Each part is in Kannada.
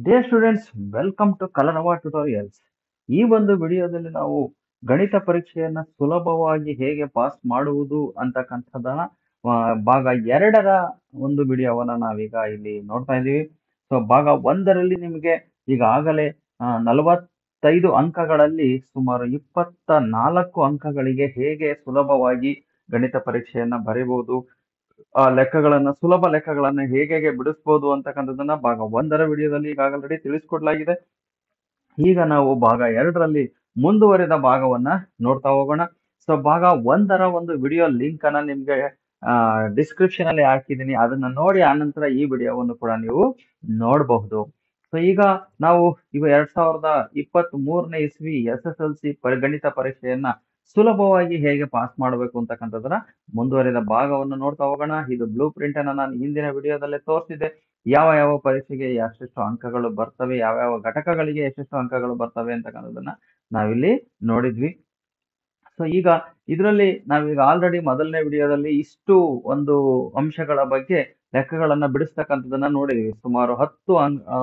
Dear students, welcome to Kalanava Tutorials. ಈ ಒಂದು ವಿಡಿಯೋದಲ್ಲಿ ನಾವು ಗಣಿತ ಪರೀಕ್ಷೆಯನ್ನ ಸುಲಭವಾಗಿ ಹೇಗೆ ಪಾಸ್ ಮಾಡುವುದು ಅಂತಕ್ಕಂಥದ್ದನ್ನ ಭಾಗ 2ರ ಒಂದು ವಿಡಿಯೋವನ್ನ ನಾವೀಗ ಇಲ್ಲಿ ನೋಡ್ತಾ ಇದ್ದೀವಿ. ಸೊ ಭಾಗ 1ರಲ್ಲಿ ನಿಮಗೆ ಈಗಾಗಲೇ 45 ಅಂಕಗಳಲ್ಲಿ ಸುಮಾರು 24 ಅಂಕಗಳಿಗೆ ಹೇಗೆ ಸುಲಭವಾಗಿ ಗಣಿತ ಪರೀಕ್ಷೆಯನ್ನ ಬರೀಬಹುದು, ಆ ಸುಲಭ ಲೆಕ್ಕಗಳನ್ನ ಹೇಗೆ ಬಿಡಿಸ್ಬೋದು ಅಂತಕ್ಕಂಥದ್ದನ್ನ ಭಾಗ 1ರ ವಿಡಿಯೋದಲ್ಲಿ ಈಗಾಗಲೇ ತಿಳಿಸ್ಕೊಡ್ಲಾಗಿದೆ. ಈಗ ನಾವು ಭಾಗ 2ರಲ್ಲಿ ಮುಂದುವರಿದ ಭಾಗವನ್ನ ನೋಡ್ತಾ ಹೋಗೋಣ. ಸೊ ಭಾಗ 1ರ ಒಂದು ವಿಡಿಯೋ ಲಿಂಕ್ ಅನ್ನ ನಿಮ್ಗೆ ಡಿಸ್ಕ್ರಿಪ್ಷನ್ ಅಲ್ಲಿ ಹಾಕಿದ್ದೀನಿ, ಅದನ್ನ ನೋಡಿ ಆನಂತರ ಈ ವಿಡಿಯೋವನ್ನು ಕೂಡ ನೀವು ನೋಡಬಹುದು. ಸೊ ಈಗ ನಾವು 2023ನೇ ಇಸ್ವಿ SSLC ಗಣಿತ ಪರೀಕ್ಷೆಯನ್ನ ಸುಲಭವಾಗಿ ಹೇಗೆ ಪಾಸ್ ಮಾಡಬೇಕು ಅಂತಕ್ಕಂಥದ್ರ ಮುಂದುವರಿದ ಭಾಗವನ್ನು ನೋಡ್ತಾ ಹೋಗೋಣ. ಇದು ಬ್ಲೂ ಪ್ರಿಂಟ್ ಅನ್ನ ನಾನು ಹಿಂದಿನ ವಿಡಿಯೋದಲ್ಲೇ ತೋರಿಸಿದೆ. ಯಾವ ಪರೀಕ್ಷೆಗೆ ಎಷ್ಟೆಷ್ಟು ಅಂಕಗಳು ಬರ್ತವೆ, ಯಾವ ಘಟಕಗಳಿಗೆ ಎಷ್ಟೆಷ್ಟು ಅಂಕಗಳು ಬರ್ತವೆ ಅಂತಕ್ಕಂಥದ್ದನ್ನ ನಾವಿಲ್ಲಿ ನೋಡಿದ್ವಿ. ಸೊ ಈಗ ಇದರಲ್ಲಿ ನಾವೀಗ ಆಲ್ರೆಡಿ ಮೊದಲನೇ ವಿಡಿಯೋದಲ್ಲಿ ಇಷ್ಟು ಒಂದು ಅಂಶಗಳ ಬಗ್ಗೆ ಲೆಕ್ಕಗಳನ್ನ ಬಿಡಿಸ್ತಕ್ಕಂಥದ್ದನ್ನ ನೋಡಿದ್ವಿ. ಸುಮಾರು 10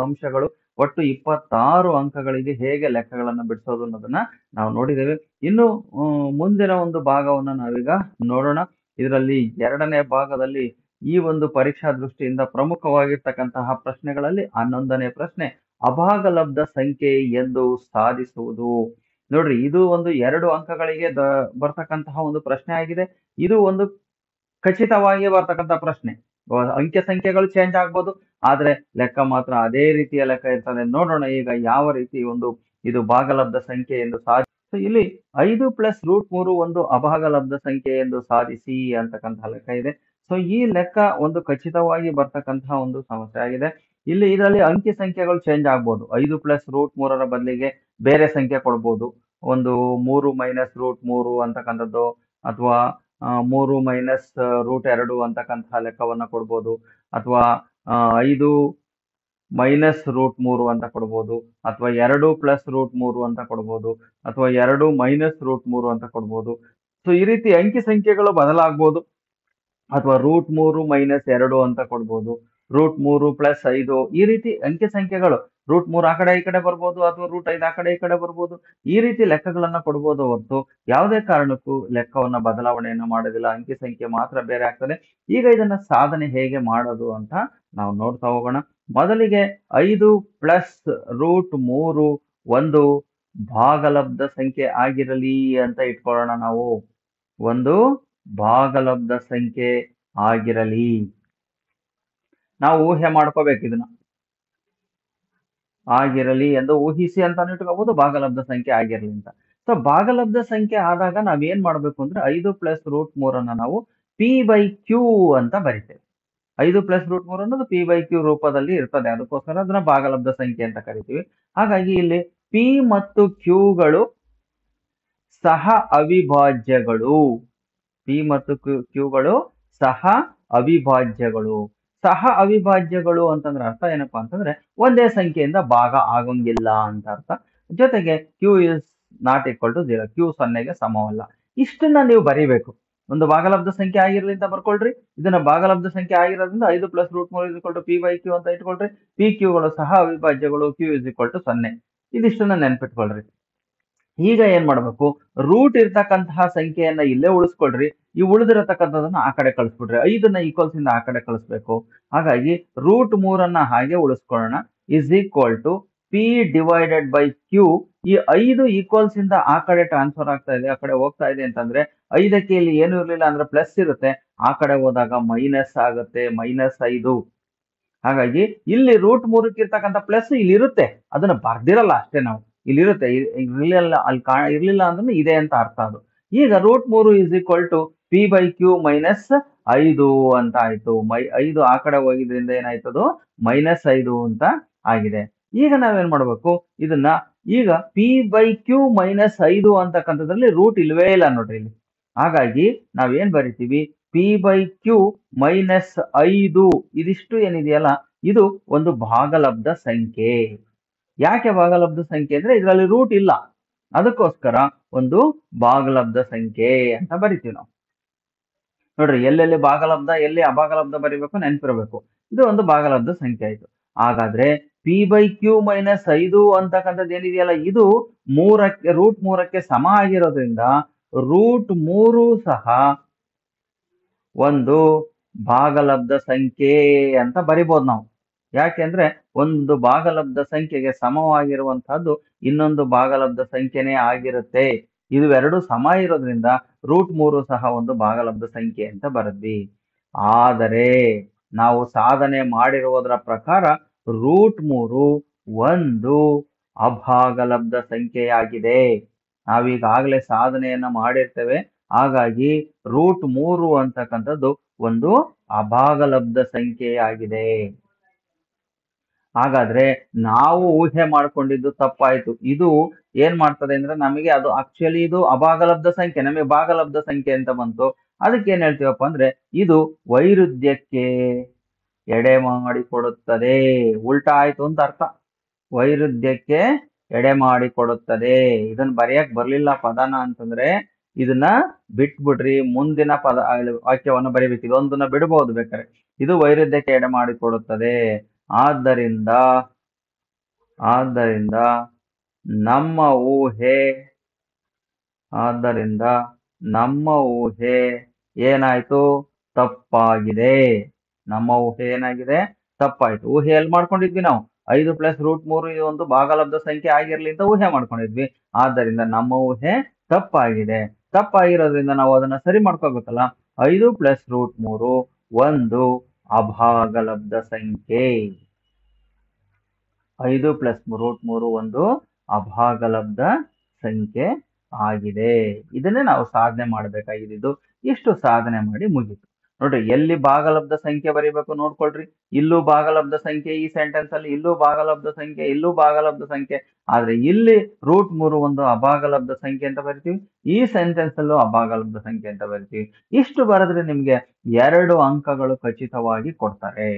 ಅಂಶಗಳು, ಒಟ್ಟು 26 ಅಂಕಗಳಿಗೆ ಹೇಗೆ ಲೆಕ್ಕಗಳನ್ನ ಬಿಡಿಸೋದು ಅನ್ನೋದನ್ನ ನಾವು ನೋಡಿದ್ದೇವೆ. ಇನ್ನು ಮುಂದಿನ ಒಂದು ಭಾಗವನ್ನ ನಾವೀಗ ನೋಡೋಣ. ಇದರಲ್ಲಿ 2ನೇ ಭಾಗದಲ್ಲಿ ಈ ಒಂದು ಪರೀಕ್ಷಾ ದೃಷ್ಟಿಯಿಂದ ಪ್ರಮುಖವಾಗಿರ್ತಕ್ಕಂತಹ ಪ್ರಶ್ನೆಗಳಲ್ಲಿ 11ನೇ ಪ್ರಶ್ನೆ, ಅಭಾಗಲಬ್ಧ ಸಂಖ್ಯೆ ಎಂದು ಸಾಧಿಸುವುದು. ನೋಡ್ರಿ, ಇದು ಒಂದು 2 ಅಂಕಗಳಿಗೆ ಬರ್ತಕ್ಕಂತಹ ಒಂದು ಪ್ರಶ್ನೆ ಆಗಿದೆ. ಇದು ಒಂದು ಖಚಿತವಾಗಿ ಬರ್ತಕ್ಕಂಥ ಪ್ರಶ್ನೆ. ಅಂಕೆ ಸಂಖ್ಯೆಗಳು ಚೇಂಜ್ ಆಗ್ಬೋದು, ಆದ್ರೆ ಲೆಕ್ಕ ಮಾತ್ರ ಅದೇ ರೀತಿಯ ಲೆಕ್ಕ ಇರ್ತದೆ. ನೋಡೋಣ ಈಗ ಯಾವ ರೀತಿ ಇದು ಭಾಗಲಬ್ಧ ಸಂಖ್ಯೆ ಎಂದು ಸಾಧಿಸಿ. ಇಲ್ಲಿ 5 + √3 ಒಂದು ಅಭಾಗಲಬ್ಧ ಸಂಖ್ಯೆ ಎಂದು ಸಾಧಿಸಿ ಅಂತಕ್ಕಂತಹ ಲೆಕ್ಕ ಇದೆ. ಸೊ ಈ ಲೆಕ್ಕ ಒಂದು ಖಚಿತವಾಗಿ ಬರ್ತಕ್ಕಂತಹ ಒಂದು ಸಮಸ್ಯೆ ಆಗಿದೆ. ಇದರಲ್ಲಿ ಅಂಕಿ ಸಂಖ್ಯೆಗಳು ಚೇಂಜ್ ಆಗ್ಬೋದು. 5 + √3ರ ಬದಲಿಗೆ ಬೇರೆ ಸಂಖ್ಯೆ ಕೊಡ್ಬೋದು. ಒಂದು 3 - √3 ಅಂತಕ್ಕಂಥದ್ದು, ಅಥವಾ 3 - √2 ಅಂತಕ್ಕಂತಹ ಲೆಕ್ಕವನ್ನ ಕೊಡ್ಬೋದು, ಅಥವಾ 5 - √3 ಅಂತ ಕೊಡ್ಬೋದು, ಅಥವಾ 2 + √3 ಅಂತ ಕೊಡ್ಬೋದು, ಅಥವಾ 2 - √3 ಅಂತ ಕೊಡ್ಬೋದು. ಸೊ ಈ ರೀತಿ ಅಂಕಿ ಸಂಖ್ಯೆಗಳು ಬದಲಾಗ್ಬೋದು. ಅಥವಾ √3 - 2 ಅಂತ ಕೊಡ್ಬೋದು, √3 + 5, ಈ ರೀತಿ ಅಂಕಿ ಸಂಖ್ಯೆಗಳು √3 ಆ ಕಡೆ ಈ ಕಡೆ ಬರ್ಬೋದು, ಅಥವಾ √5 ಆ ಕಡೆ ಈ ಕಡೆ ಬರ್ಬೋದು. ಈ ರೀತಿ ಲೆಕ್ಕಗಳನ್ನ ಕೊಡ್ಬೋದು ಹೊರತು ಯಾವುದೇ ಕಾರಣಕ್ಕೂ ಲೆಕ್ಕವನ್ನ ಬದಲಾವಣೆಯನ್ನ ಮಾಡೋದಿಲ್ಲ. ಅಂಕಿ ಸಂಖ್ಯೆ ಮಾತ್ರ ಬೇರೆ ಆಗ್ತದೆ. ಈಗ ಇದನ್ನ ಸಾಧನೆ ಹೇಗೆ ಮಾಡೋದು ಅಂತ ನಾವು ನೋಡ್ತಾ ಹೋಗೋಣ. ಮೊದಲಿಗೆ 5 + √3 ಒಂದು ಭಾಗಲಬ್ಧ ಸಂಖ್ಯೆ ಆಗಿರಲಿ ಅಂತ ಇಟ್ಕೊಳ್ಳೋಣ. ನಾವು ಒಂದು ಭಾಗಲಬ್ಧ ಸಂಖ್ಯೆ ಆಗಿರಲಿ, ನಾವು ಊಹೆ ಮಾಡ್ಕೋಬೇಕು. ಇದನ್ನ ಆಗಿರಲಿ ಎಂದು ಊಹಿಸಿ ಅಂತಾನು ಇಟ್ಕೋಬಹುದು, ಭಾಗಲಬ್ಧ ಸಂಖ್ಯೆ ಆಗಿರಲಿ ಅಂತ. ಸೊ ಭಾಗಲಬ್ಧ ಸಂಖ್ಯೆ ಆದಾಗ ನಾವೇನ್ ಮಾಡ್ಬೇಕು ಅಂದ್ರೆ 5 + √3 ನಾವು p/q ಅಂತ ಬರಿತೇವೆ. 5 + √3 ಅನ್ನೋದು p/q ರೂಪದಲ್ಲಿ ಇರ್ತದೆ, ಅದಕ್ಕೋಸ್ಕರ ಅದನ್ನ ಭಾಗಲಬ್ಧ ಸಂಖ್ಯೆ ಅಂತ ಕರಿತೀವಿ. ಹಾಗಾಗಿ ಇಲ್ಲಿ p ಮತ್ತು q ಸಹ ಅವಿಭಾಜ್ಯಗಳು. p ಮತ್ತು q ಸಹ ಅವಿಭಾಜ್ಯಗಳು. ಸಹ ಅವಿಭಾಜ್ಯಗಳು ಅಂತಂದ್ರೆ ಅರ್ಥ ಏನಪ್ಪಾ ಅಂತಂದ್ರೆ ಒಂದೇ ಸಂಖ್ಯೆಯಿಂದ ಭಾಗ ಆಗಂಗಿಲ್ಲ ಅಂತ ಅರ್ಥ. ಜೊತೆಗೆ q is not equal to 0, q 0ಗೆ ಸಮವಲ್ಲ. ಇಷ್ಟನ್ನ ನೀವು ಬರೀಬೇಕು. ಒಂದು ಭಾಗಲಬ್ಧ ಸಂಖ್ಯೆ ಆಗಿರ್ಲಿ ಅಂತ ಬರ್ಕೊಳ್ರಿ. ಇದನ್ನ ಭಾಗಲಬ್ಧ ಸಂಖ್ಯೆ ಆಗಿರೋದ್ರಿಂದ 5 + √3 p/q ಅಂತ ಇಟ್ಕೊಳ್ರಿ. p q ಸಹ ಅವಿಭಾಜ್ಯಗಳು, q is equal to 0. ಇದಿಷ್ಟನ್ನ ನೆನ್ಪಿಟ್ಕೊಳ್ರಿ. ಈಗ ಏನ್ ಮಾಡ್ಬೇಕು, ರೂಟ್ ಇರ್ತಕ್ಕಂತಹ ಸಂಖ್ಯೆಯನ್ನ ಇಲ್ಲೇ ಉಳಿಸ್ಕೊಳ್ರಿ. ಈ ಉಳಿದಿರತಕ್ಕಂಥದನ್ನ ಆ ಕಡೆ ಕಳಿಸ್ಬಿಡ್ರಿ. 5ನ್ನ ಈಕ್ವಲ್ಸ್ ಇಂದ ಆ ಕಡೆ ಕಳಿಸ್ಬೇಕು. ಹಾಗಾಗಿ √3 ಹಾಗೆ ಉಳಿಸ್ಕೊಳ್ಳೋಣ. is equal to p/q. ಈ 5 ಈಕ್ವಲ್ಸ್ ಇಂದ ಆ ಕಡೆ ಟ್ರಾನ್ಸ್ಫರ್ ಆಗ್ತಾ ಇದೆ, ಆ ಕಡೆ ಹೋಗ್ತಾ ಇದೆ ಅಂತಂದ್ರೆ 5ಕ್ಕೆ ಇಲ್ಲಿ ಏನು ಇರ್ಲಿಲ್ಲ ಅಂದ್ರೆ ಪ್ಲಸ್ ಇರುತ್ತೆ, ಆ ಕಡೆ ಹೋದಾಗ ಮೈನಸ್ ಆಗುತ್ತೆ, -5. ಹಾಗಾಗಿ ಇಲ್ಲಿ √3ಕ್ಕೆ ಇರ್ತಕ್ಕಂಥ ಪ್ಲಸ್ ಇಲ್ಲಿ ಇರುತ್ತೆ, ಅದನ್ನ ಬರ್ದಿರಲ್ಲ ಅಷ್ಟೇ. ನಾವು ಇಲ್ಲಿರುತ್ತೆ, ಇರ್ಲಿಲ್ಲ, ಅಲ್ಲಿ ಇರ್ಲಿಲ್ಲ ಅಂದ್ರೆ ಇದೆ ಅಂತ ಅರ್ಥ. ಅದು ಈಗ √3 is equal to p/q - 5 ಅಂತ ಆಯ್ತು. 5 ಆ ಕಡೆ ಹೋಗಿದ್ರಿಂದ ಏನಾಯ್ತದು, -5 ಅಂತ ಆಗಿದೆ. ಈಗ ನಾವೇನ್ ಮಾಡ್ಬೇಕು, ಇದನ್ನ ಈಗ p/q - 5 ಅಂತಕ್ಕಂಥದ್ರಲ್ಲಿ ರೂಟ್ ಇಲ್ವೇ ಇಲ್ಲ ನೋಡ್ರಿ ಇಲ್ಲಿ. ಹಾಗಾಗಿ ನಾವೇನ್ ಬರಿತೀವಿ, p/q - 5 ಇದಿಷ್ಟು ಏನಿದೆಯಲ್ಲ, ಇದು ಒಂದು ಭಾಗಲಬ್ಧ ಸಂಖ್ಯೆ. ಯಾಕೆ ಭಾಗಲಬ್ಧ ಸಂಖ್ಯೆ ಅಂದ್ರೆ ಇದರಲ್ಲಿ ರೂಟ್ ಇಲ್ಲ, ಅದಕ್ಕೋಸ್ಕರ ಒಂದು ಭಾಗಲಬ್ಧ ಸಂಖ್ಯೆ ಅಂತ ಬರಿತೀವಿ ನಾವು. ನೋಡ್ರಿ, ಎಲ್ಲೆಲ್ಲಿ ಭಾಗಲಬ್ಧ ಎಲ್ಲಿ ಅಭಾಗಲಬ್ಧ ಬರಿಬೇಕು ನೆನ್ಪಿರ್ಬೇಕು. ಇದು ಒಂದು ಭಾಗಲಬ್ಧ ಸಂಖ್ಯೆ ಆಯ್ತು. ಹಾಗಾದ್ರೆ P/Q-5 ಅಂತಕ್ಕಂಥದ್ದು ಏನಿದೆಯಲ್ಲ ಇದು √3ಕ್ಕೆ ಸಮ ಆಗಿರೋದ್ರಿಂದ √3 ಸಹ ಒಂದು ಭಾಗಲಬ್ಧ ಸಂಖ್ಯೆ ಅಂತ ಬರಿಬೋದು ನಾವು. ಯಾಕೆಂದ್ರೆ ಒಂದು ಭಾಗಲಬ್ಧ ಸಂಖ್ಯೆಗೆ ಸಮವಾಗಿರುವಂತಹದ್ದು ಇನ್ನೊಂದು ಭಾಗಲಬ್ಧ ಸಂಖ್ಯೆನೇ ಆಗಿರುತ್ತೆ. ಇವೆರಡು ಸಮ ಇರೋದ್ರಿಂದ √3 ಸಹ ಒಂದು ಭಾಗಲಬ್ಧ ಸಂಖ್ಯೆ ಅಂತ ಬರದ್ವಿ. ಆದರೆ ನಾವು ಸಾಧನೆ ಮಾಡಿರುವುದರ ಪ್ರಕಾರ √3 ಒಂದು ಅಭಾಗಲಬ್ಧ ಸಂಖ್ಯೆಯಾಗಿದೆ. ನಾವೀಗಾಗಲೇ ಸಾಧನೆಯನ್ನ ಮಾಡಿರ್ತೇವೆ. ಹಾಗಾಗಿ √3 ಅಂತಕ್ಕಂಥದ್ದು ಒಂದು ಅಭಾಗಲಬ್ಧ ಸಂಖ್ಯೆಯಾಗಿದೆ. ಹಾಗಾದ್ರೆ ನಾವು ಊಹೆ ಮಾಡ್ಕೊಂಡಿದ್ದು ತಪ್ಪಾಯ್ತು. ಇದು ಏನ್ ಮಾಡ್ತದೆ ಅಂದ್ರೆ ನಮಗೆ ಅದು ಆಕ್ಚುಲಿ ಇದು ಅಭಾಗಲಬ್ಧ ಸಂಖ್ಯೆ, ನಮಗೆ ಭಾಗಲಬ್ಧ ಸಂಖ್ಯೆ ಅಂತ ಬಂತು. ಅದಕ್ಕೆ ಏನ್ ಹೇಳ್ತೀವಪ್ಪ ಅಂದ್ರೆ ಇದು ವೈರುಧ್ಯಕ್ಕೆ ಎಡೆ ಮಾಡಿಕೊಡುತ್ತದೆ. ಉಲ್ಟಾ ಆಯ್ತು ಅಂತ ಅರ್ಥ. ವೈರುಧ್ಯಕ್ಕೆ ಎಡೆ ಮಾಡಿಕೊಡುತ್ತದೆ. ಇದನ್ನ ಬರೆಯಕ್ ಬರ್ಲಿಲ್ಲ ಪದನ ಅಂತಂದ್ರೆ ಇದನ್ನ ಬಿಟ್ಬಿಡ್ರಿ, ಮುಂದಿನ ವಾಕ್ಯವನ್ನು ಬರಿಬೇಕು. ಇದೊಂದನ್ನ ಬಿಡಬಹುದು ಬೇಕಾದ್ರೆ. ಇದು ವೈರುಧ್ಯಕ್ಕೆ ಎಡೆ ಮಾಡಿಕೊಡುತ್ತದೆ. ಆದ್ದರಿಂದ ನಮ್ಮ ಊಹೆ ಏನಾಯ್ತು? ತಪ್ಪಾಗಿದೆ. ನಮ್ಮ ಊಹೆ ಏನಾಗಿದೆ? ತಪ್ಪಾಯ್ತು. ಊಹೆ ಎಲ್ಲಿ ಮಾಡ್ಕೊಂಡಿದ್ವಿ ನಾವು? 5 + √3 ಇದು ಒಂದು ಭಾಗಲಬ್ಧ ಸಂಖ್ಯೆ ಆಗಿರ್ಲಿ ಅಂತ ಊಹೆ ಮಾಡ್ಕೊಂಡಿದ್ವಿ. ಆದ್ದರಿಂದ ನಮ್ಮ ಊಹೆ ತಪ್ಪಾಗಿದೆ. ತಪ್ಪಾಗಿರೋದ್ರಿಂದ ನಾವು ಅದನ್ನ ಸರಿ ಮಾಡ್ಕೋಬೇಕಲ್ಲ. 5 + √3 ಒಂದು ಅಭಾಗಲಬ್ಧ ಸಂಖ್ಯೆ. 5 + √3 ಒಂದು ಅಭಾಗಲಬ್ಧ ಸಂಖ್ಯೆ ಆಗಿದೆ. ಇದನ್ನೇ ನಾವು ಸಾಧನೆ ಮಾಡಬೇಕಾಗಿದ್ದು. ಇಷ್ಟು ಸಾಧನೆ ಮಾಡಿ ಮುಗೀತು. ನೋಡ್ರಿ, ಎಲ್ಲಿ ಭಾಗಲಬ್ಧ ಸಂಖ್ಯೆ ಬರೀಬೇಕು ನೋಡ್ಕೊಳ್ರಿ. ಇಲ್ಲೂ ಭಾಗಲಬ್ಧ ಸಂಖ್ಯೆ, ಈ ಸೆಂಟೆನ್ಸ್ ಅಲ್ಲಿ ಇಲ್ಲೂ ಭಾಗಲಬ್ಧ ಸಂಖ್ಯೆ, ಇಲ್ಲೂ ಭಾಗಲಬ್ಧ ಸಂಖ್ಯೆ. ಆದ್ರೆ ಇಲ್ಲಿ √3 ಒಂದು ಅಭಾಗಲಬ್ಧ ಸಂಖ್ಯೆ ಅಂತ ಬರಿತೀವಿ. ಈ ಸೆಂಟೆನ್ಸ್ ಅಲ್ಲೂ ಅಭಾಗಲಬ್ಧ ಸಂಖ್ಯೆ ಅಂತ ಬರಿತೀವಿ. ಇಷ್ಟು ಬರೆದ್ರೆ ನಿಮ್ಗೆ 2 ಅಂಕಗಳು ಖಚಿತವಾಗಿ ಕೊಡ್ತಾರೆ.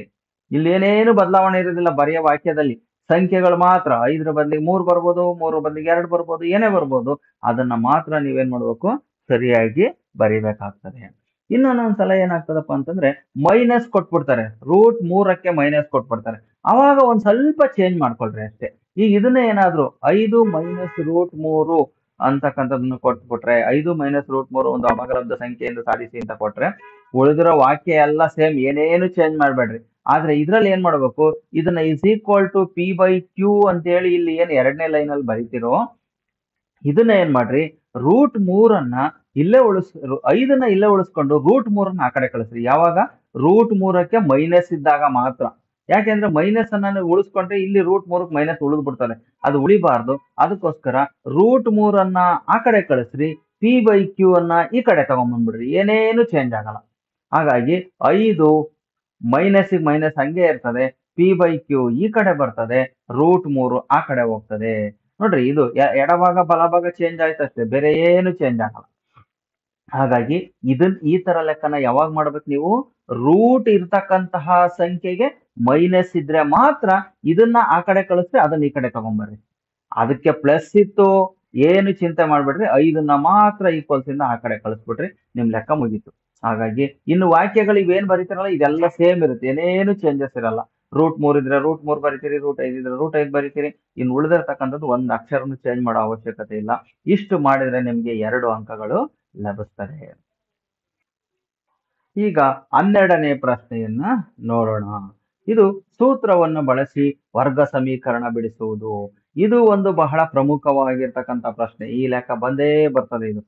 ಇಲ್ಲಿ ಏನೇನು ಬದಲಾವಣೆ ಇರೋದಿಲ್ಲ ಬರೆಯೋ ವಾಕ್ಯದಲ್ಲಿ. ಸಂಖ್ಯೆಗಳು ಮಾತ್ರ 5ರ ಬದಲಿಗೆ 3 ಬರ್ಬೋದು, 3 ಬದಲಿಗೆ 2 ಬರ್ಬೋದು, ಏನೇ ಬರ್ಬೋದು. ಅದನ್ನ ಮಾತ್ರ ನೀವೇನ್ ಮಾಡ್ಬೇಕು? ಸರಿಯಾಗಿ ಬರಿಬೇಕಾಗ್ತದೆ. ಇನ್ನೊಂದ್ಸಲ ಏನಾಗ್ತದಪ್ಪ ಅಂತಂದ್ರೆ ಮೈನಸ್ ಕೊಟ್ಬಿಡ್ತಾರೆ. √3ಕ್ಕೆ ಮೈನಸ್ ಕೊಟ್ಬಿಡ್ತಾರೆ. ಅವಾಗ ಒಂದ್ ಸ್ವಲ್ಪ ಚೇಂಜ್ ಮಾಡ್ಕೊಳ್ರಿ ಅಷ್ಟೇ. ಈಗ ಇದನ್ನ ಏನಾದ್ರು 5 - √3 ಅಂತಕ್ಕಂಥದ್ದನ್ನು ಕೊಟ್ಬಿಟ್ರೆ, 5 - √3 ಒಂದು ಅಭಾಗಲಬ್ಧ ಸಂಖ್ಯೆಯಿಂದ ಸಾಧಿಸಿ ಅಂತ ಕೊಟ್ರೆ, ಉಳಿದಿರೋ ವಾಕ್ಯ ಎಲ್ಲ ಸೇಮ್, ಏನೇನು ಚೇಂಜ್ ಮಾಡ್ಬೇಡ್ರಿ. ಆದ್ರೆ ಇದ್ರಲ್ಲಿ ಏನ್ ಮಾಡ್ಬೇಕು? ಇದನ್ನ = P/Q ಅಂತೇಳಿ ಇಲ್ಲಿ ಏನ್ 2ನೇ ಲೈನ್ ಅಲ್ಲಿ ಬರೀತಿರೋ ಇದನ್ನ ಏನ್ ಮಾಡ್ರಿ? √3 ಇಲ್ಲೇ 5ನ್ನ ಇಲ್ಲೇ ಉಳಿಸ್ಕೊಂಡು √3 ಆ ಕಡೆ ಕಳಿಸ್ರಿ. ಯಾವಾಗ? √3ಕ್ಕೆ ಮೈನಸ್ ಇದ್ದಾಗ ಮಾತ್ರ. ಯಾಕೆಂದ್ರೆ ಮೈನಸ್ ಅನ್ನ ಉಳಿಸ್ಕೊಂಡ್ರೆ ಇಲ್ಲಿ √3ಕ್ಕೆ ಮೈನಸ್ ಉಳಿದ್ ಬಿಡ್ತದೆ, ಅದು ಉಳಿಬಾರ್ದು. ಅದಕ್ಕೋಸ್ಕರ √3 ಆ ಕಡೆ ಕಳಿಸ್ರಿ, P/Q ಈ ಕಡೆ ತಗೊಂಡ್ಬಂದ್ಬಿಡ್ರಿ. ಏನೇನು ಚೇಂಜ್ ಆಗಲ್ಲ. ಹಾಗಾಗಿ 5 ಮೈನಸ್ಗೆ ಮೈನಸ್ ಹಂಗೆ ಇರ್ತದೆ, P/Q ಈ ಕಡೆ ಬರ್ತದೆ, √3 ಆ ಕಡೆ ಹೋಗ್ತದೆ. ನೋಡ್ರಿ, ಇದು ಎಡಭಾಗ ಬಲಭಾಗ ಚೇಂಜ್ ಆಯ್ತಷ್ಟೇ, ಬೇರೆ ಏನು ಚೇಂಜ್ ಆಗಲ್ಲ. ಹಾಗಾಗಿ ಈ ತರ ಲೆಕ್ಕನ ಯಾವಾಗ ಮಾಡ್ಬೇಕು ನೀವು? ರೂಟ್ ಇರ್ತಕ್ಕಂತಹ ಸಂಖ್ಯೆಗೆ ಮೈನಸ್ ಇದ್ರೆ ಮಾತ್ರ ಇದನ್ನ ಆ ಕಡೆ ಕಳಿಸ್ರಿ, ಅದನ್ನ ಈ ಕಡೆ ತಗೊಂಡ್ಬರ್ರಿ. ಅದಕ್ಕೆ ಪ್ಲಸ್ ಇತ್ತು, ಏನು ಚಿಂತೆ ಮಾಡ್ಬೇಡ್ರಿ. 5ನ್ನ ಮಾತ್ರ ಈಕ್ವಲ್ಸ್ ಇಂದ ಆ ಕಡೆ ಕಳಿಸ್ಬಿಟ್ರಿ, ನಿಮ್ ಲೆಕ್ಕ ಮುಗೀತು. ಹಾಗಾಗಿ ಇನ್ನು ವಾಕ್ಯಗಳು ಇವೇನ್ ಬರೀತಾರಲ್ಲ ಇದೆಲ್ಲ ಸೇಮ್ ಇರುತ್ತೆ, ಏನೇನು ಚೇಂಜಸ್ ಇರಲ್ಲ. √3 ಇದ್ರೆ √3 ಬರಿತೀರಿ, √5 ಇದ್ರೆ √5 ಬರಿತೀರಿ. ಇನ್ನು ಉಳಿದಿರ್ತಕ್ಕಂಥದ್ದು ಒಂದು ಅಕ್ಷರನು ಚೇಂಜ್ ಮಾಡೋ ಅವಶ್ಯಕತೆ ಇಲ್ಲ. ಇಷ್ಟು ಮಾಡಿದ್ರೆ ನಿಮ್ಗೆ 2 ಅಂಕಗಳು ಲಭಿಸ್ತದೆ. ಈಗ 12ನೇ ಪ್ರಶ್ನೆಯನ್ನ ನೋಡೋಣ. ಇದು ಸೂತ್ರವನ್ನು ಬಳಸಿ ವರ್ಗ ಸಮೀಕರಣ ಬಿಡಿಸುವುದು. ಇದು ಒಂದು ಬಹಳ ಪ್ರಮುಖವಾಗಿರ್ತಕ್ಕಂಥ ಪ್ರಶ್ನೆ. ಈ ಲೆಕ್ಕ ಬಂದೇ ಬರ್ತದೆ ಇದು.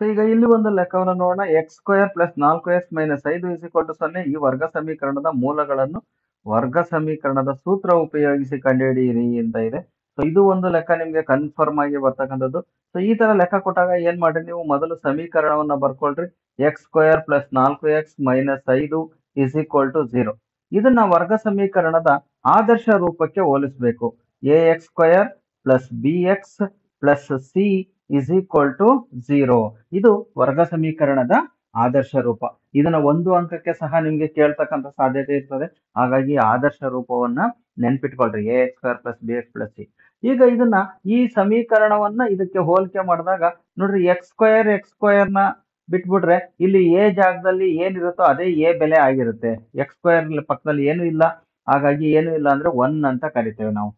ಈಗ ಇಲ್ಲಿ ಒಂದು ಲೆಕ್ಕವನ್ನು ನೋಡೋಣ. x² + 4x - 5 = 0 ಈ ವರ್ಗ ಸಮೀಕರಣದ ಮೂಲಗಳನ್ನು ವರ್ಗ ಸಮೀಕರಣದ ಸೂತ್ರ ಉಪಯೋಗಿಸಿ ಕಂಡುಹಿಡಿಯಿರಿ ಅಂತ ಇದೆ. ಸೊ ಇದು ಒಂದು ಲೆಕ್ಕ ನಿಮ್ಗೆ ಕನ್ಫರ್ಮ್ ಆಗಿ ಬರ್ತಕ್ಕಂಥದ್ದು. ಸೊ ಈ ತರ ಲೆಕ್ಕ ಕೊಟ್ಟಾಗ ಏನ್ ಮಾಡ್ರಿ, ನೀವು ಮೊದಲು ಸಮೀಕರಣವನ್ನ ಬರ್ಕೊಳ್ರಿ. x² + 4x - 5 = 0. ಇದನ್ನ ವರ್ಗ ಸಮೀಕರಣದ ಆದರ್ಶ ರೂಪಕ್ಕೆ ಹೋಲಿಸಬೇಕು. ax² + bx + c = 0. ಇದು ವರ್ಗ ಸಮೀಕರಣದ ಆದರ್ಶ ರೂಪ. ಇದನ್ನ 1 ಅಂಕಕ್ಕೆ ಸಹ ನಿಮ್ಗೆ ಕೇಳ್ತಕ್ಕಂಥ ಸಾಧ್ಯತೆ ಇರ್ತದೆ. ಹಾಗಾಗಿ ಆದರ್ಶ ರೂಪವನ್ನ ನೆನ್ಪಿಟ್ಕೊಳ್ರಿ, ax² + bx + c. ಈಗ ಇದನ್ನ ಈ ಸಮೀಕರಣವನ್ನ ಇದಕ್ಕೆ ಹೋಲಿಕೆ ಮಾಡಿದಾಗ ನೋಡ್ರಿ, x² ನ ಬಿಟ್ಬಿಟ್ರೆ ಇಲ್ಲಿ a ಜಾಗದಲ್ಲಿ ಏನಿರುತ್ತೋ ಅದೇ a ಬೆಲೆ ಆಗಿರುತ್ತೆ. x² ಪಕ್ಕದಲ್ಲಿ ಏನು ಇಲ್ಲ, ಹಾಗಾಗಿ ಏನು ಇಲ್ಲ ಅಂದ್ರೆ 1 ಅಂತ ಕರಿತೇವೆ ನಾವು.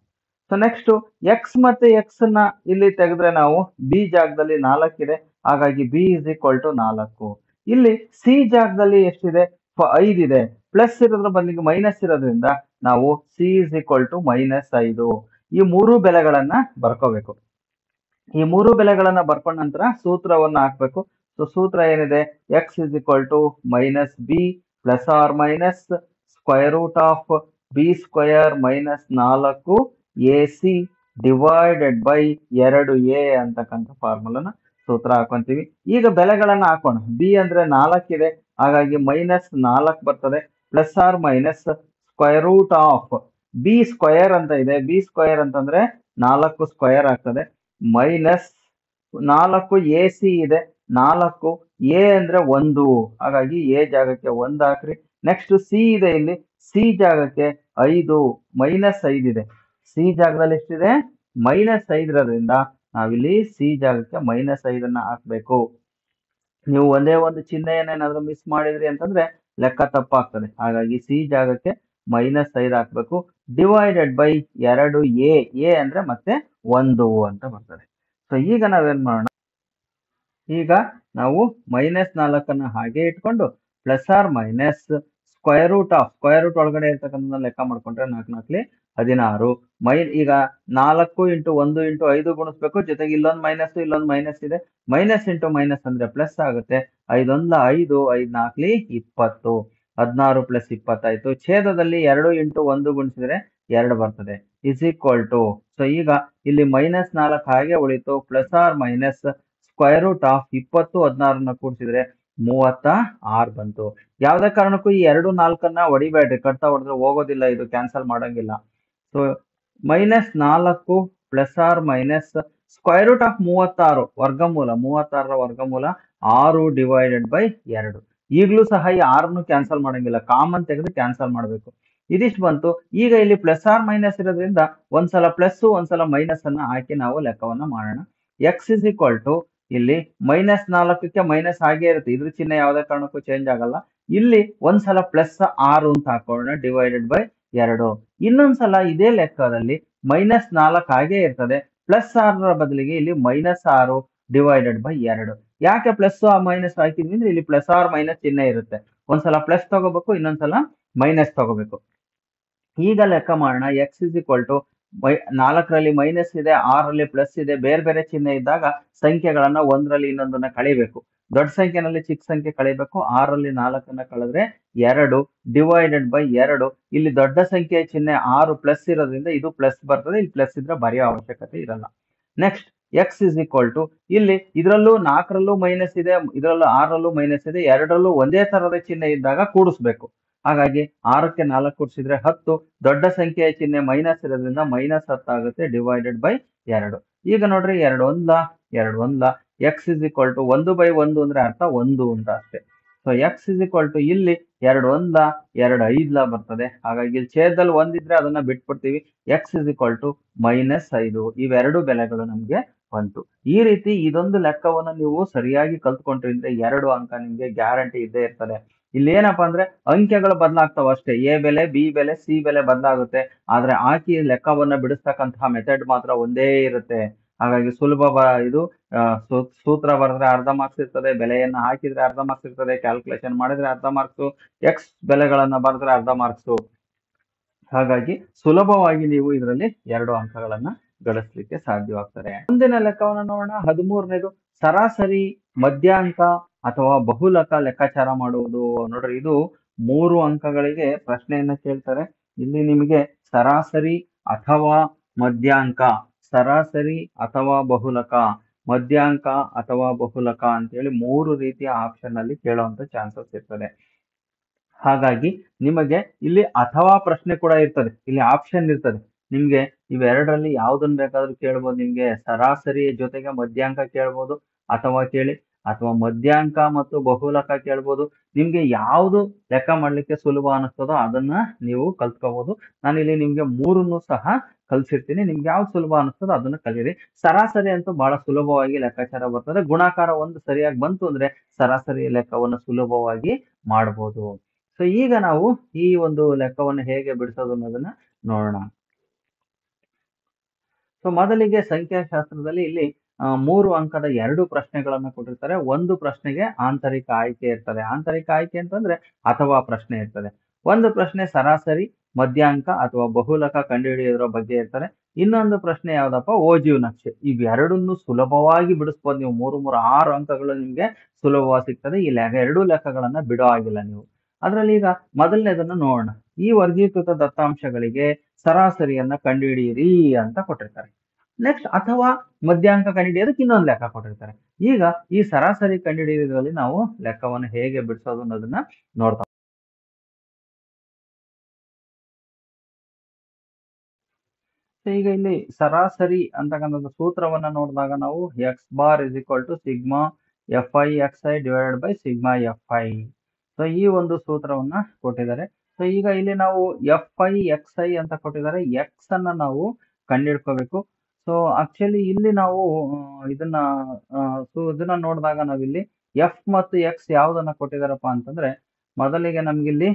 ಸೊ ನೆಕ್ಸ್ಟ್ ಎಕ್ಸ್ ಮತ್ತೆ ಎಕ್ಸ್ ನ ಇಲ್ಲಿ ತೆಗೆದ್ರೆ ನಾವು ಬಿ ಜಾಗದಲ್ಲಿ 4 ಇದೆ, ಹಾಗಾಗಿ ಬಿ ಇಸ್ ಈಕ್ವಲ್ ಟು 4. ಇಲ್ಲಿ ಸಿ ಜಾಗದಲ್ಲಿ ಎಷ್ಟಿದೆ? 5 ಇದೆ, ಪ್ಲಸ್ ಇರೋದ್ರ ಬದಲಿಗೆ ಮೈನಸ್ ಇರೋದ್ರಿಂದ ನಾವು ಸಿ ಇಸ್ ಈಕ್ವಲ್ ಟು -5. ಈ ಮೂರು ಬೆಲೆಗಳನ್ನ ಬರ್ಕೋಬೇಕು. ಈ ಮೂರು ಬೆಲೆಗಳನ್ನ ಬರ್ಕೊಂಡ ನಂತರ ಸೂತ್ರವನ್ನ ಹಾಕ್ಬೇಕು. ಸೊ ಸೂತ್ರ ಏನಿದೆ? X is equal to -b plus or minus square root of B square minus 4 AC divided by 2a ಅಂತಕ್ಕಂಥ ಫಾರ್ಮುಲಾನ ಸೂತ್ರ ಹಾಕೊಂತೀವಿ. ಈಗ ಬೆಲೆಗಳನ್ನ ಹಾಕೋಣ. ಬಿ ಅಂದ್ರೆ 4 ಇದೆ, ಹಾಗಾಗಿ -4 ಬರ್ತದೆ, plus or minus square root of B square ಅಂತ ಇದೆ, ಬಿ ಸ್ಕ್ವಯರ್ ಅಂತಂದ್ರೆ 4 ಸ್ಕ್ವಯರ್ ಆಗ್ತದೆ, ಮೈನಸ್ 4 AC ಇದೆ, 4 ಎ ಅಂದ್ರೆ 1, ಹಾಗಾಗಿ ಎ ಜಾಗಕ್ಕೆ 1 ಹಾಕ್ರಿ. ನೆಕ್ಸ್ಟ್ ಸಿ ಇದೆ, ಇಲ್ಲಿ ಸಿ ಜಾಗಕ್ಕೆ 5 -5 ಇದೆ, ಸಿ ಜಾಗದಲ್ಲಿ ಎಷ್ಟಿದೆ? -5 ಇರೋದ್ರಿಂದ ನಾವಿಲ್ಲಿ ಸಿ ಜಾಗಕ್ಕೆ -5 ಹಾಕ್ಬೇಕು. ನೀವು ಒಂದೇ ಒಂದು ಚಿಹ್ನೆಯನ್ನೇನಾದ್ರೂ ಮಿಸ್ ಮಾಡಿದ್ರಿ ಅಂತಂದ್ರೆ ಲೆಕ್ಕ ತಪ್ಪಾಗ್ತದೆ, ಹಾಗಾಗಿ ಸಿ ಜಾಗಕ್ಕೆ -5 ಹಾಕ್ಬೇಕು. ಡಿವೈಡೆಡ್ ಬೈ 2a, ಎ ಅಂದ್ರೆ ಮತ್ತೆ 1 ಅಂತ ಬರ್ತದೆ. ಸೊ ಈಗ ನಾವೇನ್ ಮಾಡೋಣ? ಈಗ ನಾವು -4 ಹಾಗೆ ಇಟ್ಕೊಂಡು plus or minus square root ಒಳಗಡೆ ಇರ್ತಕ್ಕಂಥ ಲೆಕ್ಕ ಮಾಡ್ಕೊಂಡ್ರೆ 4 × 16 ಈಗ 4 × 1 × 5 ಗುಣಿಸ್ಬೇಕು, ಜೊತೆಗೆ ಇಲ್ಲೊಂದು ಮೈನಸ್ ಇದೆ, ಮೈನಸ್ ಇಂಟು ಮೈನಸ್ ಅಂದ್ರೆ ಪ್ಲಸ್ ಆಗುತ್ತೆ. 5 1 5, 5 4 20, 16 + 20 ಆಯ್ತು. ಛೇದದಲ್ಲಿ 2 × 1 ಗುಣಿಸಿದ್ರೆ 2 ಬರ್ತದೆ, ಇಸ್ ಈಕ್ವಲ್ ಟು. ಸೊ ಈಗ ಇಲ್ಲಿ -4 ಹಾಗೆ ಉಳಿತು, plus or minus square root of 20 16 ಕೂಡಿಸಿದ್ರೆ 36 ಬಂತು. ಯಾವ್ದೇ ಕಾರಣಕ್ಕೂ ಈ 2 4 ಹೊಡಿಬೇಡ್ರಿ, ಕಡ್ತಾ ಹೊಡೆದ್ರೆ ಹೋಗೋದಿಲ್ಲ, ಇದು ಕ್ಯಾನ್ಸಲ್ ಮಾಡಂಗಿಲ್ಲ. So -4 plus or minus square root of 36 ವರ್ಗಮೂಲ, 36ರ ವರ್ಗಮೂಲ 6 ಡಿವೈಡೆಡ್ ಬೈ 2. ಈಗಲೂ ಸಹ ಈ 6 ಕ್ಯಾನ್ಸಲ್ ಮಾಡಂಗಿಲ್ಲ, ಕಾಮನ್ ತೆಗೆದು ಕ್ಯಾನ್ಸಲ್ ಮಾಡಬೇಕು. ಇದಿಷ್ಟು ಬಂತು. ಈಗ ಇಲ್ಲಿ ಪ್ಲಸ್ ಆರ್ ಮೈನಸ್ ಇರೋದ್ರಿಂದ ಒಂದ್ಸಲ ಪ್ಲಸ್ ಒಂದ್ಸಲ ಮೈನಸ್ ಅನ್ನ ಹಾಕಿ ನಾವು ಲೆಕ್ಕವನ್ನ ಮಾಡೋಣ. ಎಕ್ಸ್ ಇಸ್ ಈಕ್ವಲ್ ಟು ಇಲ್ಲಿ -4ಕ್ಕೆ ಮೈನಸ್ ಹಾಗೆ ಇರುತ್ತೆ, ಇದ್ರ ಚಿಹ್ನೆ ಯಾವುದೇ ಕಾರಣಕ್ಕೂ ಚೇಂಜ್ ಆಗಲ್ಲ. ಇಲ್ಲಿ ಒಂದ್ಸಲ ಪ್ಲಸ್ 6 ಅಂತ ಹಾಕೋಣ, ಡಿವೈಡೆಡ್ ಬೈ 2. ಇನ್ನೊಂದ್ಸಲ ಇದೇ ಲೆಕ್ಕದಲ್ಲಿ -4 ಹಾಗೆ ಇರ್ತದೆ, ಪ್ಲಸ್ 6ರ ಬದಲಿಗೆ ಇಲ್ಲಿ -6 ಡಿವೈಡೆಡ್ ಬೈ 2. ಯಾಕೆ ಪ್ಲಸ್ ಮೈನಸ್ ಹಾಕಿದ್ವಿ ಅಂದ್ರೆ ಇಲ್ಲಿ ಪ್ಲಸ್ ಆರ್ ಮೈನಸ್ ಚಿಹ್ನೆ ಇರುತ್ತೆ, ಒಂದ್ಸಲ ಪ್ಲಸ್ ತಗೋಬೇಕು, ಇನ್ನೊಂದ್ಸಲ ಮೈನಸ್ ತಗೋಬೇಕು. ಈಗ ಲೆಕ್ಕ ಮಾಡೋಣ. ಎಕ್ಸ್ ಇಸ್ ಈಕ್ವಲ್ ಟು 4ರಲ್ಲಿ ಮೈನಸ್ ಇದೆ, 6ರಲ್ಲಿ ಪ್ಲಸ್ ಇದೆ, ಬೇರೆ ಬೇರೆ ಚಿಹ್ನೆ ಇದ್ದಾಗ ಸಂಖ್ಯೆಗಳನ್ನ ಒಂದರಲ್ಲಿ ಇನ್ನೊಂದನ್ನ ಕಳಿಬೇಕು. ದೊಡ್ಡ ಸಂಖ್ಯೆನಲ್ಲಿ ಚಿಕ್ಕ ಸಂಖ್ಯೆ ಕಳಿಬೇಕು. 6ರಲ್ಲಿ 4 ಕಳೆದ್ರೆ 2 ಡಿವೈಡೆಡ್ ಬೈ 2. ಇಲ್ಲಿ ದೊಡ್ಡ ಸಂಖ್ಯೆಯ ಚಿಹ್ನೆ 6 ಪ್ಲಸ್ ಇರೋದ್ರಿಂದ ಇದು ಪ್ಲಸ್ ಬರ್ತದೆ, ಇಲ್ಲಿ ಪ್ಲಸ್ ಇದ್ರೆ ಬರೆಯೋ ಅವಶ್ಯಕತೆ ಇರಲ್ಲ. Next X is equal to ಇಲ್ಲಿ ಇದರಲ್ಲೂ 4ರಲ್ಲೂ ಮೈನಸ್ ಇದೆ, ಇದರಲ್ಲೂ 6ರಲ್ಲೂ ಮೈನಸ್ ಇದೆ, 2ರಲ್ಲೂ ಒಂದೇ ತರದ ಚಿಹ್ನೆ ಇದ್ದಾಗ ಕೂಡಿಸ್ಬೇಕು. ಹಾಗಾಗಿ 6ಕ್ಕೆ 4 ಕೂಡಿಸಿದ್ರೆ 10, ದೊಡ್ಡ ಸಂಖ್ಯೆಯ ಚಿಹ್ನೆ ಮೈನಸ್ ಇರೋದ್ರಿಂದ -10 ಆಗುತ್ತೆ, ಡಿವೈಡೆಡ್ ಬೈ 2. ಈಗ ನೋಡ್ರಿ 2 1 ಎಕ್ಸ್ ಇಸ್ ಈಕ್ವಲ್ ಟು 1/1 ಅಂದ್ರೆ ಅರ್ಥ 1 ಅಂತ ಅಷ್ಟೇ. So X is equal to ಇಲ್ಲಿ 2 1 2 5 ಬರ್ತದೆ, ಹಾಗಾಗಿ ಇಲ್ಲಿ ಛೇದದಲ್ಲಿ 1 ಇದ್ರೆ ಅದನ್ನ ಬಿಟ್ಬಿಡ್ತೀವಿ. X is equal to -5. ಇವೆರಡು ಬೆಲೆಗಳು ನಮ್ಗೆ ಬಂತು. ಈ ರೀತಿ ಇದೊಂದು ಲೆಕ್ಕವನ್ನು ನೀವು ಸರಿಯಾಗಿ ಕಲ್ತ್ಕೊಂಡ್ರೆ 2 ಅಂಕ ನಿಮ್ಗೆ ಗ್ಯಾರಂಟಿ ಇದ್ದೇ ಇರ್ತದೆ. ಇಲ್ಲಿ ಏನಪ್ಪಾ ಅಂದ್ರೆ ಅಂಕೆಗಳು ಬದಲಾಗ್ತಾವ ಅಷ್ಟೇ, ಎ ಬೆಲೆ, ಬಿ ಬೆಲೆ, ಸಿ ಬೆಲೆ ಬದಲಾಗುತ್ತೆ, ಆದ್ರೆ ಹಾಕಿ ಲೆಕ್ಕವನ್ನ ಬಿಡಿಸ್ತಕ್ಕಂತಹ ಮೆಥಡ್ ಮಾತ್ರ ಒಂದೇ ಇರುತ್ತೆ. ಹಾಗಾಗಿ ಸುಲಭ ಇದು ಸೂತ್ರ ಬರೆದ್ರೆ ಅರ್ಧ ಮಾರ್ಕ್ಸ್ ಇರ್ತದೆ, ಬೆಲೆಯನ್ನ ಹಾಕಿದ್ರೆ ಅರ್ಧ ಮಾರ್ಕ್ಸ್ ಇರ್ತದೆ, ಕ್ಯಾಲ್ಕುಲೇಷನ್ ಮಾಡಿದ್ರೆ ಅರ್ಧ ಮಾರ್ಕ್ಸ್, ಎಕ್ಸ್ ಬೆಲೆಗಳನ್ನ ಬರೆದ್ರೆ ಅರ್ಧ ಮಾರ್ಕ್ಸ್. ಹಾಗಾಗಿ ಸುಲಭವಾಗಿ ನೀವು ಇದರಲ್ಲಿ 2 ಅಂಕಗಳನ್ನ ಗಳಿಸ್ಲಿಕ್ಕೆ ಸಾಧ್ಯವಾಗ್ತದೆ. ಮುಂದಿನ ಲೆಕ್ಕವನ್ನು ನೋಡೋಣ. 13ನೇದು ಸರಾಸರಿ, ಮಧ್ಯಾಂಕ ಅಥವಾ ಬಹುಲಕ ಲೆಕ್ಕಾಚಾರ ಮಾಡುವುದು. ನೋಡ್ರಿ, ಇದು 3 ಅಂಕಗಳಿಗೆ ಪ್ರಶ್ನೆಯನ್ನ ಕೇಳ್ತಾರೆ. ಇಲ್ಲಿ ನಿಮಗೆ ಸರಾಸರಿ ಅಥವಾ ಮಧ್ಯಾಂಕ, ಸರಾಸರಿ ಅಥವಾ ಬಹುಲಕ, ಮಧ್ಯಾಂಕ ಅಥವಾ ಬಹುಲಕ ಅಂತೇಳಿ 3 ರೀತಿಯ ಆಪ್ಷನ್ ಅಲ್ಲಿ ಕೇಳುವಂತ ಚಾನ್ಸಸ್ ಇರ್ತದೆ. ಹಾಗಾಗಿ ನಿಮಗೆ ಇಲ್ಲಿ ಅಥವಾ ಪ್ರಶ್ನೆ ಕೂಡ ಇರ್ತದೆ, ಇಲ್ಲಿ ಆಪ್ಷನ್ ಇರ್ತದೆ. ನಿಮ್ಗೆ ಇವೆರಡರಲ್ಲಿ ಯಾವ್ದನ್ ಬೇಕಾದ್ರೂ ಕೇಳ್ಬೋದು. ನಿಮ್ಗೆ ಸರಾಸರಿ ಜೊತೆಗೆ ಮಧ್ಯಾಂಕ ಕೇಳ್ಬೋದು, ಅಥವಾ ಕೇಳಿ, ಅಥವಾ ಮಧ್ಯಾಂಕ ಮತ್ತು ಬಹುಲಕ ಕೇಳ್ಬೋದು. ನಿಮ್ಗೆ ಯಾವ್ದು ಲೆಕ್ಕ ಮಾಡ್ಲಿಕ್ಕೆ ಸುಲಭ ಅನಿಸ್ತದೋ ಅದನ್ನ ನೀವು ಕಲ್ತ್ಕೋಬಹುದು. ನಾನಿಲ್ಲಿ ನಿಮ್ಗೆ 3 ಸಹ ಕಲ್ಸಿರ್ತೀನಿ, ನಿಮ್ಗೆ ಯಾವ್ದು ಸುಲಭ ಅನಿಸ್ತದೋ ಅದನ್ನ ಕಲೀರಿ. ಸರಾಸರಿ ಅಂತೂ ಬಹಳ ಸುಲಭವಾಗಿ ಲೆಕ್ಕಾಚಾರ ಬರ್ತದೆ. ಗುಣಾಕಾರ 1 ಸರಿಯಾಗಿ ಬಂತು ಅಂದ್ರೆ ಸರಾಸರಿ ಲೆಕ್ಕವನ್ನು ಸುಲಭವಾಗಿ ಮಾಡಬಹುದು. ಸೊ ಈಗ ನಾವು ಈ ಒಂದು ಲೆಕ್ಕವನ್ನು ಹೇಗೆ ಬಿಡಿಸೋದು ಅನ್ನೋದನ್ನ ನೋಡೋಣ. ಸೊ ಮೊದಲಿಗೆ ಸಂಖ್ಯಾಶಾಸ್ತ್ರದಲ್ಲಿ ಇಲ್ಲಿ 3 ಅಂಕದ 2 ಪ್ರಶ್ನೆಗಳನ್ನ ಕೊಟ್ಟಿರ್ತಾರೆ. ಒಂದು ಪ್ರಶ್ನೆಗೆ ಆಂತರಿಕ ಆಯ್ಕೆ ಇರ್ತದೆ. ಆಂತರಿಕ ಆಯ್ಕೆ ಅಂತಂದ್ರೆ ಅಥವಾ ಪ್ರಶ್ನೆ ಇರ್ತದೆ. ಒಂದು ಪ್ರಶ್ನೆ ಸರಾಸರಿ, ಮಧ್ಯಾಂಕ ಅಥವಾ ಬಹುಲಕ ಕಂಡುಹಿಡಿಯೋದ್ರ ಬಗ್ಗೆ ಇರ್ತಾರೆ. ಇನ್ನೊಂದು ಪ್ರಶ್ನೆ ಯಾವ್ದಪ್ಪ, ಓಜೀವ್ ನಕ್ಷೆ. ಇವೆರಡನ್ನು ಸುಲಭವಾಗಿ ಬಿಡಿಸ್ಬೋದು ನೀವು. 3 6 ಅಂಕಗಳು ನಿಮ್ಗೆ ಸುಲಭವಾಗಿ ಸಿಗ್ತದೆ. ಈ 2 ಲೆಕ್ಕಗಳನ್ನ ಬಿಡೋ ಆಗಿಲ್ಲ ನೀವು. ಅದ್ರಲ್ಲಿ ಈಗ ಮೊದಲನೇದನ್ನ ನೋಡೋಣ. ಈ ವರ್ಗೀಕೃತ ದತ್ತಾಂಶಗಳಿಗೆ ಸರಾಸರಿಯನ್ನ ಕಂಡುಹಿಡಿಯಿರಿ ಅಂತ ಕೊಟ್ಟಿರ್ತಾರೆ. ನೆಕ್ಸ್ಟ್ ಅಥವಾ ಮಧ್ಯಾಂಕ ಕಂಡುಹಿಡಿಯೋದಕ್ಕೆ ಇನ್ನೊಂದು ಲೆಕ್ಕ ಕೊಟ್ಟಿರ್ತಾರೆ. ಈಗ ಈ ಸರಾಸರಿ ಕಂಡುಹಿಡಿಯೋದ್ರಲ್ಲಿ ನಾವು ಲೆಕ್ಕವನ್ನು ಹೇಗೆ ಬಿಡಿಸೋದು ಅನ್ನೋದನ್ನ ನೋಡ್ತಾ. ಈಗ ಇಲ್ಲಿ ಸರಾಸರಿ ಅಂತಕ್ಕಂಥ ಸೂತ್ರವನ್ನ ನೋಡಿದಾಗ ನಾವು X bar is equal to sigma F I X I divided by sigma F I. So ಈ ಒಂದು ಸೂತ್ರವನ್ನ ಕೊಟ್ಟಿದ್ದಾರೆ. ಸೊ ಈಗ ಇಲ್ಲಿ ನಾವು ಎಫ್ ಐ ಎಕ್ಸ್ ಐ ಅಂತ ಕೊಟ್ಟಿದ್ದಾರೆ. ಎಕ್ಸ್ ಅನ್ನ ನಾವು ಕಂಡುಹಿಡ್ಕೋಬೇಕು. ಸೊ ಆಕ್ಚುಲಿ ಇಲ್ಲಿ ನಾವು ಇದನ್ನ ನೋಡಿದಾಗ ನಾವಿಲ್ಲಿ ಎಫ್ ಮತ್ತು ಎಕ್ಸ್ ಯಾವ್ದನ್ನ ಕೊಟ್ಟಿದಾರಪ್ಪ ಅಂತಂದ್ರೆ, ಮೊದಲಿಗೆ ನಮ್ಗಿಲ್ಲಿ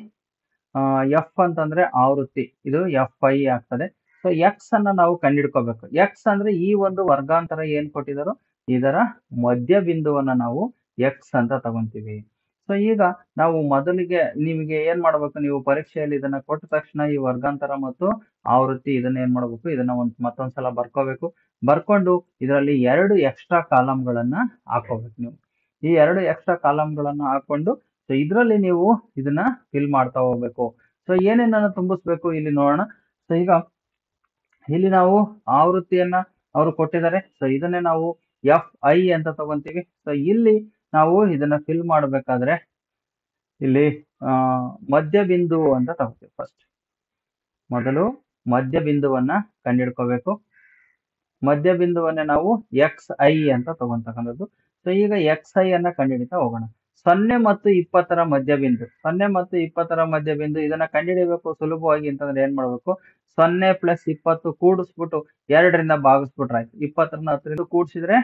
ಎಫ್ ಅಂತಂದ್ರೆ ಆವೃತ್ತಿ, ಇದು ಎಫ್ ಐ ಆಗ್ತದೆ. ಸೊ ಎಕ್ಸ್ ಅನ್ನ ನಾವು ಕಂಡುಹಿಡ್ಕೋಬೇಕು. ಎಕ್ಸ್ ಅಂದ್ರೆ ಈ ಒಂದು ವರ್ಗಾಂತರ ಏನ್ ಕೊಟ್ಟಿದಾರೋ ಇದರ ಮಧ್ಯ ಬಿಂದುವನ್ನ ನಾವು ಎಕ್ಸ್ ಅಂತ ತಗೊಂತೀವಿ. ಸೊ ಈಗ ನಾವು ಮೊದಲಿಗೆ ನಿಮಗೆ ಏನ್ ಮಾಡ್ಬೇಕು, ನೀವು ಪರೀಕ್ಷೆಯಲ್ಲಿ ಇದನ್ನ ಕೊಟ್ಟ ತಕ್ಷಣ ಈ ವರ್ಗಾಂತರ ಮತ್ತು ಆವೃತ್ತಿ ಇದನ್ನ ಏನ್ ಮಾಡ್ಬೇಕು, ಇದನ್ನ ಮತ್ತೊಂದ್ಸಲ ಬರ್ಕೋಬೇಕು. ಬರ್ಕೊಂಡು ಇದರಲ್ಲಿ 2 ಎಕ್ಸ್ಟ್ರಾ ಕಾಲಂಗಳನ್ನ ಹಾಕೋಬೇಕು ನೀವು. ಈ 2 ಎಕ್ಸ್ಟ್ರಾ ಕಾಲಂಗಳನ್ನ ಹಾಕೊಂಡು ಸೊ ಇದರಲ್ಲಿ ನೀವು ಇದನ್ನ ಫಿಲ್ ಮಾಡ್ತಾ ಹೋಗ್ಬೇಕು. ಸೊ ಏನೇನನ್ನ ತುಂಬಿಸ್ಬೇಕು ಇಲ್ಲಿ ನೋಡೋಣ. ಸೊ ಈಗ ಇಲ್ಲಿ ನಾವು ಆವೃತ್ತಿಯನ್ನ ಅವರು ಕೊಟ್ಟಿದ್ದಾರೆ. ಸೊ ಇದನ್ನೇ ನಾವು ಎಫ್ ಐ ಅಂತ ತಗೊಂತೀವಿ. ಸೊ ಇಲ್ಲಿ ನಾವು ಇದನ್ನ ಫಿಲ್ ಮಾಡಬೇಕಾದ್ರೆ ಇಲ್ಲಿ ಮಧ್ಯ ಬಿಂದು ಅಂತ ತಗೋತೀವಿ. ಫಸ್ಟ್ ಮೊದಲು ಮಧ್ಯ ಬಿಂದುವನ್ನ ಕಂಡುಹಿಡ್ಕೋಬೇಕು. ಮಧ್ಯ ಬಿಂದುವನ್ನೇ ನಾವು ಎಕ್ಸ್ ಐ ಅಂತ ತಗೊಂತಕ್ಕಂಥದ್ದು. ಸೊ ಈಗ ಎಕ್ಸ್ ಐ ಅನ್ನ ಕಂಡುಹಿಡಿತಾ ಹೋಗೋಣ. 0 ಮತ್ತು 20ರ ಮಧ್ಯ ಬಿಂದು, 0 ಮತ್ತು 20ರ ಮಧ್ಯ ಬಿಂದು ಇದನ್ನ ಕಂಡುಹಿಡಿಯಬೇಕು ಸುಲಭವಾಗಿ ಅಂತಂದ್ರೆ ಏನ್ ಮಾಡ್ಬೇಕು, 0 ಪ್ಲಸ್ 20 ಕೂಡಿಸ್ಬಿಟ್ಟು 2ರಿಂದ ಭಾಗಿಸ್ಬಿಟ್ರೆ ಆಯ್ತು. 20ರನ್ನ 10ರಿಂದ ಕೂಡಿಸಿದ್ರೆ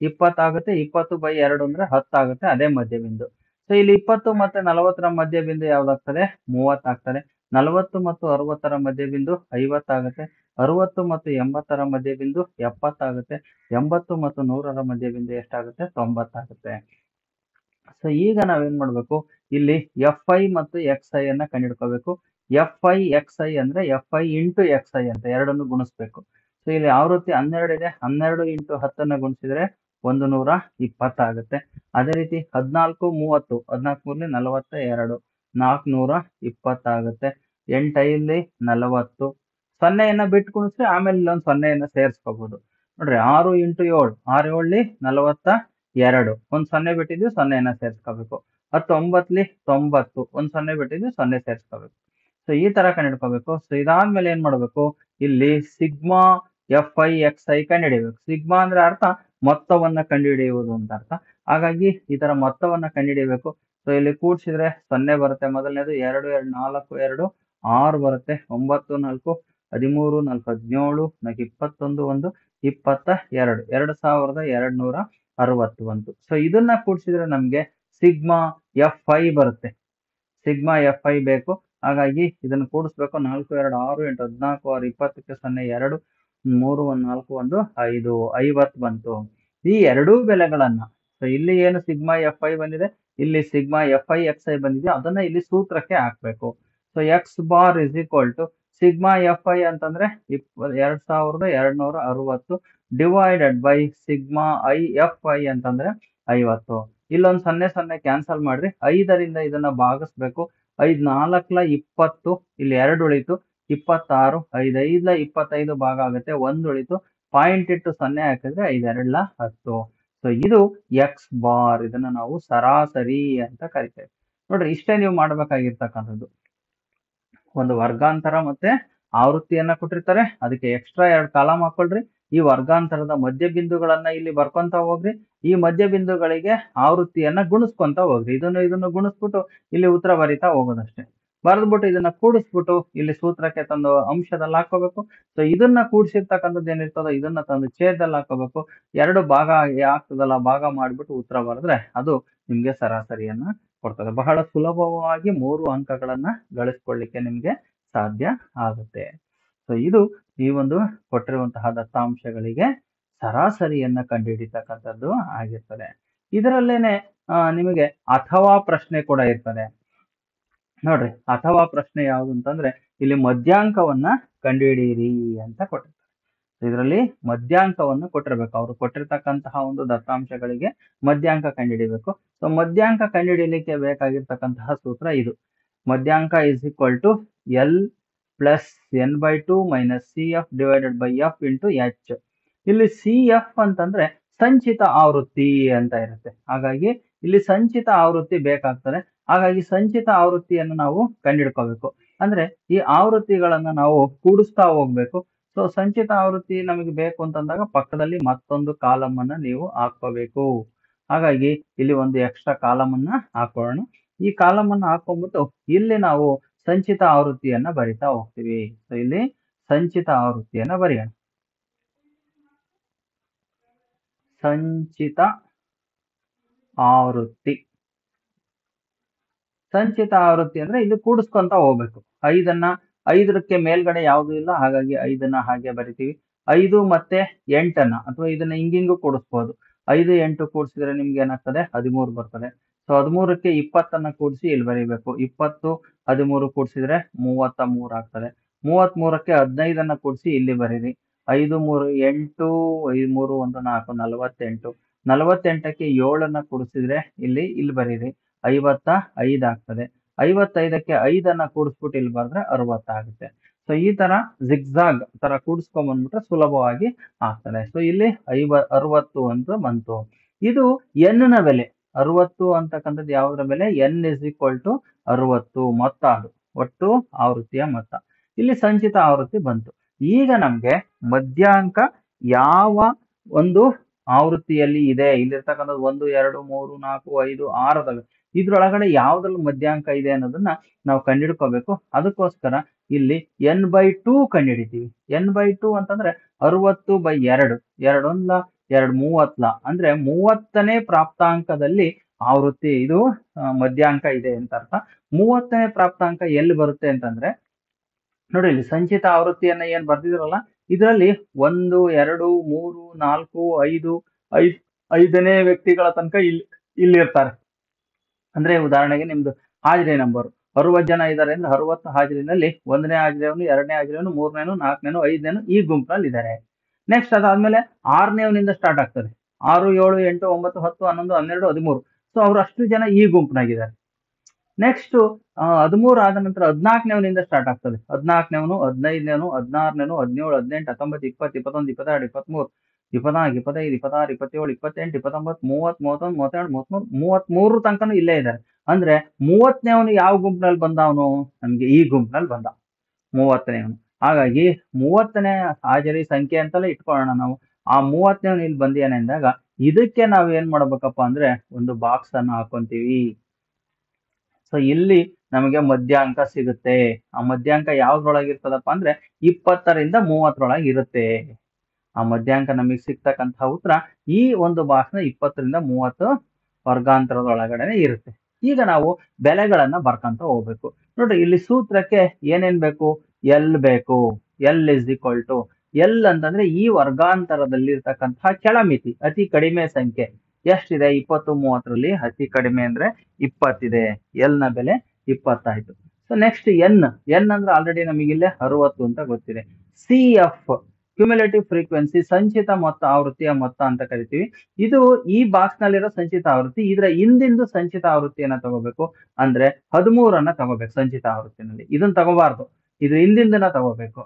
20 ಆಗುತ್ತೆ. 20/2 ಅಂದ್ರೆ 10 ಆಗುತ್ತೆ. ಅದೇ ಮಧ್ಯ ಬಿಂದು. ಸೊ ಇಲ್ಲಿ 20 ಮತ್ತೆ 40ರ ಮಧ್ಯ ಬಿಂದು ಯಾವ್ದಾಗ್ತದೆ, 30 ಆಗ್ತದೆ. 40 ಮತ್ತು 60ರ ಮಧ್ಯ ಬಿಂದು 50 ಆಗುತ್ತೆ. 60 ಮತ್ತು 80ರ ಮಧ್ಯ ಬಿಂದು 70 ಆಗುತ್ತೆ. 80 ಮತ್ತು 100ರ ಮಧ್ಯ ಬಿಂದು ಎಷ್ಟಾಗುತ್ತೆ, 90 ಆಗುತ್ತೆ. ಸೊ ಈಗ ನಾವೇನ್ ಮಾಡ್ಬೇಕು, ಇಲ್ಲಿ ಎಫ್ ಐ ಮತ್ತು ಎಕ್ಸ್ ಐ ಅನ್ನ ಕಂಡುಹಿಡ್ಕೋಬೇಕು. ಎಫ್ ಐ ಎಕ್ಸ್ ಐ ಅಂದ್ರೆ F I into X I ಅಂತ ಎರಡನ್ನು ಗುಣಿಸ್ಬೇಕು. ಸೊ ಇಲ್ಲಿ ಆವೃತ್ತಿ 12 ಇದೆ. 12 ಇಂಟು 10ನ್ನ ಗುಣಿಸಿದ್ರೆ 120 ಆಗುತ್ತೆ. ಅದೇ ರೀತಿ 14 30, 14 42, 420 ಆಗುತ್ತೆ. 8 40. 0ಯನ್ನ ಬಿಟ್ಟು ಗುಣಿಸ್ರೆ ಆಮೇಲೆ ಇಲ್ಲೊಂದು 0ಯನ್ನ ಸೇರಿಸ್ಕೋಬಹುದು. ನೋಡ್ರಿ 6 ಇಂಟು 7, 6 7 42. ಒಂದ್ 0 ಬಿಟ್ಟಿದ್ವಿ, 0ಯನ್ನ ಸೇರಿಸ್ಕೋಬೇಕು. 10 9 90, ಒಂದ್ 0 ಬಿಟ್ಟಿದ್ವಿ, 0 ಸೇರಿಸ್ಕೋಬೇಕು. ಸೊ ಈ ತರ ಕಂಡುಹಿಡ್ಕೋಬೇಕು. ಸೊ ಇದಾದ್ಮೇಲೆ ಏನ್ ಮಾಡ್ಬೇಕು, ಇಲ್ಲಿ sigma F I X I ಕಂಡುಹಿಡಿಯಬೇಕು. ಸಿಗ್ಮಾ ಅಂದ್ರೆ ಅರ್ಥ ಮೊತ್ತವನ್ನ ಕಂಡುಹಿಡಿಯುವುದು ಅಂತ ಅರ್ಥ. ಹಾಗಾಗಿ ಈ ತರ ಮೊತ್ತವನ್ನ ಕಂಡುಹಿಡಿಯಬೇಕು. ಸೊ ಇಲ್ಲಿ ಕೂಡಿಸಿದ್ರೆ 0 ಬರುತ್ತೆ. ಮೊದಲನೇದು 2 2 4 2 6 ಬರುತ್ತೆ. 9 4 13 4 17 4 21 1 22 2260 ಬಂತು. ಸೊ ಇದನ್ನ ಕೂಡಿಸಿದ್ರೆ ನಮ್ಗೆ ಸಿಗ್ಮಾ ಎಫ್ ಐ ಬರುತ್ತೆ. ಸಿಗ್ಮಾ ಎಫ್ ಐ ಬೇಕು. ಹಾಗಾಗಿ ಇದನ್ನು ಕೂಡಿಸ್ಬೇಕು. 4 2 6 8 14 6 20ಕ್ಕೆ 0 2 3 1 4 1 5 50 ಬಂತು. ಈ ಎರಡೂ ಬೆಲೆಗಳನ್ನ, ಸೊ ಇಲ್ಲಿ ಏನು ಸಿಗ್ಮಾ ಎಫ್ ಐ ಬಂದಿದೆ, ಇಲ್ಲಿ sigma F I X I ಬಂದಿದೆ, ಅದನ್ನ ಇಲ್ಲಿ ಸೂತ್ರಕ್ಕೆ ಹಾಕ್ಬೇಕು. So X bar is equal to sigma F I ಅಂತಂದ್ರೆ 2260 divided by sigma I F I ಅಂತಂದ್ರೆ 50. ಇಲ್ಲೊಂದು 0 0 ಕ್ಯಾನ್ಸಲ್ ಮಾಡ್ರಿ. 5ರಿಂದ ಇದನ್ನ ಭಾಗಿಸ್ಬೇಕು. 5 4 20, ಇಲ್ಲಿ 2 ಉಳಿತು 26. 5 5 25 ಭಾಗ ಆಗುತ್ತೆ. 1 ಉಳಿತು. ಪಾಯಿಂಟ್ ಇಟ್ಟು 0 ಹಾಕಿದ್ರೆ 5 2 10. ಸೊ ಇದು ಎಕ್ಸ್ ಬಾರ್. ಇದನ್ನ ನಾವು ಸರಾಸರಿ ಅಂತ ಕರಿತೇವೆ. ನೋಡ್ರಿ, ಇಷ್ಟೇ ನೀವು ಮಾಡ್ಬೇಕಾಗಿರ್ತಕ್ಕಂಥದ್ದು. ಒಂದು ವರ್ಗಾಂತರ ಮತ್ತೆ ಆವೃತ್ತಿಯನ್ನ ಕೊಟ್ಟಿರ್ತಾರೆ, ಅದಕ್ಕೆ ಎಕ್ಸ್ಟ್ರಾ 2 ಕಾಲಮ್ ಹಾಕೊಳ್ರಿ. ಈ ವರ್ಗಾಂತರದ ಮಧ್ಯ ಬಿಂದುಗಳನ್ನ ಇಲ್ಲಿ ಬರ್ಕೊಂತ ಹೋಗ್ರಿ. ಈ ಮಧ್ಯ ಬಿಂದುಗಳಿಗೆ ಆವೃತ್ತಿಯನ್ನ ಗುಣಿಸ್ಕೊಂತ ಹೋಗ್ರಿ. ಇದನ್ನು ಗುಣಿಸ್ಬಿಟ್ಟು ಇಲ್ಲಿ ಉತ್ತರ ಬರೀತಾ ಹೋಗೋದಷ್ಟೇ. ಬರೆದ್ಬಿಟ್ಟು ಇದನ್ನ ಕೂಡಿಸ್ಬಿಟ್ಟು ಇಲ್ಲಿ ಸೂತ್ರಕ್ಕೆ ತಂದು ಅಂಶದಲ್ಲಿ ಹಾಕೋಬೇಕು. ಸೊ ಇದನ್ನ ಕೂಡಿಸಿರ್ತಕ್ಕಂಥದ್ದು ಏನಿರ್ತದೋ ಇದನ್ನ ತಂದು ಛೇದದಲ್ಲಿ ಹಾಕೋಬೇಕು. 2 ಭಾಗ ಆಗ್ತದಲ್ಲ, ಭಾಗ ಮಾಡ್ಬಿಟ್ಟು ಉತ್ತರ ಬರೆದ್ರೆ ಅದು ನಿಮ್ಗೆ ಸರಾಸರಿಯನ್ನ ಕೊಡ್ತದೆ. ಬಹಳ ಸುಲಭವಾಗಿ 3 ಅಂಕಗಳನ್ನ ಗಳಿಸ್ಕೊಳ್ಳಿಕ್ಕೆ ನಿಮ್ಗೆ ಸಾಧ್ಯ ಆಗುತ್ತೆ. ಸೊ ಇದು ಈ ಒಂದು ಕೊಟ್ಟಿರುವಂತಹ ದತ್ತಾಂಶಗಳಿಗೆ ಸರಾಸರಿಯನ್ನ ಕಂಡುಹಿಡಿತಕ್ಕಂಥದ್ದು ಆಗಿರ್ತದೆ. ಇದರಲ್ಲೇನೆ ನಿಮಗೆ ಅಥವಾ ಪ್ರಶ್ನೆ ಕೂಡ ಇರ್ತದೆ. ನೋಡ್ರಿ, ಅಥವಾ ಪ್ರಶ್ನೆ ಯಾವುದು ಅಂತಂದ್ರೆ ಇಲ್ಲಿ ಮಧ್ಯಾಂಕವನ್ನ ಕಂಡುಹಿಡಿಯಿರಿ ಅಂತ ಕೊಟ್ಟಿರ್ತಾರೆ. ಇದರಲ್ಲಿ ಮಧ್ಯಾಂಕವನ್ನು ಕೊಟ್ಟಿರ್ಬೇಕು. ಅವರು ಕೊಟ್ಟಿರ್ತಕ್ಕಂತಹ ಒಂದು ದತ್ತಾಂಶಗಳಿಗೆ ಮಧ್ಯಾಂಕ ಕಂಡುಹಿಡಿಬೇಕು. ಸೊ ಮಧ್ಯಾಂಕ ಕಂಡುಹಿಡಿಯಲಿಕ್ಕೆ ಬೇಕಾಗಿರ್ತಕ್ಕಂತಹ ಸೂತ್ರ ಇದು. ಮಧ್ಯಾಂಕ is equal to L plus n/2 minus CF divided by F into H. ಇಲ್ಲಿ CF ಅಂತಂದ್ರೆ ಸಂಚಿತ ಆವೃತ್ತಿ ಅಂತ ಇರುತ್ತೆ. ಹಾಗಾಗಿ ಇಲ್ಲಿ ಸಂಚಿತ ಆವೃತ್ತಿ ಬೇಕಾಗ್ತದೆ. ಹಾಗಾಗಿ ಸಂಚಿತ ಆವೃತ್ತಿಯನ್ನು ನಾವು ಕಂಡುಹಿಡ್ಕೋಬೇಕು. ಅಂದ್ರೆ ಈ ಆವೃತ್ತಿಗಳನ್ನ ನಾವು ಕೂಡಿಸ್ತಾ ಹೋಗ್ಬೇಕು. ಸೊ ಸಂಚಿತ ಆವೃತ್ತಿ ನಮಗೆ ಬೇಕು ಅಂತಂದಾಗ ಪಕ್ಕದಲ್ಲಿ ಮತ್ತೊಂದು ಕಾಲಮ್ ಅನ್ನ ನೀವು ಹಾಕೋಬೇಕು. ಹಾಗಾಗಿ ಇಲ್ಲಿ ಒಂದು ಎಕ್ಸ್ಟ್ರಾ ಕಾಲಮ್ ಅನ್ನ ಹಾಕೊಳ್ಳೋಣ. ಈ ಕಾಲಮ್ ಅನ್ನ ಹಾಕೊಂಡ್ಬಿಟ್ಟು ಇಲ್ಲಿ ನಾವು ಸಂಚಿತ ಆವೃತ್ತಿಯನ್ನ ಬರಿತಾ ಹೋಗ್ತೀವಿ. ಸೊ ಇಲ್ಲಿ ಸಂಚಿತ ಆವೃತ್ತಿಯನ್ನ ಬರೆಯೋಣ. ಸಂಚಿತ ಆವೃತ್ತಿ. ಸಂಚಿತ ಆವೃತ್ತಿ ಅಂದ್ರೆ ಇಲ್ಲಿ ಕೂಡಿಸ್ಕೊಂತ ಹೋಗ್ಬೇಕು. 5ಕ್ಕೆ ಮೇಲ್ಗಡೆ ಯಾವುದು ಇಲ್ಲ, ಹಾಗಾಗಿ 5ನ್ನ ಹಾಗೆ ಬರಿತೀವಿ. 5 ಮತ್ತೆ 8 ಅಥವಾ ಇದನ್ನ ಹಿಂಗಿಂಗು ಕೂಡಿಸ್ಬೋದು. 5 8 ಕೂಡಿಸಿದ್ರೆ ನಿಮ್ಗೆ ಏನಾಗ್ತದೆ, 13 ಬರ್ತದೆ. ಸೊ 13ಕ್ಕೆ 20 ಕೂಡಿಸಿ ಇಲ್ಲಿ ಬರೀಬೇಕು. 20 13 ಕೂಡಿಸಿದ್ರೆ 33 ಆಗ್ತದೆ. 33ಕ್ಕೆ 15 ಕೂಡಿಸಿ ಇಲ್ಲಿ ಬರೀರಿ. 5 3 8 5 3 1 4 48. 48ಕ್ಕೆ 7 ಕೂಡಿಸಿದ್ರೆ ಇಲ್ಲಿ ಬರೀರಿ. 55 ಆಗ್ತದೆ. 55ಕ್ಕೆ 5 ಕೂಡಿಸ್ಬಿಟ್ಟು ಇಲ್ಲಿ ಬರೆದ್ರೆ 60 ಆಗುತ್ತೆ. ಸೊ ಈ ತರ ಜಿಗ್ಜಾಗ್ ತರ ಕೂಡಿಸ್ಕೊಂಡ್ ಬಂದ್ಬಿಟ್ರೆ ಸುಲಭವಾಗಿ ಆಗ್ತದೆ. ಸೊ ಇಲ್ಲಿ 60 ಅಂತ ಬಂತು. ಇದು n ನ ಬೆಲೆ. 60 ಅಂತಕ್ಕಂಥದ್ದು ಯಾವುದರ ಬೆಲೆ? n ಇಸ್ ಈಕ್ವಲ್ ಟು 60 ಮೊತ್ತ, ಅದು ಒಟ್ಟು ಆವೃತ್ತಿಯ ಮೊತ್ತ. ಇಲ್ಲಿ ಸಂಚಿತ ಆವೃತ್ತಿ ಬಂತು. ಈಗ ನಮ್ಗೆ ಮಧ್ಯಾಂಕ ಯಾವ ಒಂದು ಆವೃತ್ತಿಯಲ್ಲಿ ಇದೆ, ಇಲ್ಲಿರ್ತಕ್ಕಂಥದ್ದು 1 2 3 4 5 6 ಇದ್ರೊಳಗಡೆ ಯಾವ್ದ್ರಲ್ಲಿ ಮಧ್ಯಾಂಕ ಇದೆ ಅನ್ನೋದನ್ನ ನಾವು ಕಂಡುಹಿಡ್ಕೋಬೇಕು. ಅದಕ್ಕೋಸ್ಕರ ಇಲ್ಲಿ n/2 ಕಂಡುಹಿಡಿತೀವಿ. n/2 ಅಂತಂದ್ರೆ 60/2. 2 30 ಅಂದ್ರೆ 30ನೇ ಪ್ರಾಪ್ತಾಂಕದಲ್ಲಿ ಆವೃತ್ತಿ ಇದು ಮಧ್ಯಾಂಕ ಇದೆ ಅಂತ ಅರ್ಥ. 30ನೇ ಪ್ರಾಪ್ತಾಂಕ ಎಲ್ಲಿ ಬರುತ್ತೆ ಅಂತಂದ್ರೆ ನೋಡಿ, ಇಲ್ಲಿ ಸಂಚಿತ ಆವೃತ್ತಿಯನ್ನ ಏನ್ ಬರ್ದಿದ್ರಲ್ಲ, ಇದರಲ್ಲಿ 1 2 3 4 5 5ನೇ ವ್ಯಕ್ತಿಗಳ ತನಕ ಇಲ್ಲಿ ಇರ್ತಾರೆ. ಅಂದ್ರೆ ಉದಾಹರಣೆಗೆ ನಿಮ್ದು ಹಾಜರಿ ನಂಬರ್ 60 ಜನ ಇದ್ದಾರೆ ಅಂದ್ರೆ 60 ಹಾಜರಿನಲ್ಲಿ 1ನೇ ಹಾಜರಿಯವನು, 2ನೇ ಹಾಜರಿಯವನು, 3ನೇನು, 4ನೇನು, 5ನೇನು ಈ ಗುಂಪಿನಲ್ಲಿ ಇದ್ದಾರೆ. ನೆಕ್ಸ್ಟ್ ಅದಾದ್ಮೇಲೆ 6ನೇವನಿಂದ ಸ್ಟಾರ್ಟ್ ಆಗ್ತದೆ. 6 7 8 9 10 11 12 13. ಸೊ ಅವ್ರು ಅಷ್ಟು ಜನ ಈ ಗುಂಪಿನಾಗಿದ್ದಾರೆ. ನೆಕ್ಸ್ಟ್ 13 ಆದ ನಂತರ 14ನೇವನಿಂದ ಸ್ಟಾರ್ಟ್ ಆಗ್ತದೆ. 14ನೇವನು, 15ನೇವನು, 16ನೇವನು, 17 18 19 20 21 22 23 24 25 26 27 28 29 30 31 32 33 ತನಕನೂ ಇಲ್ಲೇ ಇದ್ದಾರೆ. ಅಂದ್ರೆ 30ನೇವನು ಯಾವ ಗುಂಪಿನಲ್ಲಿ ಬಂದ? ಅವನು ನಮ್ಗೆ ಈ ಗುಂಪಿನಲ್ಲಿ ಬಂದ, 30ನೇವನು. ಹಾಗಾಗಿ 30ನೇ ಹಾಜರಿ ಸಂಖ್ಯೆ ಅಂತಲೇ ಇಟ್ಕೊಳ್ಳೋಣ ನಾವು. ಆ 30ನೇವನು ಇಲ್ಲಿ ಬಂದಿಯಾನೆ ಅಂದಾಗ ಇದಕ್ಕೆ ನಾವು ಏನ್ ಮಾಡ್ಬೇಕಪ್ಪ ಅಂದ್ರೆ ಒಂದು ಬಾಕ್ಸ್ ಅನ್ನು ಹಾಕೊಂತೀವಿ. ಸೊ ಇಲ್ಲಿ ನಮಗೆ ಮಧ್ಯಾಂಕ ಸಿಗುತ್ತೆ. ಆ ಮಧ್ಯಾಂಕ ಯಾವ್ದ್ರೊಳಗಿರ್ತದಪ್ಪ ಅಂದ್ರೆ 20ರಿಂದ 30ರೊಳಗೆ ಇರುತ್ತೆ. ಆ ಮಧ್ಯಾಂಕ ನಮಗೆ ಸಿಗ್ತಕ್ಕಂತಹ ಉತ್ತರ ಈ ಒಂದು ಬಾಕ್ಸ್ನ 20ರಿಂದ 30 ವರ್ಗಾಂತರದೊಳಗಡೆ ಇರುತ್ತೆ. ಈಗ ನಾವು ಬೆಲೆಗಳನ್ನ ಬರ್ಕಂತ ಹೋಗ್ಬೇಕು. ನೋಡ್ರಿ, ಇಲ್ಲಿ ಸೂತ್ರಕ್ಕೆ ಏನೇನ್ ಬೇಕು? ಎಲ್ ಬೇಕು. L is equal to L ಅಂತಂದ್ರೆ ಈ ವರ್ಗಾಂತರದಲ್ಲಿ ಇರ್ತಕ್ಕಂತಹ ಕೆಳಮಿತಿ, ಅತಿ ಕಡಿಮೆ ಸಂಖ್ಯೆ ಎಷ್ಟಿದೆ? 20 30ರಲ್ಲಿ ಅತಿ ಕಡಿಮೆ ಅಂದ್ರೆ 20 ಇದೆ. ಎಲ್ ನ ಬೆಲೆ 20 ಆಯ್ತು. ಸೊ ನೆಕ್ಸ್ಟ್ ಎನ್ ಅಂದ್ರೆ ಆಲ್ರೆಡಿ ನಮಗಿಲ್ಲೇ 60 ಅಂತ ಗೊತ್ತಿದೆ. CF ಕ್ಯುಮ್ಯುಲೇಟಿವ್ ಫ್ರೀಕ್ವೆನ್ಸಿ, ಸಂಚಿತ ಮೊತ್ತ, ಆವೃತ್ತಿಯ ಮೊತ್ತ ಅಂತ ಕರಿತೀವಿ. ಇದು ಈ ಬಾಕ್ಸ್ ನಲ್ಲಿರೋ ಸಂಚಿತ ಆವೃತ್ತಿ. ಇದರ ಹಿಂದಿಂದು ಸಂಚಿತ ಆವೃತ್ತಿಯನ್ನ ತಗೋಬೇಕು. ಅಂದ್ರೆ 13 ತಗೋಬೇಕು ಸಂಚಿತ ಆವೃತ್ತಿನಲ್ಲಿ. ಇದನ್ನ ತಗೋಬಾರ್ದು, ಇದು ಹಿಂದಿಂದನ ತಗೋಬೇಕು.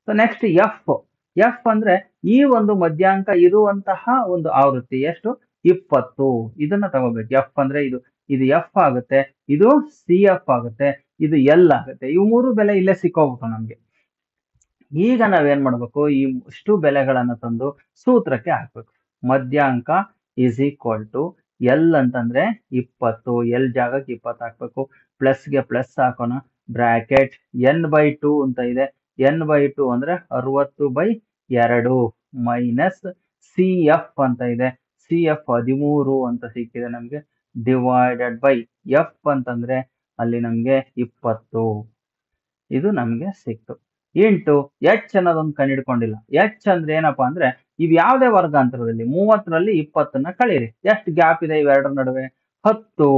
ಸೊ ನೆಕ್ಸ್ಟ್ ಎಫ್ ಅಂದ್ರೆ ಈ ಒಂದು ಮಧ್ಯಾಂಕ ಇರುವಂತಹ ಒಂದು ಆವೃತ್ತಿ ಎಷ್ಟು? 20. ಇದನ್ನ ತಗೋಬೇಕು. ಎಫ್ ಅಂದ್ರೆ ಇದು ಎಫ್ ಆಗುತ್ತೆ, ಇದು CF ಆಗುತ್ತೆ, ಇದು ಎಲ್ ಆಗುತ್ತೆ. ಇವು 3 ಬೆಲೆ ಇಲ್ಲೇ ಸಿಕ್ಕೋಗ್ಬೇಕು ನಮ್ಗೆ. ಈಗ ನಾವೇನ್ ಮಾಡ್ಬೇಕು? ಈ ಇಷ್ಟು ಬೆಲೆಗಳನ್ನ ತಂದು ಸೂತ್ರಕ್ಕೆ ಹಾಕ್ಬೇಕು. ಮಧ್ಯಾಂಕ ಇಸ್ ಈಕ್ವಲ್ ಟು ಎಲ್ ಅಂತಂದ್ರೆ 20. ಎಲ್ ಜಾಗಕ್ಕೆ 20 ಹಾಕ್ಬೇಕು. ಪ್ಲಸ್ಗೆ ಪ್ಲಸ್ ಹಾಕೋಣ. ಬ್ರಾಕೆಟ್ n/2 ಅಂತ ಇದೆ. n/2 ಅಂದ್ರೆ 60/2 ಮೈನಸ್ CF ಅಂತ ಇದೆ. CF 13 ಅಂತ ಸಿಕ್ಕಿದೆ ನಮ್ಗೆ. ಡಿವೈಡೆಡ್ ಬೈ ಎಫ್ ಅಂತಂದ್ರೆ ಅಲ್ಲಿ ನಮ್ಗೆ 20 ಇದು ನಮ್ಗೆ ಸಿಕ್ತು. ಇಂಟು ಎಚ್ ಅನ್ನೋದೊಂದು ಕಂಡಿಡ್ಕೊಂಡಿಲ್ಲ. ಎಚ್ ಅಂದ್ರೆ ಏನಪ್ಪಾ ಅಂದ್ರೆ ಇವ್ ಯಾವ್ದೇ ವರ್ಗಾಂತರದಲ್ಲಿ 30ರಲ್ಲಿ 20ನ್ನ ಕಳೀರಿ. ಎಷ್ಟು ಗ್ಯಾಪ್ ಇದೆ ಇವೆರಡರ ನಡುವೆ? 10.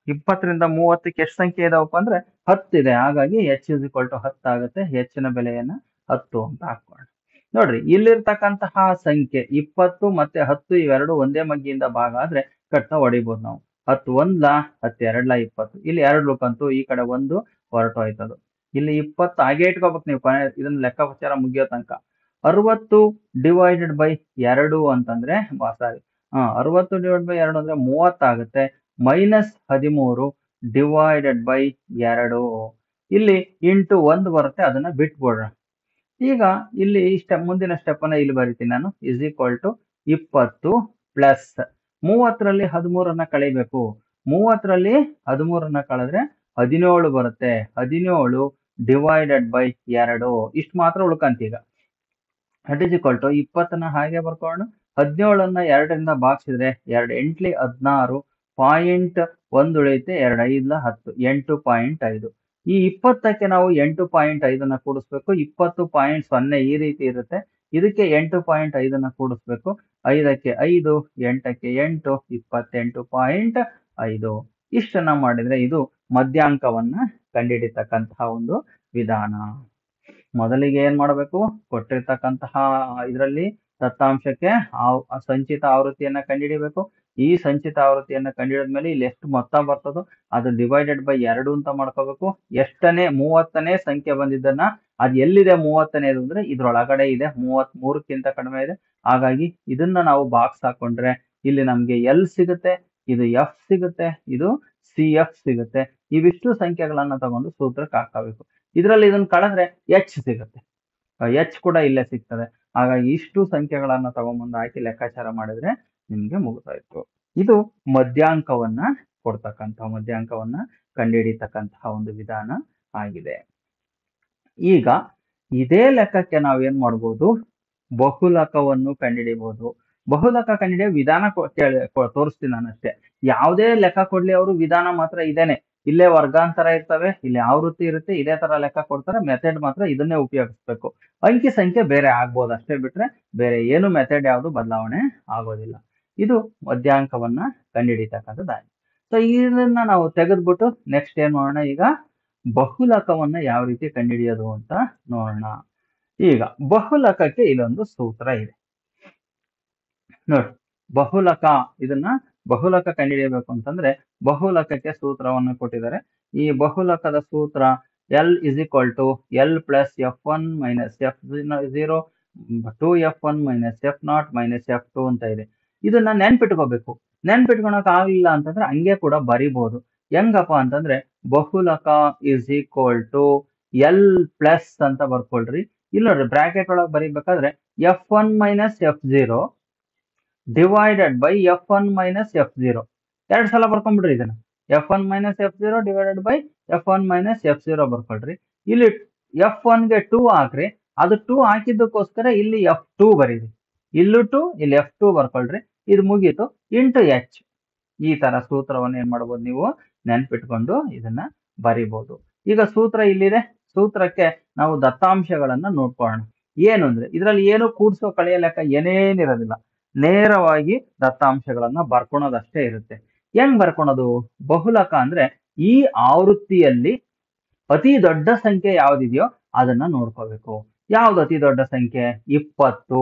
20ರಿಂದ 30ಕ್ಕೆ ಎಷ್ಟು ಸಂಖ್ಯೆ ಇದಾವಪ್ಪ ಅಂದ್ರೆ 10 ಇದೆ. ಹಾಗಾಗಿ ಎಚ್ ಇಸ್ ಈಕ್ವಲ್ ಟು 10 ಆಗುತ್ತೆ. ಹೆಚ್ಚಿನ ಬೆಲೆಯನ್ನ 10 ಅಂತ ಹಾಕೋಣ. ನೋಡ್ರಿ ಇಲ್ಲಿರ್ತಕ್ಕಂತಹ ಸಂಖ್ಯೆ 20 ಮತ್ತೆ 10 ಇವೆರಡು ಒಂದೇ ಮಗ್ಗಿಯಿಂದ ಭಾಗ ಆದ್ರೆ ಕಟ್ಟ ಹೊಡಿಬಹುದು ನಾವು. 10 ಒಂದ್ಲ 10 ಎರಡ್ಲ 20. ಇಲ್ಲಿ 2 ಲುಕಂತು ಈ ಕಡೆ 1 ಹೊರಟು ಆಯ್ತದು. ಇಲ್ಲಿ 20 ಹಾಗೆ ಇಟ್ಕೋಬೇಕು ನೀವು ಇದನ್ನ ಲೆಕ್ಕಾಚಾರ ಮುಗಿಯೋ ತನಕ. 60 ಡಿವೈಡೆಡ್ ಬೈ 2 ಅಂತಂದ್ರೆ ಸಾರಿ 60 ಡಿವೈಡ್ ಬೈ 2 ಅಂದ್ರೆ 30 ಆಗುತ್ತೆ. ಮೈನಸ್ 13 ಡಿವೈಡೆಡ್ ಬೈ 2 ಇಲ್ಲಿ ಇಂಟು 1 ಬರುತ್ತೆ, ಅದನ್ನ ಬಿಟ್ಬಿಡ್ರ. ಈಗ ಇಲ್ಲಿ ಮುಂದಿನ ಸ್ಟೆಪ್ ಅನ್ನ ಇಲ್ಲಿ ಬರಿತೀನಿ ನಾನು. ಇಸ್ ಈಕ್ವಲ್ ಟು 20 ಪ್ಲಸ್ 30ರಲ್ಲಿ 13ನ್ನ ಕಳಿಬೇಕು. 30ರಲ್ಲಿ 13ನ್ನ ಕಳೆದ್ರೆ 17 ಬರುತ್ತೆ. 17 ಡಿವೈಡೆಡ್ ಬೈ 2 ಇಷ್ಟು ಮಾತ್ರ ಉಳ್ಕಂತೀಗ. ದಟ್ ಈಸ್ ಈಕ್ವಲ್ ಟು 20ನ್ನ ಹಾಗೆ ಬರ್ಕೊಂಡು 17ನ್ನ 2ರಿಂದ ಭಾಗಿಸಿದ್ರೆ 2 ಎಂಟ್ಲಿ 16 ಪಾಯಿಂಟ್ 1 ಉಳಿಯುತ್ತೆ. 2 5ಲ 10 8.5. ಈ 20ಕ್ಕೆ ನಾವು 8.5ನ್ನ ಕೂಡಿಸ್ಬೇಕು. 20.0 ಈ ರೀತಿ ಇರುತ್ತೆ. ಇದಕ್ಕೆ 8.5ನ್ನ ಕೂಡಿಸ್ಬೇಕು. 5ಕ್ಕೆ 5 8ಕ್ಕೆ 8 28.5. ಇಷ್ಟನ್ನ ಮಾಡಿದ್ರೆ ಇದು ಮಧ್ಯಾಂಕವನ್ನ ಕಂಡುಹಿಡಿತಕ್ಕಂತಹ ಒಂದು ವಿಧಾನ. ಮೊದಲಿಗೆ ಏನ್ ಮಾಡಬೇಕು? ಕೊಟ್ಟಿರ್ತಕ್ಕಂತಹ ಇದರಲ್ಲಿ ದತ್ತಾಂಶಕ್ಕೆ ಸಂಚಿತ ಆವೃತ್ತಿಯನ್ನ ಕಂಡುಹಿಡಿಬೇಕು. ಈ ಸಂಚಿತ ಆವೃತ್ತಿಯನ್ನ ಕಂಡುಹಿಡಿದ್ಮೇಲೆ ಇಲ್ಲಿ ಎಷ್ಟು ಮೊತ್ತ ಬರ್ತದೋ ಅದು ಡಿವೈಡೆಡ್ ಬೈ 2 ಅಂತ ಮಾಡ್ಕೋಬೇಕು. 30ನೇ ಸಂಖ್ಯೆ ಬಂದಿದ್ದನ್ನ ಅದು ಎಲ್ಲಿದೆ 30ನೇದು ಅಂದ್ರೆ ಇದ್ರೊಳಗಡೆ ಇದೆ. 33ಕ್ಕಿಂತ ಕಡಿಮೆ ಇದೆ. ಹಾಗಾಗಿ ಇದನ್ನ ನಾವು ಬಾಕ್ಸ್ ಹಾಕೊಂಡ್ರೆ ಇಲ್ಲಿ ನಮ್ಗೆ ಎಲ್ ಸಿಗುತ್ತೆ, ಇದು ಎಫ್ ಸಿಗುತ್ತೆ, ಇದು ಸಿ ಎಫ್ ಸಿಗುತ್ತೆ. ಇವಿಷ್ಟು ಸಂಖ್ಯೆಗಳನ್ನ ತಗೊಂಡು ಸೂತ್ರಕ್ಕೆ ಹಾಕಬೇಕು. ಇದರಲ್ಲಿ ಇದನ್ನ ಕಳೆದ್ರೆ ಎಚ್ ಸಿಗುತ್ತೆ. ಎಚ್ ಕೂಡ ಇಲ್ಲೇ ಸಿಗ್ತದೆ. ಹಾಗಾಗಿ ಇಷ್ಟು ಸಂಖ್ಯೆಗಳನ್ನ ತಗೊಂಡ್ಬಂದು ಹಾಕಿ ಲೆಕ್ಕಾಚಾರ ಮಾಡಿದ್ರೆ ನಿಮ್ಗೆ ಮುಗಿದೋಯ್ತು. ಇದು ಮಧ್ಯಾಂಕವನ್ನ ಮಧ್ಯಾಂಕವನ್ನ ಕಂಡುಹಿಡಿತಕ್ಕಂತಹ ಒಂದು ವಿಧಾನ ಆಗಿದೆ. ಈಗ ಇದೇ ಲೆಕ್ಕಕ್ಕೆ ನಾವೇನ್ ಮಾಡ್ಬೋದು? ಬಹುಲಕವನ್ನು ಕಂಡುಹಿಡಿಬಹುದು. ಬಹುಲಕ ಕಂಡುಹಿಡಿಯೋ ವಿಧಾನ ತೋರಿಸ್ತೀನಿ ನಾನಷ್ಟೇ. ಯಾವುದೇ ಲೆಕ್ಕ ಕೊಡ್ಲಿ ಅವರು ವಿಧಾನ ಮಾತ್ರ ಇದೇನೆ. ಇಲ್ಲೇ ವರ್ಗಾಂತರ ಇರ್ತವೆ, ಇಲ್ಲಿ ಆವೃತ್ತಿ ಇರುತ್ತೆ, ಇದೇ ತರ ಲೆಕ್ಕ ಕೊಡ್ತಾರೆ. ಮೆಥಡ್ ಮಾತ್ರ ಇದನ್ನೇ ಉಪಯೋಗಿಸ್ಬೇಕು. ಅಂಕಿ ಸಂಖ್ಯೆ ಬೇರೆ ಆಗ್ಬೋದು ಅಷ್ಟೇ ಬಿಟ್ರೆ ಬೇರೆ ಏನು ಮೆಥಡ್ ಯಾವುದು ಬದಲಾವಣೆ ಆಗೋದಿಲ್ಲ. ಇದು ಮಧ್ಯಾಂಕವನ್ನ ಕಂಡುಹಿಡಿತಕ್ಕಂಥದ್ದಾಗಿದೆ. ಸೊ ಇದನ್ನ ನಾವು ತೆಗೆದ್ಬಿಟ್ಟು ನೆಕ್ಸ್ಟ್ ಏನ್ ಮಾಡೋಣ? ಈಗ ಬಹುಲಕವನ್ನ ಯಾವ ರೀತಿ ಕಂಡುಹಿಡಿಯೋದು ಅಂತ ನೋಡೋಣ. ಈಗ ಬಹುಲಕಕ್ಕೆ ಇಲ್ಲೊಂದು ಸೂತ್ರ ಇದೆ ನೋಡಿ. ಬಹುಲಕ ಕಂಡುಹಿಡಿಯಬೇಕು ಅಂತಂದ್ರೆ ಬಹುಲಕಕ್ಕೆ ಸೂತ್ರವನ್ನು ಕೊಟ್ಟಿದ್ದಾರೆ. ಈ ಬಹುಲಕದ ಸೂತ್ರ L is equal to L plus F1 minus F0 2F1 minus F0 minus F2 ಅಂತ ಇದೆ. ಇದನ್ನ ನೆನ್ಪಿಟ್ಕೋಬೇಕು. ನೆನ್ಪಿಟ್ಕೊಳಕ್ ಆಗ್ಲಿಲ್ಲ ಅಂತಂದ್ರೆ ಹಂಗೆ ಕೂಡ ಬರಿಬಹುದು. ಹೆಂಗಪ್ಪ ಅಂತಂದ್ರೆ ಬಹುಲಕ is equal to L plus ಅಂತ ಬರ್ಕೊಳ್ರಿ. ಇಲ್ಲಿ ನೋಡ್ರಿ ಬ್ರಾಕೆಟ್ ಒಳಗೆ ಬರಿಬೇಕಾದ್ರೆ F1 minus F0 divided by F1 minus F0 ಎರಡು ಸಲ ಬರ್ಕೊಂಡ್ಬಿಡ್ರಿ. ಇದನ್ನ F1 minus F0 divided by F1 minus F0 ಬರ್ಕೊಳ್ರಿ. ಇಲ್ಲಿ F1ಗೆ 2 ಹಾಕ್ರಿ. ಅದು 2 ಹಾಕಿದ್ದಕ್ಕೋಸ್ಕರ ಇಲ್ಲಿ F2 ಬರೀರಿ. ಇಲ್ಲೂ 2 ಇಲ್ಲಿ F2 ಬರ್ಕೊಳ್ರಿ. ಇದು ಮುಗೀತು. Into H. ಈ ತರ ಸೂತ್ರವನ್ನು ಏನ್ ಮಾಡ್ಬೋದು? ನೀವು ನೆನ್ಪಿಟ್ಕೊಂಡು ಇದನ್ನ ಬರಿಬಹುದು. ಈಗ ಸೂತ್ರ ಇಲ್ಲಿದೆ. ಸೂತ್ರಕ್ಕೆ ನಾವು ದತ್ತಾಂಶಗಳನ್ನ ನೋಡ್ಕೊಳ್ಳೋಣ. ಏನು ಅಂದ್ರೆ ಇದರಲ್ಲಿ ಏನು ಕೂಡ್ಸೋ ಕಳೆಯ ಲೆಕ್ಕ ಏನೇನಿರೋದಿಲ್ಲ. ನೇರವಾಗಿ ದತ್ತಾಂಶಗಳನ್ನ ಬರ್ಕೊಳೋದಷ್ಟೇ ಇರುತ್ತೆ. ಹೆಂಗ್ ಬರ್ಕೊಳೋದು? ಬಹುಲಕ ಅಂದ್ರೆ ಈ ಆವೃತ್ತಿಯಲ್ಲಿ ಅತಿ ದೊಡ್ಡ ಸಂಖ್ಯೆ ಯಾವ್ದಿದೆಯೋ ಅದನ್ನ ನೋಡ್ಕೋಬೇಕು. ಯಾವ್ದು ಅತಿ ದೊಡ್ಡ ಸಂಖ್ಯೆ? 20.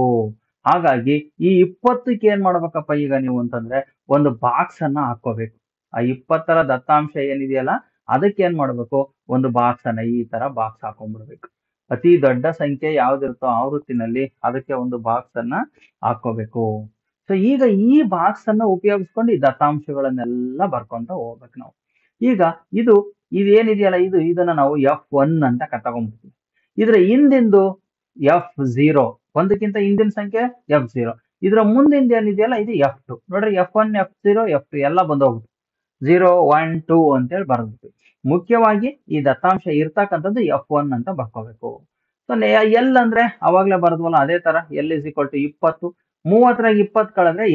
ಹಾಗಾಗಿ ಈ 20ಕ್ಕೆ ಏನ್ ಮಾಡ್ಬೇಕಪ್ಪ ಈಗ ನೀವು ಅಂತಂದ್ರೆ ಒಂದು ಬಾಕ್ಸ್ ಅನ್ನ ಹಾಕೋಬೇಕು. ಆ 20ರ ದತ್ತಾಂಶ ಏನಿದೆಯಲ್ಲ ಅದಕ್ಕೆ ಏನ್ ಮಾಡ್ಬೇಕು? ಒಂದು ಬಾಕ್ಸ್ ಅನ್ನ ಈ ತರ ಬಾಕ್ಸ್ ಹಾಕೊಂಡ್ಬಿಡ್ಬೇಕು. ಅತಿ ದೊಡ್ಡ ಸಂಖ್ಯೆ ಯಾವ್ದಿರುತ್ತೋ ಆವೃತ್ತಿನಲ್ಲಿ ಅದಕ್ಕೆ ಒಂದು ಬಾಕ್ಸ್ ಅನ್ನ ಹಾಕೋಬೇಕು. ಸೊ ಈಗ ಈ ಬಾಕ್ಸ್ ಅನ್ನ ಉಪಯೋಗಿಸ್ಕೊಂಡು ಈ ದತ್ತಾಂಶಗಳನ್ನೆಲ್ಲ ಬರ್ಕೊಂತ ಹೋಗ್ಬೇಕು ನಾವು. ಈಗ ಇದೇನಿದೆಯಲ್ಲ ಇದನ್ನ ನಾವು F1 ಅಂತ ತಗೊಂಡ್ಬಿಡ್ತೀವಿ. ಇದ್ರ ಹಿಂದಿಂದು F0, ಒಂದಕ್ಕಿಂತ ಹಿಂದಿನ ಸಂಖ್ಯೆ F0. ಇದರ ಮುಂದಿಂದ ಏನಿದೆಯಲ್ಲ ಇದು F2. ನೋಡ್ರಿ F1 F0 F2 ಎಲ್ಲ ಬಂದೋಗ್ಬಿಟ್ಟು 0 1 2 ಅಂತೇಳಿ ಬರ್ಬಿಟ್ಟು. ಮುಖ್ಯವಾಗಿ ಈ ದತ್ತಾಂಶ ಇರ್ತಕ್ಕಂಥದ್ದು F1 ಅಂತ ಬರ್ಕೋಬೇಕು. ಸೊ ಎಲ್ ಅಂದ್ರೆ ಅವಾಗ್ಲೇ ಬರ್ದ್ವಲ್ಲ ಅದೇ ತರ L is equal to 20. 30ರಾಗ 20 ಕಳೆದ್ರೆ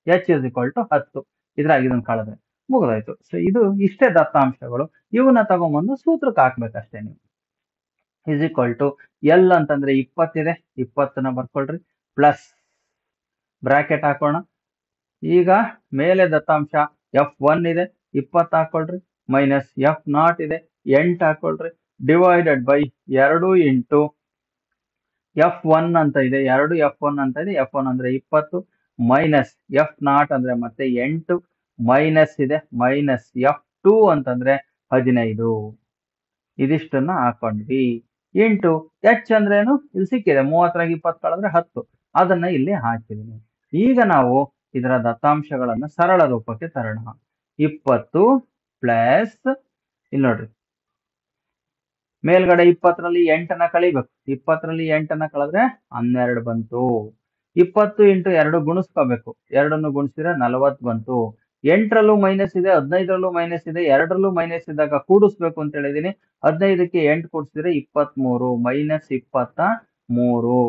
H is equal to 10. ಇದ್ರಾಗ ಇದನ್ನ ಕಳೆದ್ರೆ ಮುಗಿದೋಯ್ತು. ಸೊ ಇದು ಇಷ್ಟೇ ದತ್ತಾಂಶಗಳು. ಇವನ್ನ ತಗೊಂಬಂದು ಸೂತ್ರಕ್ಕೆ ಹಾಕ್ಬೇಕಷ್ಟೇ ನೀವು. ಇಸ್ ಈಕ್ವಲ್ ಟು ಎಲ್ ಅಂತಂದ್ರೆ 20 ಇದೆ, 20ನ ಬರ್ಕೊಳ್ರಿ, ಪ್ಲಸ್ ಬ್ರಾಕೆಟ್ ಹಾಕೋಣ. ಈಗ ಮೇಲೆ ದತ್ತಾಂಶ F1 ಇದೆ, 20 ಹಾಕೊಳ್ರಿ, ಮೈನಸ್ F0 ಇದೆ, 8 ಹಾಕೊಳ್ರಿ, ಡಿವೈಡೆಡ್ ಬೈ 2 ಇಂಟು F1 ಅಂತ ಇದೆ, 2 F1 ಅಂತ ಇದೆ, F1 ಅಂದ್ರೆ 20, ಮೈನಸ್ F0 ಅಂದ್ರೆ ಮತ್ತೆ 8, ಮೈನಸ್ ಇದೆ, ಮೈನಸ್ F2 ಅಂತಂದ್ರೆ 15. ಇದಿಷ್ಟನ್ನ ಹಾಕೊಂಡ್ವಿ. ಇಂಟು H ಅಂದ್ರೇನು ಇಲ್ಲಿ ಸಿಕ್ಕಿದೆ, 30ರಾಗ 20 ಕಳೆದ್ರೆ 10, ಅದನ್ನ ಇಲ್ಲಿ ಹಾಕಿದೀನಿ. ಈಗ ನಾವು ಇದರ ದತ್ತಾಂಶಗಳನ್ನ ಸರಳ ರೂಪಕ್ಕೆ ತರೋಣ. 20 ಪ್ಲಸ್ ಇಲ್ಲಿ ನೋಡ್ರಿ, ಮೇಲ್ಗಡೆ 20ರಲ್ಲಿ 8ನ ಕಳಿಬೇಕು, 20ರಲ್ಲಿ 8ನ ಕಳೆದ್ರೆ 12 ಬಂತು. 20 ಇಂಟು 2 ಗುಣಿಸ್ಕೋಬೇಕು, 2ನ್ನು ಗುಣಿಸಿದ್ರೆ 40 ಬಂತು. 8ರಲ್ಲೂ ಮೈನಸ್ ಇದೆ, 15ರಲ್ಲೂ ಮೈನಸ್ ಇದೆ, 2ರಲ್ಲೂ ಮೈನಸ್ ಇದ್ದಾಗ ಕೂಡಿಸ್ಬೇಕು ಅಂತ ಹೇಳಿದೀನಿ. 15ಕ್ಕೆ 8 ಕೂಡಿಸಿದ್ರೆ 23, ಮೈನಸ್ 23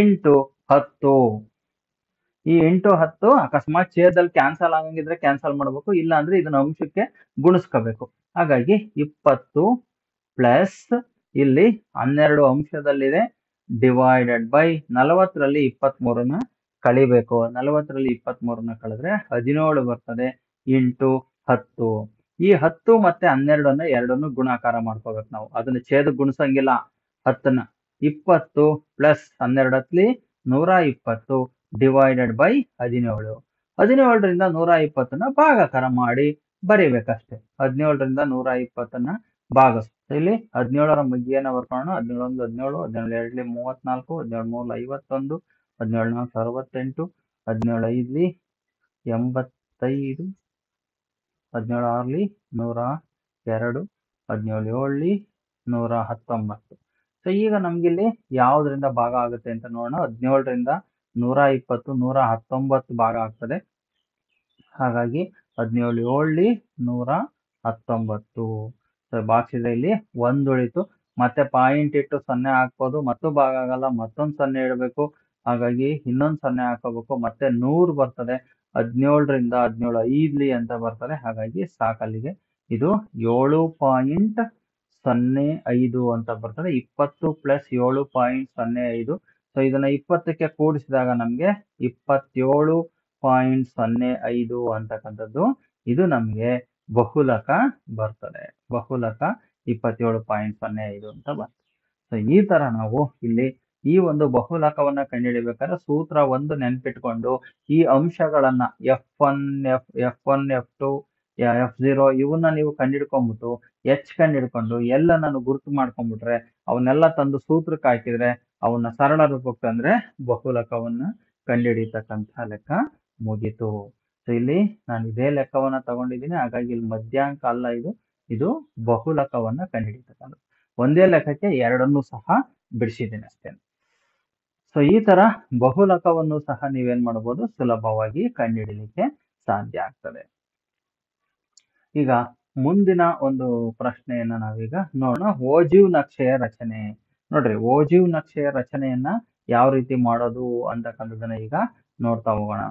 ಇಂಟು 10. ಈ ಇಂಟು 10 ಅಕಸ್ಮಾತ್ ಛೇದದಲ್ಲಿ ಕ್ಯಾನ್ಸಲ್ ಆಗಂಗಿದ್ರೆ ಕ್ಯಾನ್ಸಲ್ ಮಾಡ್ಬೇಕು, ಇಲ್ಲ ಅಂದ್ರೆ ಇದನ್ನ ಅಂಶಕ್ಕೆ ಗುಣಿಸ್ಕೋಬೇಕು. ಹಾಗಾಗಿ 20 ಪ್ಲಸ್ ಇಲ್ಲಿ 12 ಅಂಶದಲ್ಲಿದೆ, ಡಿವೈಡೆಡ್ ಬೈ 40ರಲ್ಲಿ 23ನ ಕಳಿಬೇಕು. 40ರಲ್ಲಿ 23ನ ಕಳೆದ್ರೆ 17 ಬರ್ತದೆ, ಇಂಟು 10. ಈ 10 ಮತ್ತೆ 12ನ್ನ ಎರಡನ್ನು ಗುಣಾಕಾರ ಮಾಡ್ಕೋಬೇಕು ನಾವು, ಅದನ್ನ ಛೇದ ಗುಣಿಸಂಗಿಲ್ಲ. 10ನ 20 ಪ್ಲಸ್ 12 ಹತ್ಲಿ 120 ಡಿವೈಡೆಡ್ ಬೈ 17. 17ರಿಂದ 120ನ ಭಾಗಾಕಾರ ಮಾಡಿ ಬರೀಬೇಕಷ್ಟೇ. 17ರಿಂದ 120ನ ಭಾಗಿಸ್, ಇಲ್ಲಿ 17ರ ಮಗ್ಗಿಯನ್ನ ಬರ್ಕೊಳ್ಳೋಣ. 17 17, 17 2 34, 17 3 51, 17 4 68, 17 5 85, 17 6 102, 17 7 119. ಸೊ ಈಗ ನಮ್ಗಿಲ್ಲಿ ಯಾವ್ದ್ರಿಂದ ಭಾಗ ಆಗುತ್ತೆ ಅಂತ ನೋಡೋಣ. 17ರಿಂದ 120 119 ಭಾಗ ಆಗ್ತದೆ. ಹಾಗಾಗಿ 17 7 119. ಸೊ ಬಾಕ್ಸಿದೆ, ಇಲ್ಲಿ 1 ಉಳಿತು. ಮತ್ತೆ ಪಾಯಿಂಟ್ ಇಟ್ಟು 0 ಹಾಕ್ಬೋದು, ಮತ್ತು ಭಾಗ ಆಗಲ್ಲ, ಮತ್ತೊಂದು 0 ಇಡಬೇಕು. ಹಾಗಾಗಿ ಇನ್ನೊಂದು 0 ಹಾಕೋಬೇಕು, ಮತ್ತೆ 100 ಬರ್ತದೆ. 17ರಿಂದ 17 5 ಅಂತ ಬರ್ತದೆ. ಹಾಗಾಗಿ ಸಾಕಲ್ಲಿಗೆ ಇದು 7.05 ಅಂತ ಬರ್ತದೆ. 20 ಪ್ಲಸ್ 7.05. ಸೊ ಇದನ್ನ 20ಕ್ಕೆ ಕೂಡಿಸಿದಾಗ ನಮ್ಗೆ 27.05 ಅಂತಕ್ಕಂಥದ್ದು ಇದು ನಮ್ಗೆ ಬಹುಲಕ ಬರ್ತದೆ. ಬಹುಲಕ 27.05 ಅಂತ ಬರ್ತದೆ. ಸೊ ಈ ತರ ನಾವು ಇಲ್ಲಿ ಈ ಒಂದು ಬಹುಲಕವನ್ನ ಕಂಡುಹಿಡಿಬೇಕಾದ್ರೆ ಸೂತ್ರ ಒಂದು ನೆನ್ಪಿಟ್ಕೊಂಡು ಈ ಅಂಶಗಳನ್ನ F1 F2 F0 ಇವನ್ನ ನೀವು ಕಂಡಿಡ್ಕೊಂಡ್ಬಿಟ್ಟು H ಕಂಡಿಡ್ಕೊಂಡು ಎಲ್ಲ ನಾನು ಗುರುತು ಮಾಡ್ಕೊಂಡ್ಬಿಟ್ರೆ ಅವನ್ನೆಲ್ಲ ತಂದು ಸೂತ್ರಕ್ಕೆ ಹಾಕಿದ್ರೆ ಅವನ್ನ ಸರಳ ರೂಪಕ್ಕೆ ತಂದ್ರೆ ಬಹುಲಕವನ್ನ ಕಂಡುಹಿಡಿತಕ್ಕಂಥ ಲೆಕ್ಕ ಮುಗೀತು. ಸೊ ಇಲ್ಲಿ ನಾನು ಇದೇ ಲೆಕ್ಕವನ್ನ ತಗೊಂಡಿದ್ದೀನಿ, ಹಾಗಾಗಿ ಇಲ್ಲಿ ಮಧ್ಯಾಂಕ ಅಲ್ಲ, ಇದು ಬಹುಲಕವನ್ನ ಕಂಡುಹಿಡಿತಕ್ಕಂಥ. ಒಂದೇ ಲೆಕ್ಕಕ್ಕೆ ಎರಡನ್ನೂ ಸಹ ಬಿಡಿಸಿದ್ದೀನಿ ಅಷ್ಟೇ. ಸೊ ಈ ತರ ಬಹುಲಕವನ್ನು ಸಹ ನೀವೇನ್ ಮಾಡಬಹುದು, ಸುಲಭವಾಗಿ ಕಂಡುಹಿಡಿಲಿಕ್ಕೆ ಸಾಧ್ಯ ಆಗ್ತದೆ. ಈಗ ಮುಂದಿನ ಒಂದು ಪ್ರಶ್ನೆಯನ್ನ ನಾವೀಗ ನೋಡೋಣ. ಓಜಿವ್ ನಕ್ಷೆಯ ರಚನೆ. ನೋಡ್ರಿ, ಓಜಿವ್ ನಕ್ಷೆಯ ರಚನೆಯನ್ನ ಯಾವ ರೀತಿ ಮಾಡೋದು ಅಂತಕ್ಕಂಥದ್ದನ್ನ ಈಗ ನೋಡ್ತಾ ಹೋಗೋಣ.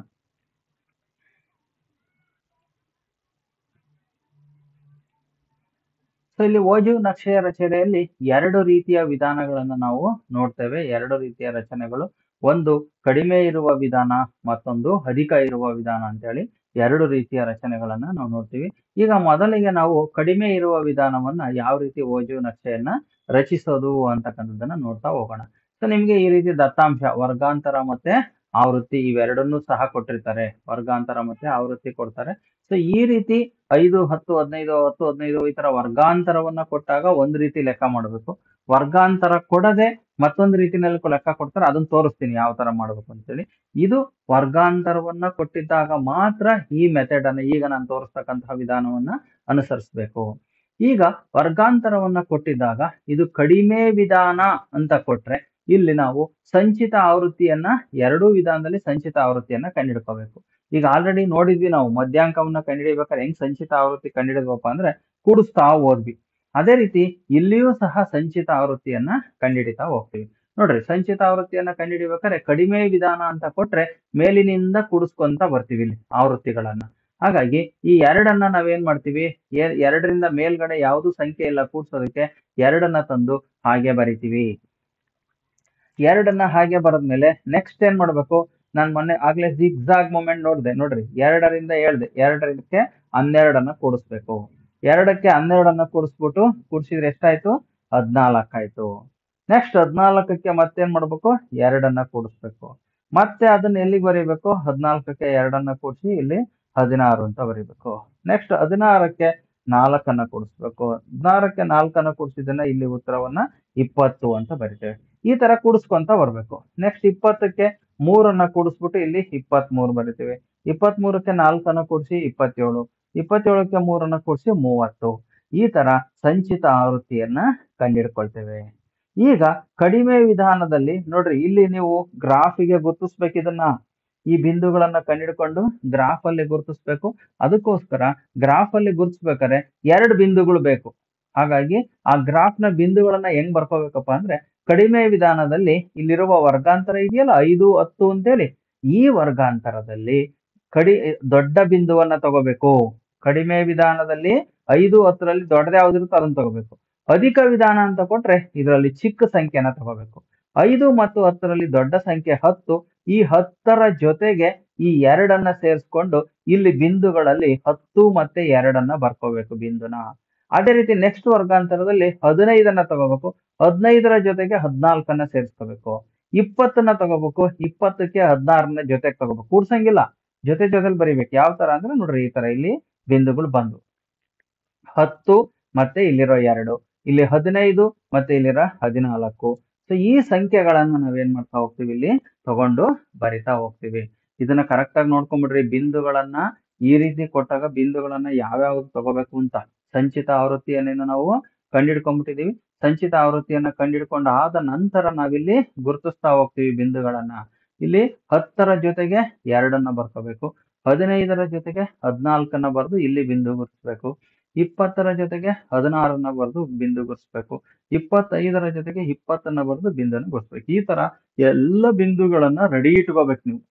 ಸೊ ಇಲ್ಲಿ ಓಜಿವ್ ನಕ್ಷೆಯ ರಚನೆಯಲ್ಲಿ 2 ರೀತಿಯ ವಿಧಾನಗಳನ್ನ ನಾವು ನೋಡ್ತೇವೆ. 2 ರೀತಿಯ ರಚನೆಗಳು, ಒಂದು ಕಡಿಮೆ ಇರುವ ವಿಧಾನ, ಮತ್ತೊಂದು ಅಧಿಕ ಇರುವ ವಿಧಾನ ಅಂತೇಳಿ 2 ರೀತಿಯ ರಚನೆಗಳನ್ನ ನಾವು ನೋಡ್ತೀವಿ. ಈಗ ಮೊದಲಿಗೆ ನಾವು ಕಡಿಮೆ ಇರುವ ವಿಧಾನವನ್ನ ಯಾವ ರೀತಿ ಓಜಿವ್ ನಕ್ಷೆಯನ್ನ ರಚಿಸೋದು ಅಂತಕ್ಕಂಥದ್ದನ್ನ ನೋಡ್ತಾ ಹೋಗೋಣ. ಸೊ ನಿಮ್ಗೆ ಈ ರೀತಿ ದತ್ತಾಂಶ ವರ್ಗಾಂತರ ಮತ್ತೆ ಆವೃತ್ತಿ ಇವೆರಡನ್ನೂ ಸಹ ಕೊಟ್ಟಿರ್ತಾರೆ. ವರ್ಗಾಂತರ ಮತ್ತೆ ಆವೃತ್ತಿ ಕೊಡ್ತಾರೆ. ಸೊ ಈ ರೀತಿ 5 10 15 10 15 ಈ ತರ ವರ್ಗಾಂತರವನ್ನ ಕೊಟ್ಟಾಗ ಒಂದ್ ರೀತಿ ಲೆಕ್ಕ ಮಾಡಬೇಕು. ವರ್ಗಾಂತರ ಕೊಡದೆ ಮತ್ತೊಂದು ರೀತಿನಲ್ಲಿ ಲೆಕ್ಕ ಕೊಡ್ತಾರೆ, ಅದನ್ನ ತೋರಿಸ್ತೀನಿ ಯಾವ ತರ ಮಾಡ್ಬೇಕು ಅಂತೇಳಿ. ಇದು ವರ್ಗಾಂತರವನ್ನ ಕೊಟ್ಟಿದ್ದಾಗ ಮಾತ್ರ ಈ ಮೆಥಡ್ ಅನ್ನ, ಈಗ ನಾನು ತೋರಿಸ್ತಕ್ಕಂತಹ ವಿಧಾನವನ್ನ ಅನುಸರಿಸಬೇಕು. ಈಗ ವರ್ಗಾಂತರವನ್ನ ಕೊಟ್ಟಿದ್ದಾಗ ಇದು ಕಡಿಮೆ ವಿಧಾನ ಅಂತ ಕೊಟ್ರೆ ಇಲ್ಲಿ ನಾವು ಸಂಚಿತ ಆವೃತ್ತಿಯನ್ನ, ಎರಡೂ ವಿಧಾನದಲ್ಲಿ ಸಂಚಿತ ಆವೃತ್ತಿಯನ್ನ ಕಂಡುಹಿಡ್ಕೋಬೇಕು. ಈಗ ಆಲ್ರೆಡಿ ನೋಡಿದ್ವಿ ನಾವು ಮಧ್ಯಾಂಕವನ್ನ ಕಂಡುಹಿಡಿಬೇಕಾದ್ರೆ ಹೆಂಗ್ ಸಂಚಿತ ಆವೃತ್ತಿ ಕಂಡುಹಿಡಿದ್ವಪ್ಪ ಅಂದ್ರೆ ಕೂಡಿಸ್ತಾ ಹೋದ್ವಿ. ಅದೇ ರೀತಿ ಇಲ್ಲಿಯೂ ಸಹ ಸಂಚಿತ ಆವೃತ್ತಿಯನ್ನ ಕಂಡುಹಿಡಿತಾ ಹೋಗ್ತೀವಿ. ನೋಡ್ರಿ, ಸಂಚಿತ ಆವೃತ್ತಿಯನ್ನ ಕಂಡುಹಿಡಿಬೇಕಾದ್ರೆ ಕಡಿಮೆ ವಿಧಾನ ಅಂತ ಕೊಟ್ರೆ ಮೇಲಿನಿಂದ ಕೂಡಿಸ್ಕೊಂತ ಬರ್ತೀವಿ ಇಲ್ಲಿ ಆವೃತ್ತಿಗಳನ್ನ. ಹಾಗಾಗಿ ಈ ಎರಡನ್ನ ನಾವೇನ್ ಮಾಡ್ತೀವಿ, ಎರಡರಿಂದ ಮೇಲ್ಗಡೆ ಯಾವುದು ಸಂಖ್ಯೆ ಇಲ್ಲ ಕೂಡ್ಸೋದಕ್ಕೆ, ಎರಡನ್ನ ತಂದು ಹಾಗೆ ಬರಿತೀವಿ. ಎರಡನ್ನ ಹಾಗೆ ಬರದ್ಮೇಲೆ ನೆಕ್ಸ್ಟ್ ಏನ್ ಮಾಡ್ಬೇಕು, ನಾನ್ ಮೊನ್ನೆ ಆಗ್ಲೇ ಜಿಗ್ಜಾಗ್ ಮೂಮೆಂಟ್ ನೋಡ್ದೆ ನೋಡ್ರಿ, ಎರಡರಿಂದ ಹೇಳ್ದೆ, ಎರಡಕ್ಕೆ 12 ಕೂಡಿಸ್ಬೇಕು. ಎರಡಕ್ಕೆ 12 ಕೂಡಿಸ್ಬಿಟ್ಟು ಕೂಡ್ಸಿದ್ರೆ ಎಷ್ಟಾಯ್ತು, 14 ಆಯ್ತು. ನೆಕ್ಸ್ಟ್ 14ಕ್ಕೆ ಮತ್ತೇನ್ ಮಾಡ್ಬೇಕು, ಎರಡನ್ನ ಕೂಡಿಸ್ಬೇಕು. ಮತ್ತೆ ಅದನ್ನ ಎಲ್ಲಿಗೆ ಬರೀಬೇಕು, 14ಕ್ಕೆ ಎರಡನ್ನ ಕೂಡಿಸಿ ಇಲ್ಲಿ 16 ಅಂತ ಬರೀಬೇಕು. ನೆಕ್ಸ್ಟ್ 16ಕ್ಕೆ 4 ಕೂಡಿಸ್ಬೇಕು. 16ಕ್ಕೆ 4 ಕೂಡಿಸಿದನ್ನ ಇಲ್ಲಿ ಉತ್ತರವನ್ನ 20 ಅಂತ ಬರಿತೇವೆ. ಈ ತರ ಕೂಡಿಸ್ಕೊಂತ ಬರ್ಬೇಕು. ನೆಕ್ಸ್ಟ್ 20ಕ್ಕೆ 3 ಕೂಡಿಸ್ಬಿಟ್ಟು ಇಲ್ಲಿ 23 ಬರಿತೀವಿ. 23ಕ್ಕೆ 4 ಕೂಡಿಸಿ 27. 27ಕ್ಕೆ 3 ಕೂಡಿಸಿ 30. ಈ ತರ ಸಂಚಿತ ಆವೃತ್ತಿಯನ್ನ ಕಂಡಿಡ್ಕೊಳ್ತೇವೆ. ಈಗ ಕಡಿಮೆ ವಿಧಾನದಲ್ಲಿ ನೋಡ್ರಿ, ಇಲ್ಲಿ ನೀವು ಗ್ರಾಫಿಗೆ ಗುರುತಿಸ್ಬೇಕು ಇದನ್ನ. ಈ ಬಿಂದುಗಳನ್ನ ಕಂಡಿಡ್ಕೊಂಡು ಗ್ರಾಫ್ ಅಲ್ಲಿ ಗುರುತಿಸ್ಬೇಕು. ಅದಕ್ಕೋಸ್ಕರ ಗ್ರಾಫ್ ಅಲ್ಲಿ ಗುರುತಿಸ್ಬೇಕಾದ್ರೆ 2 ಬಿಂದುಗಳು ಬೇಕು. ಹಾಗಾಗಿ ಆ ಗ್ರಾಫ್ ನ ಬಿಂದುಗಳನ್ನ ಹೆಂಗ್ ಬರ್ಕೋಬೇಕಪ್ಪ ಅಂದ್ರೆ, ಕಡಿಮೆ ವಿಧಾನದಲ್ಲಿ ಇಲ್ಲಿರುವ ವರ್ಗಾಂತರ ಇದೆಯಲ್ಲ 5, 10 ಅಂತೇಳಿ, ಈ ವರ್ಗಾಂತರದಲ್ಲಿ ದೊಡ್ಡ ಬಿಂದುವನ್ನ ತಗೋಬೇಕು. ಕಡಿಮೆ ವಿಧಾನದಲ್ಲಿ 5, 10ರಲ್ಲಿ ದೊಡ್ಡದು ಯಾವ್ದಿರುತ್ತೋ ಅದನ್ನ ತಗೋಬೇಕು. ಅಧಿಕ ವಿಧಾನ ಅಂತ ಕೊಟ್ರೆ ಇದರಲ್ಲಿ ಚಿಕ್ಕ ಸಂಖ್ಯೆನ ತಗೋಬೇಕು. 5 ಮತ್ತು 10ರಲ್ಲಿ ದೊಡ್ಡ ಸಂಖ್ಯೆ 10. ಈ 10ರ ಜೊತೆಗೆ ಈ 2 ಸೇರಿಸ್ಕೊಂಡು ಇಲ್ಲಿ ಬಿಂದುಗಳಲ್ಲಿ 10 ಮತ್ತೆ 2 ಬರ್ಕೋಬೇಕು ಬಿಂದುನ. ಅದೇ ರೀತಿ ನೆಕ್ಸ್ಟ್ ವರ್ಗಾಂತರದಲ್ಲಿ 15 ತಗೋಬೇಕು. 15ರ ಜೊತೆಗೆ 14 ಸೇರಿಸ್ಕೋಬೇಕು. 20 ತಗೋಬೇಕು. 20ಕ್ಕೆ 16 ಜೊತೆಗೆ ತಗೋಬೇಕು. ಕೂಡ್ಸಂಗಿಲ್ಲ, ಜೊತೆಲಿ ಬರಿಬೇಕು. ಯಾವ ತರ ಅಂದ್ರೆ ನೋಡ್ರಿ, ಈ ತರ ಇಲ್ಲಿ ಬಿಂದುಗಳು ಬಂದು 10 ಮತ್ತೆ ಇಲ್ಲಿರೋ 2, ಇಲ್ಲಿ 15 ಮತ್ತೆ ಇಲ್ಲಿರೋ 14. ಸೊ ಈ ಸಂಖ್ಯೆಗಳನ್ನ ನಾವೇನ್ ಮಾಡ್ತಾ ಹೋಗ್ತೀವಿ, ಇಲ್ಲಿ ತಗೊಂಡು ಬರಿತಾ ಹೋಗ್ತೀವಿ. ಇದನ್ನ ಕರೆಕ್ಟ್ ಆಗಿ ನೋಡ್ಕೊಂಡ್ಬಿಡ್ರಿ. ಬಿಂದುಗಳನ್ನ ಈ ರೀತಿ ಕೊಟ್ಟಾಗ ಬಿಂದುಗಳನ್ನ ಯಾವ್ಯಾವ್ದು ತಗೋಬೇಕು ಅಂತ ಸಂಚಿತ ಆವೃತ್ತಿಯನ್ನ ನಾವು ಕಂಡಿಡ್ಕೊಂಡ್ಬಿಟ್ಟಿದೀವಿ. ಸಂಚಿತ ಆವೃತ್ತಿಯನ್ನ ಕಂಡಿಡ್ಕೊಂಡ ಆದ ನಂತರ ನಾವಿಲ್ಲಿ ಗುರುತಿಸ್ತಾ ಹೋಗ್ತೀವಿ ಬಿಂದುಗಳನ್ನ. ಇಲ್ಲಿ 10ರ ಜೊತೆಗೆ 2 ಬರ್ಕೋಬೇಕು. 15ರ ಜೊತೆಗೆ 14 ಬರೆದು ಇಲ್ಲಿ ಬಿಂದು ಗುರುತಿಸ್ಬೇಕು. 20ರ ಜೊತೆಗೆ 16 ಬರೆದು ಬಿಂದು ಗುರುತಿಸ್ಬೇಕು. 25ರ ಜೊತೆಗೆ 20 ಬರೆದು ಬಿಂದುನ ಗುರುತಿಸ್ಬೇಕು. ಈ ತರ ಎಲ್ಲ ಬಿಂದುಗಳನ್ನ ರೆಡಿ ಇಟ್ಕೋಬೇಕು ನೀವು.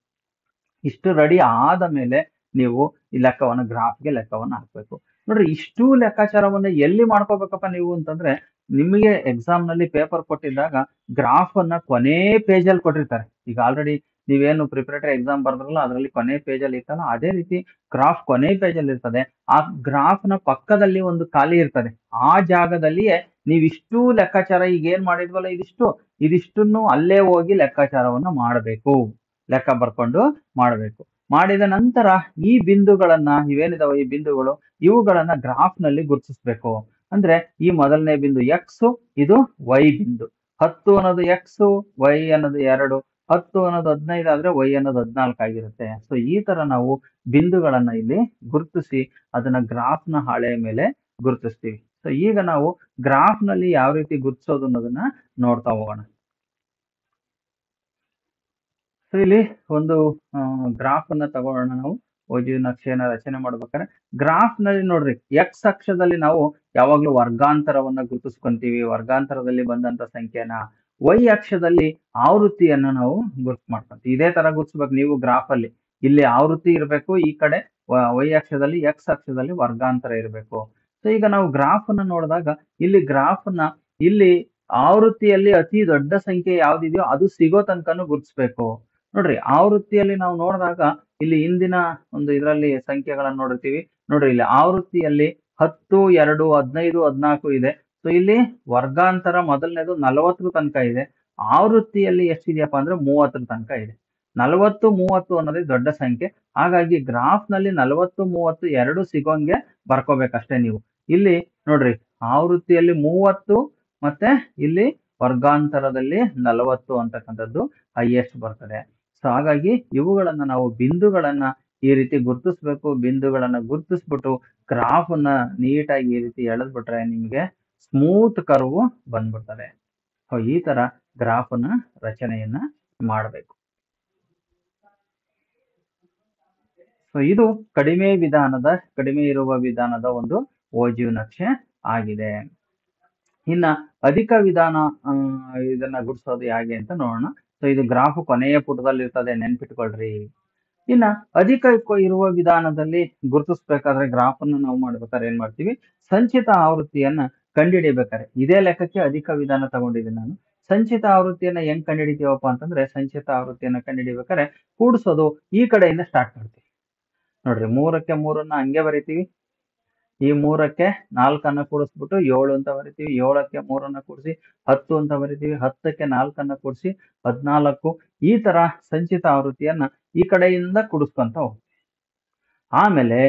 ಇಷ್ಟು ರೆಡಿ ಆದ ಮೇಲೆ ನೀವು ಈ ಲೆಕ್ಕವನ್ನ ಗ್ರಾಫ್ಗೆ ಲೆಕ್ಕವನ್ನ ಹಾಕ್ಬೇಕು. ನೋಡ್ರಿ, ಇಷ್ಟು ಲೆಕ್ಕಾಚಾರವನ್ನ ಎಲ್ಲಿ ಮಾಡ್ಕೋಬೇಕಪ್ಪ ನೀವು ಅಂತಂದ್ರೆ, ನಿಮಗೆ ಎಕ್ಸಾಮ್ ನಲ್ಲಿ ಪೇಪರ್ ಕೊಟ್ಟಿದ್ದಾಗ ಗ್ರಾಫ್ ಅನ್ನ ಕೊನೆ ಪೇಜ್ ಅಲ್ಲಿ ಕೊಟ್ಟಿರ್ತಾರೆ. ಈಗ ಆಲ್ರೆಡಿ ನೀವೇನು ಪ್ರಿಪರೇಟರಿ ಎಕ್ಸಾಮ್ ಬರ್ದ್ರಲ್ಲ, ಅದರಲ್ಲಿ ಕೊನೆ ಪೇಜ್ ಅಲ್ಲಿ ಇರ್ತಲ್ಲ, ಅದೇ ರೀತಿ ಗ್ರಾಫ್ ಕೊನೆ ಪೇಜ್ ಅಲ್ಲಿ ಇರ್ತದೆ. ಆ ಗ್ರಾಫ್ ನ ಪಕ್ಕದಲ್ಲಿ ಒಂದು ಖಾಲಿ ಇರ್ತದೆ. ಆ ಜಾಗದಲ್ಲಿಯೇ ನೀವಿಷ್ಟು ಲೆಕ್ಕಾಚಾರ ಈಗ ಏನ್ ಮಾಡಿದ್ವಲ್ಲ, ಇದಿಷ್ಟನ್ನು ಅಲ್ಲೇ ಹೋಗಿ ಲೆಕ್ಕಾಚಾರವನ್ನ ಮಾಡಬೇಕು. ಲೆಕ್ಕ ಬರ್ಕೊಂಡು ಮಾಡಬೇಕು. ಮಾಡಿದ ನಂತರ ಈ ಬಿಂದುಗಳನ್ನ, ಇವೇನಿದಾವೆ ಈ ಬಿಂದುಗಳು, ಇವುಗಳನ್ನ ಗ್ರಾಫ್ ನಲ್ಲಿ ಗುರುತಿಸ್ಬೇಕು. ಅಂದ್ರೆ ಈ ಮೊದಲನೇ ಬಿಂದು ಎಕ್ಸ್, ಇದು ವೈ ಬಿಂದು. 10 ಅನ್ನೋದು ಎಕ್ಸ್, ವೈ ಅನ್ನೋದು 2. 10 ಅನ್ನೋದು 15 ಆದ್ರೆ ವೈ ಅನ್ನೋದು 14 ಆಗಿರುತ್ತೆ. ಸೊ ಈ ತರ ನಾವು ಬಿಂದುಗಳನ್ನ ಇಲ್ಲಿ ಗುರುತಿಸಿ ಅದನ್ನ ಗ್ರಾಫ್ ನ ಹಾಳೆಯ ಮೇಲೆ ಗುರುತಿಸ್ತೀವಿ. ಸೊ ಈಗ ನಾವು ಗ್ರಾಫ್ ನಲ್ಲಿ ಯಾವ ರೀತಿ ಗುರುತಿಸೋದು ಅನ್ನೋದನ್ನ ನೋಡ್ತಾ ಹೋಗೋಣ. ಸೊ ಇಲ್ಲಿ ಒಂದು ಗ್ರಾಫ್ ಅನ್ನ ತಗೊಳ್ಳೋಣ ನಾವು. ಓಜಿ ನಕ್ಷೆಯನ್ನ ರಚನೆ ಮಾಡ್ಬೇಕಾದ್ರೆ ಗ್ರಾಫ್ ನಲ್ಲಿ ನೋಡ್ರಿ, ಎಕ್ಸ್ ಅಕ್ಷದಲ್ಲಿ ನಾವು ಯಾವಾಗ್ಲೂ ವರ್ಗಾಂತರವನ್ನ ಗುರುತಿಸ್ಕೊಂತೀವಿ, ವರ್ಗಾಂತರದಲ್ಲಿ ಬಂದಂತ ಸಂಖ್ಯೆನ. ವೈ ಅಕ್ಷದಲ್ಲಿ ಆವೃತ್ತಿಯನ್ನ ನಾವು ಗುರುತು ಮಾಡ್ಕೊಂತೀವಿ. ಇದೇ ತರ ಗುರುತಿಸ್ಬೇಕು ನೀವು ಗ್ರಾಫ್ ಅಲ್ಲಿ. ಇಲ್ಲಿ ಆವೃತ್ತಿ ಇರಬೇಕು, ಈ ಕಡೆ ವೈ ಅಕ್ಷದಲ್ಲಿ, ಎಕ್ಸ್ ಅಕ್ಷದಲ್ಲಿ ವರ್ಗಾಂತರ ಇರಬೇಕು. ಸೊ ಈಗ ನಾವು ಗ್ರಾಫ್ ಅನ್ನ ನೋಡಿದಾಗ ಇಲ್ಲಿ ಗ್ರಾಫ್ ನ ಇಲ್ಲಿ ಆವೃತ್ತಿಯಲ್ಲಿ ಅತಿ ದೊಡ್ಡ ಸಂಖ್ಯೆ ಯಾವ್ದಿದೆಯೋ ಅದು ಸಿಗೋ ತನಕನೂ ಗುರುತಿಸ್ಬೇಕು. ನೋಡ್ರಿ, ಆವೃತ್ತಿಯಲ್ಲಿ ನಾವು ನೋಡಿದಾಗ ಇಲ್ಲಿ ಹಿಂದಿನ ಒಂದು ಇದರಲ್ಲಿ ಸಂಖ್ಯೆಗಳನ್ನ ನೋಡಿರ್ತೀವಿ. ನೋಡ್ರಿ, ಇಲ್ಲಿ ಆವೃತ್ತಿಯಲ್ಲಿ 10, 2, 15, 14 ಇದೆ. ಸೊ ಇಲ್ಲಿ ವರ್ಗಾಂತರ ಮೊದಲನೇದು 40 ತನಕ ಇದೆ. ಆವೃತ್ತಿಯಲ್ಲಿ ಎಷ್ಟಿದೆಯಪ್ಪ ಅಂದ್ರೆ 30 ತನಕ ಇದೆ. 40, 30 ಅನ್ನೋದೇ ದೊಡ್ಡ ಸಂಖ್ಯೆ. ಹಾಗಾಗಿ ಗ್ರಾಫ್ ನಲ್ಲಿ 40, 30 ಎರಡು ಸಿಗೋಂಗೆ ಬರ್ಕೋಬೇಕಷ್ಟೇ ನೀವು. ಇಲ್ಲಿ ನೋಡ್ರಿ, ಆವೃತ್ತಿಯಲ್ಲಿ 30 ಮತ್ತೆ ಇಲ್ಲಿ ವರ್ಗಾಂತರದಲ್ಲಿ 40 ಅಂತಕ್ಕಂಥದ್ದು ಹೈಯೆಸ್ಟ್ ಬರ್ತದೆ. ಸೊ ಹಾಗಾಗಿ ಇವುಗಳನ್ನ ನಾವು ಬಿಂದುಗಳನ್ನ ಈ ರೀತಿ ಗುರುತಿಸ್ಬೇಕು. ಬಿಂದುಗಳನ್ನ ಗುರುತಿಸ್ಬಿಟ್ಟು ಗ್ರಾಫ್ ಅನ್ನ ನೀಟಾಗಿ ಈ ರೀತಿ ಎಳೆದ್ಬಿಟ್ರೆ ನಿಮ್ಗೆ ಸ್ಮೂತ್ ಕರ್ವ್ ಬಂದ್ಬಿಡ್ತದೆ. ಸೊ ಈ ತರ ಗ್ರಾಫ್ ಅನ್ನ ರಚನೆಯನ್ನ ಮಾಡಬೇಕು. ಸೊ ಇದು ಕಡಿಮೆ ಇರುವ ವಿಧಾನದ ಒಂದು ಓಜಿವ್ ನಕ್ಷೆ ಆಗಿದೆ. ಇನ್ನ ಅಧಿಕ ವಿಧಾನ ಇದನ್ನ ಗುರುತಿಸೋದು ಹೇಗೆ ಅಂತ ನೋಡೋಣ. ಸೊ ಇದು ಗ್ರಾಫ್ ಕೊನೆಯ ಪುಟದಲ್ಲಿ ಇರ್ತದೆ, ನೆನ್ಪಿಟ್ಕೊಳ್ರಿ. ಇನ್ನ ಅಧಿಕ ಇರುವ ವಿಧಾನದಲ್ಲಿ ಗುರುತಿಸ್ಬೇಕಾದ್ರೆ ಗ್ರಾಫ್ ಅನ್ನು ನಾವು ಮಾಡ್ಬೇಕಾದ್ರೆ ಏನ್ ಮಾಡ್ತೀವಿ, ಸಂಚಿತ ಆವೃತ್ತಿಯನ್ನ ಕಂಡುಹಿಡಿಬೇಕಾರೆ ಇದೇ ಲೆಕ್ಕಕ್ಕೆ ಅಧಿಕ ವಿಧಾನ ತಗೊಂಡಿದ್ದೀನಿ ನಾನು. ಸಂಚಿತ ಆವೃತ್ತಿಯನ್ನ ಹೆಂಗ್ ಕಂಡುಹಿಡಿತೀವಪ್ಪ ಅಂತಂದ್ರೆ, ಸಂಚಿತ ಆವೃತ್ತಿಯನ್ನ ಕಂಡುಹಿಡಿಬೇಕಾದ್ರೆ ಕೂಡಿಸೋದು ಈ ಕಡೆಯಿಂದ ಸ್ಟಾರ್ಟ್ ಮಾಡ್ತೀವಿ. ನೋಡ್ರಿ, 3ಕ್ಕೆ 3ನ್ನ ಹಂಗೆ ಬರಿತೀವಿ. ಈ 3ಕ್ಕೆ 4 ಕೂಡಿಸ್ಬಿಟ್ಟು 7 ಅಂತ ಬರಿತೀವಿ. 7ಕ್ಕೆ 3 ಕೂಡಿಸಿ 10 ಅಂತ ಬರಿತೀವಿ. 10ಕ್ಕೆ 4 ಕೂಡಿಸಿ 14. ಈ ತರ ಸಂಚಿತ ಆವೃತ್ತಿಯನ್ನ ಈ ಕಡೆಯಿಂದ ಕೂಡಿಸ್ಕೊಂತ ಹೋಗ್ತೀವಿ. ಆಮೇಲೆ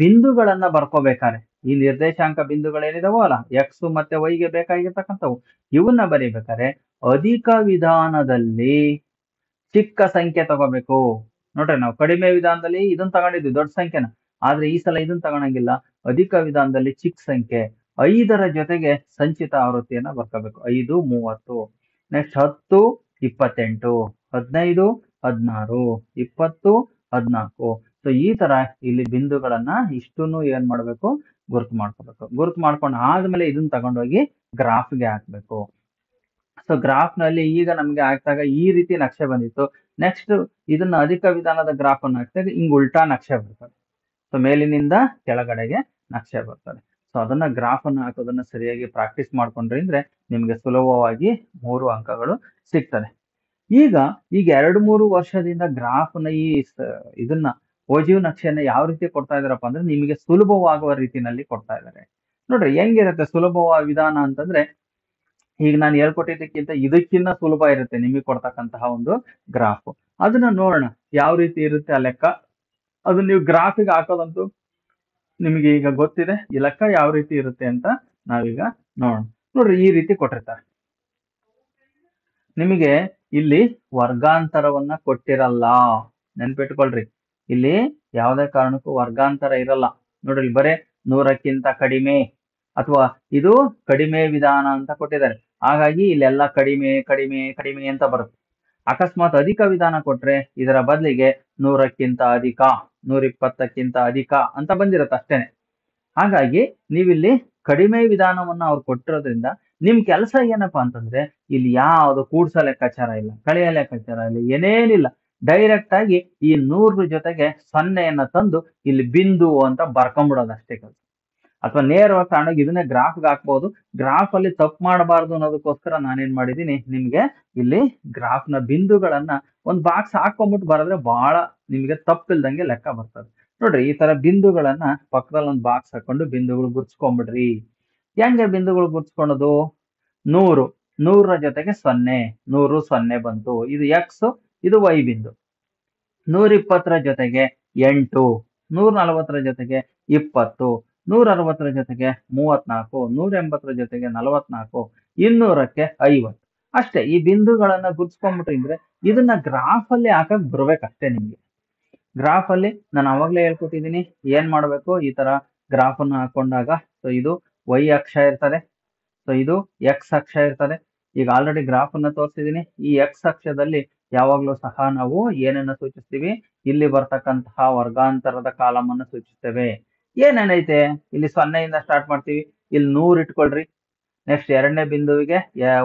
ಬಿಂದುಗಳನ್ನ ಬರ್ಕೋಬೇಕಾರೆ ಈ ನಿರ್ದೇಶಾಂಕ ಬಿಂದುಗಳೇನಿದಾವೋ ಅಲ್ಲ, ಎಕ್ಸ್ ಮತ್ತೆ ವೈಗೆ ಬೇಕಾಗಿರ್ತಕ್ಕಂಥವು, ಇವನ್ನ ಬರೀಬೇಕಾರೆ ಅಧಿಕ ವಿಧಾನದಲ್ಲಿ ಚಿಕ್ಕ ಸಂಖ್ಯೆ ತಗೋಬೇಕು. ನೋಡ್ರಿ, ನಾವು ಕಡಿಮೆ ವಿಧಾನದಲ್ಲಿ ಇದನ್ನ ತಗೊಂಡಿದ್ವಿ ದೊಡ್ಡ ಸಂಖ್ಯೆನ, ಆದ್ರೆ ಈ ಸಲ ಇದನ್ನ ತಗೊಳಂಗಿಲ್ಲ. ಅಧಿಕ ವಿಧಾನದಲ್ಲಿ ಚಿಕ್ಕ ಸಂಖ್ಯೆ 5ರ ಜೊತೆಗೆ ಸಂಚಿತ ಆವೃತ್ತಿಯನ್ನ ಬರ್ಕೋಬೇಕು. 5 30, ನೆಕ್ಸ್ಟ್ 10 28, 15 16, 20 14. ಸೊ ಈ ತರ ಇಲ್ಲಿ ಬಿಂದುಗಳನ್ನ ಇಷ್ಟನ್ನು ಏನ್ ಮಾಡ್ಬೇಕು, ಗುರುತು ಮಾಡ್ಕೋಬೇಕು. ಗುರುತು ಮಾಡ್ಕೊಂಡು ಆದ್ಮೇಲೆ ಇದನ್ನ ತಗೊಂಡೋಗಿ ಗ್ರಾಫ್ಗೆ ಹಾಕ್ಬೇಕು. ಸೊ ಗ್ರಾಫ್ ನಲ್ಲಿ ಈಗ ನಮ್ಗೆ ಹಾಕಿದಾಗ ಈ ರೀತಿ ನಕ್ಷೆ ಬಂದಿತ್ತು. ನೆಕ್ಸ್ಟ್ ಇದನ್ನ ಅಧಿಕ ವಿಧಾನದ ಗ್ರಾಫ್ ಅನ್ನು ಹಾಕಿದಾಗ ಹಿಂಗ್ ಉಲ್ಟಾ ನಕ್ಷೆ ಬರ್ತದೆ. ಸೊ ಮೇಲಿನಿಂದ ಕೆಳಗಡೆಗೆ ನಕ್ಷೆ ಬರ್ತದೆ. ಸೊ ಅದನ್ನ ಗ್ರಾಫ್ ಅನ್ನು ಹಾಕೋದನ್ನ ಸರಿಯಾಗಿ ಪ್ರಾಕ್ಟೀಸ್ ಮಾಡ್ಕೊಂಡ್ರಿ ಅಂದ್ರೆ ನಿಮ್ಗೆ ಸುಲಭವಾಗಿ 3 ಅಂಕಗಳು ಸಿಗ್ತದೆ. ಈಗ 2-3 ವರ್ಷದಿಂದ ಗ್ರಾಫ್ನ ಇದನ್ನ ಓಜಿವ್ ನಕ್ಷೆಯನ್ನ ಯಾವ ರೀತಿ ಕೊಡ್ತಾ ಇದಾರಪ್ಪ ಅಂದ್ರೆ, ನಿಮಗೆ ಸುಲಭವಾಗುವ ರೀತಿನಲ್ಲಿ ಕೊಡ್ತಾ ಇದ್ದಾರೆ. ನೋಡ್ರಿ, ಹೆಂಗಿರುತ್ತೆ ಸುಲಭವಾದ ವಿಧಾನ ಅಂತಂದ್ರೆ, ಈಗ ನಾನು ಹೇಳ್ಕೊಟ್ಟಿದ್ದಕ್ಕಿಂತ ಇದಕ್ಕಿಂತ ಸುಲಭ ಇರುತ್ತೆ ನಿಮಗೆ ಕೊಡ್ತಕ್ಕಂತಹ ಒಂದು ಗ್ರಾಫ್. ಅದನ್ನ ನೋಡೋಣ ಯಾವ ರೀತಿ ಇರುತ್ತೆ ಆ ಲೆಕ್ಕ. ಅದನ್ನ ನೀವು ಗ್ರಾಫಿಗೆ ಹಾಕೋದಂತೂ ನಿಮಗೆ ಈಗ ಗೊತ್ತಿದೆ. ಈ ಲೆಕ್ಕ ಯಾವ ರೀತಿ ಇರುತ್ತೆ ಅಂತ ನಾವೀಗ ನೋಡೋಣ. ನೋಡ್ರಿ, ಈ ರೀತಿ ಕೊಟ್ಟಿರ್ತಾರೆ. ನಿಮಗೆ ಇಲ್ಲಿ ವರ್ಗಾಂತರವನ್ನ ಕೊಟ್ಟಿರಲ್ಲ, ನೆನ್ಪಿಟ್ಕೊಳ್ರಿ. ಇಲ್ಲಿ ಯಾವುದೇ ಕಾರಣಕ್ಕೂ ವರ್ಗಾಂತರ ಇರಲ್ಲ. ನೋಡ್ರಿ, ಬರೇ 100ಕ್ಕಿಂತ ಕಡಿಮೆ ಅಥವಾ ಇದು ಕಡಿಮೆ ವಿಧಾನ ಅಂತ ಕೊಟ್ಟಿದ್ದಾರೆ. ಹಾಗಾಗಿ ಇಲ್ಲೆಲ್ಲ ಕಡಿಮೆ ಕಡಿಮೆ ಕಡಿಮೆ ಅಂತ ಬರುತ್ತೆ. ಅಕಸ್ಮಾತ್ ಅಧಿಕ ವಿಧಾನ ಕೊಟ್ರೆ ಇದರ ಬದಲಿಗೆ 100ಕ್ಕಿಂತ ಅಧಿಕ, 120ಕ್ಕಿಂತ ಅಧಿಕ ಅಂತ ಬಂದಿರುತ್ತೆ ಅಷ್ಟೇನೆ. ಹಾಗಾಗಿ ನೀವಿಲ್ಲಿ ಕಡಿಮೆ ವಿಧಾನವನ್ನ ಅವ್ರು ಕೊಟ್ಟಿರೋದ್ರಿಂದ ನಿಮ್ ಕೆಲಸ ಏನಪ್ಪಾ ಅಂತಂದ್ರೆ, ಇಲ್ಲಿ ಯಾವ್ದು ಕೂಡ್ಸ ಲೆಕ್ಕಾಚಾರ ಇಲ್ಲ, ಕಳೆಯ ಲೆಕ್ಕಾಚಾರ ಇಲ್ಲ, ಏನೇನಿಲ್ಲ. ಡೈರೆಕ್ಟ್ ಆಗಿ ಈ 100 ಜೊತೆಗೆ 0ಯನ್ನ ತಂದು ಇಲ್ಲಿ ಬಿಂದು ಅಂತ ಬರ್ಕೊಂಡ್ಬಿಡೋದು ಅಷ್ಟೇ ಕೆಲಸ. ಅಥವಾ ನೇರವಾಗಿ ತಗೊಂಡೋಗಿ ಇದನ್ನೇ ಗ್ರಾಫ್ಗೆ ಹಾಕ್ಬಹುದು. ಗ್ರಾಫ್ ಅಲ್ಲಿ ತಪ್ಪು ಮಾಡಬಾರ್ದು ಅನ್ನೋದಕ್ಕೋಸ್ಕರ ನಾನೇನ್ ಮಾಡಿದೀನಿ, ನಿಮ್ಗೆ ಇಲ್ಲಿ ಗ್ರಾಫ್ ನ ಬಿಂದುಗಳನ್ನ ಒಂದ್ ಬಾಕ್ಸ್ ಹಾಕೊಂಡ್ಬಿಟ್ಟು ಬರೆದ್ರೆ ಬಹಳ ನಿಮ್ಗೆ ತಪ್ಪಿಲ್ದಂಗೆ ಲೆಕ್ಕ ಬರ್ತದೆ. ನೋಡ್ರಿ, ಈ ತರ ಬಿಂದುಗಳನ್ನ ಪಕ್ಕದಲ್ಲಿ ಒಂದು ಬಾಕ್ಸ್ ಹಾಕೊಂಡು ಬಿಂದುಗಳು ಗುರ್ಸ್ಕೊಂಡ್ಬಿಡ್ರಿ. ಹೆಂಗೆ ಬಿಂದುಗಳು ಗುರ್ಸ್ಕೊಳ್ಳೋದು? 100ರ ಜೊತೆಗೆ 0, 100 0 ಬಂತು. ಇದು ಎಕ್ಸ್, ಇದು ವೈ ಬಿಂದು. 120ರ ಜೊತೆಗೆ 8, 140ರ ಜೊತೆಗೆ 20, 160ರ ಜೊತೆಗೆ 34, 180ರ ಜೊತೆಗೆ 44, 200ಕ್ಕೆ 50. ಅಷ್ಟೇ. ಈ ಬಿಂದುಗಳನ್ನ ಗುರ್ಸ್ಕೊಂಡ್ಬಿಟ್ರೆ ಇದನ್ನ ಗ್ರಾಫ್ ಅಲ್ಲಿ ಹಾಕಕ್ ಬರ್ಬೇಕಷ್ಟೇ ನಿಮ್ಗೆ. ಗ್ರಾಫ್ ಅಲ್ಲಿ ನಾನು ಅವಾಗ್ಲೇ ಹೇಳ್ಕೊಟ್ಟಿದ್ದೀನಿ ಏನ್ ಮಾಡ್ಬೇಕು. ಈ ತರ ಗ್ರಾಫ್ ಅನ್ನು ಹಾಕೊಂಡಾಗ ಸೊ ಇದು ವೈ ಅಕ್ಷ ಇರ್ತದೆ, ಸೊ ಇದು ಎಕ್ಸ್ ಅಕ್ಷ ಇರ್ತದೆ. ಈಗ ಆಲ್ರೆಡಿ ಗ್ರಾಫ್ ಅನ್ನ ತೋರಿಸಿದೀನಿ. ಈ ಎಕ್ಸ್ ಅಕ್ಷದಲ್ಲಿ ಯಾವಾಗ್ಲೂ ಸಹ ನಾವು ಏನನ್ನ ಸೂಚಿಸ್ತೀವಿ, ಇಲ್ಲಿ ಬರ್ತಕ್ಕಂತಹ ವರ್ಗಾಂತರದ ಕಾಲಮ್ ಅನ್ನು ಸೂಚಿಸ್ತೇವೆ. ಏನೇನೈತೆ ಇಲ್ಲಿ 0ಯಿಂದ ಸ್ಟಾರ್ಟ್ ಮಾಡ್ತೀವಿ. ಇಲ್ಲಿ 100 ಇಟ್ಕೊಳ್ರಿ. ನೆಕ್ಸ್ಟ್ 2ನೇ ಬಿಂದುವಿಗೆ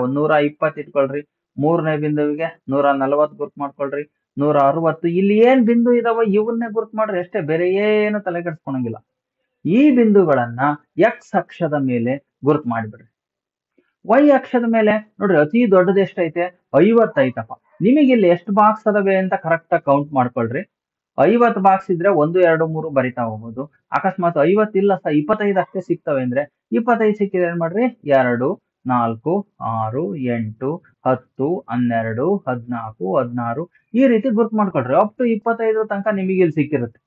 120 ಇಟ್ಕೊಳ್ರಿ. 3ನೇ ಬಿಂದುವಿಗೆ 140 ಗುರ್ತು ಮಾಡ್ಕೊಳ್ರಿ. 160. ಇಲ್ಲಿ ಏನ್ ಬಿಂದು ಇದಾವ ಇವನ್ನೇ ಗುರ್ತು ಮಾಡ್ರಿ ಅಷ್ಟೇ, ಬೇರೆ ಏನು ತಲೆ ಕೆಡಿಸ್ಕೊಳಂಗಿಲ್ಲ. ಈ ಬಿಂದುಗಳನ್ನ ಎಕ್ಸ್ ಅಕ್ಷದ ಮೇಲೆ ಗುರ್ತು ಮಾಡಿಬಿಡ್ರಿ. ವೈ ಅಕ್ಷದ ಮೇಲೆ ನೋಡ್ರಿ, ಅತಿ ದೊಡ್ಡದು ಎಷ್ಟೈತೆ? 50 ಐತಪ್ಪ. ನಿಮಗೆ ಇಲ್ಲಿ ಎಷ್ಟು ಬಾಕ್ಸ್ ಅದಾವೆ ಅಂತ ಕರೆಕ್ಟ್ ಆಗಿ ಕೌಂಟ್ ಮಾಡ್ಕೊಳ್ರಿ. 50 ಬಾಕ್ಸ್ ಇದ್ರೆ 1 2 3 ಬರಿತಾ ಹೋಗ್ಬೋದು. ಅಕಸ್ಮಾತ್ 50 ಇಲ್ಲ, 25 ಅಷ್ಟೇ ಸಿಗ್ತವೆ ಅಂದ್ರೆ 25 ಸಿಕ್ಕಿದ್ರೆ ಏನ್ ಮಾಡ್ರಿ, 2 4 6 8 10 12 14 16 ಈ ರೀತಿ ಗುರ್ತು ಮಾಡ್ಕೊಳ್ರಿ. ಅಪ್ ಟು 25 ತನಕ ನಿಮಗೆ ಇಲ್ಲಿ ಸಿಕ್ಕಿರುತ್ತೆ.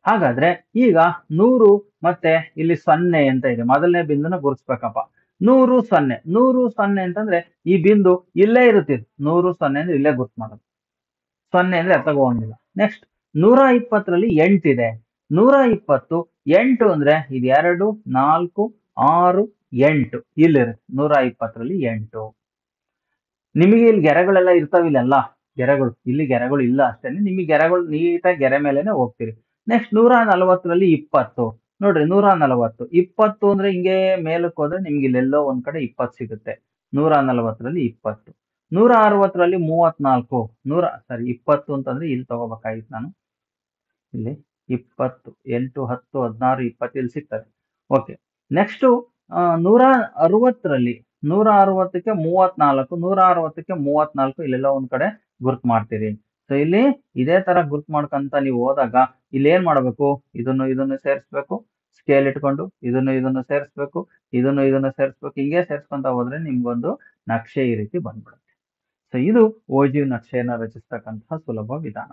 ಹಾಗಾದ್ರೆ ಈಗ 100 ಮತ್ತೆ ಇಲ್ಲಿ 0 ಅಂತ ಇದೆ. ಮೊದಲನೇ ಬಿಂದುನ ಗುರುತಿಸ್ಬೇಕಪ್ಪ. 100 0 100 0 ಅಂತಂದ್ರೆ ಈ ಬಿಂದು ಇಲ್ಲೇ ಇರುತ್ತೆ. 100 0 ಅಂದ್ರೆ ಇಲ್ಲೇ ಗುರ್ತು ಮಾಡೋದು. 0 ಅಂದ್ರೆ ಎತ್ತಾಗ ಹೋಗಂಗಿಲ್ಲ. ನೆಕ್ಸ್ಟ್ 120ರಲ್ಲಿ 8 ಇದೆ. 120 8 ಅಂದ್ರೆ ಇದು 2 4 6 8 ಇಲ್ಲಿರುತ್ತೆ. 120ರಲ್ಲಿ 8. ನಿಮಗೆ ಇಲ್ಲಿ ಗೆರೆಗಳೆಲ್ಲ ಇರ್ತಾವಿಲ್ಲ, ಗೆರೆಗಳು ಇಲ್ಲಿ ಗೆರೆಗಳು ಇಲ್ಲ ಅಷ್ಟೇನೆ. ನಿಮಗೆ ಗೆರೆಗಳು ನೀಟಾಗಿ ಗೆರೆ ಮೇಲೆನೆ ಹೋಗ್ತೀರಿ. ನೆಕ್ಸ್ಟ್ 140ರಲ್ಲಿ 20 ನೋಡ್ರಿ. 140 20 ಅಂದ್ರೆ ಹಿಂಗೆ ಮೇಲಕ್ಕೆ ಹೋದ್ರೆ ನಿಮ್ಗೆ ಇಲ್ಲೆಲ್ಲೋ ಒಂದ್ ಕಡೆ 20 ಸಿಗುತ್ತೆ. 140ರಲ್ಲಿ 20. 160ರಲ್ಲಿ 34 20 ಅಂತಂದ್ರೆ ಇಲ್ಲಿ ತಗೋಬೇಕಾಗಿತ್ತು ನಾನು. ಇಲ್ಲಿ 20 8 10 16 20 ಇಲ್ಲಿ ಸಿಗ್ತದೆ. ಓಕೆ. ನೆಕ್ಸ್ಟ್ 160ರಲ್ಲಿ 160ಕ್ಕೆ 34 160ಕ್ಕೆ 34 ಇಲ್ಲೆಲ್ಲ ಒಂದ್ ಕಡೆ ಗುರ್ತು ಮಾಡ್ತೀರಿ. ಸೊ ಇಲ್ಲಿ ಇದೇ ತರ ಗುರ್ತು ಮಾಡ್ಕೊಂತ ನೀವು ಹೋದಾಗ ಇಲ್ಲಿ ಏನ್ ಮಾಡ್ಬೇಕು, ಇದನ್ನು ಸೇರಿಸ್ಬೇಕು, ಸ್ಕೇಲ್ ಇಟ್ಕೊಂಡು ಇದನ್ನು ಸೇರಿಸ್ಬೇಕು, ಇದನ್ನು ಸೇರಿಸ್ಬೇಕು. ಹಿಂಗೆ ಸೇರಿಸ್ಕೊಂತ ಹೋದ್ರೆ ನಿಮ್ಗೊಂದು ನಕ್ಷೆ ಈ ರೀತಿ ಬಂದ್ಬಿಡುತ್ತೆ. ಸೊ ಇದು ಓಜಿವ್ ನಕ್ಷೆಯನ್ನ ರಚಿಸ್ತಕ್ಕಂತಹ ಸುಲಭ ವಿಧಾನ.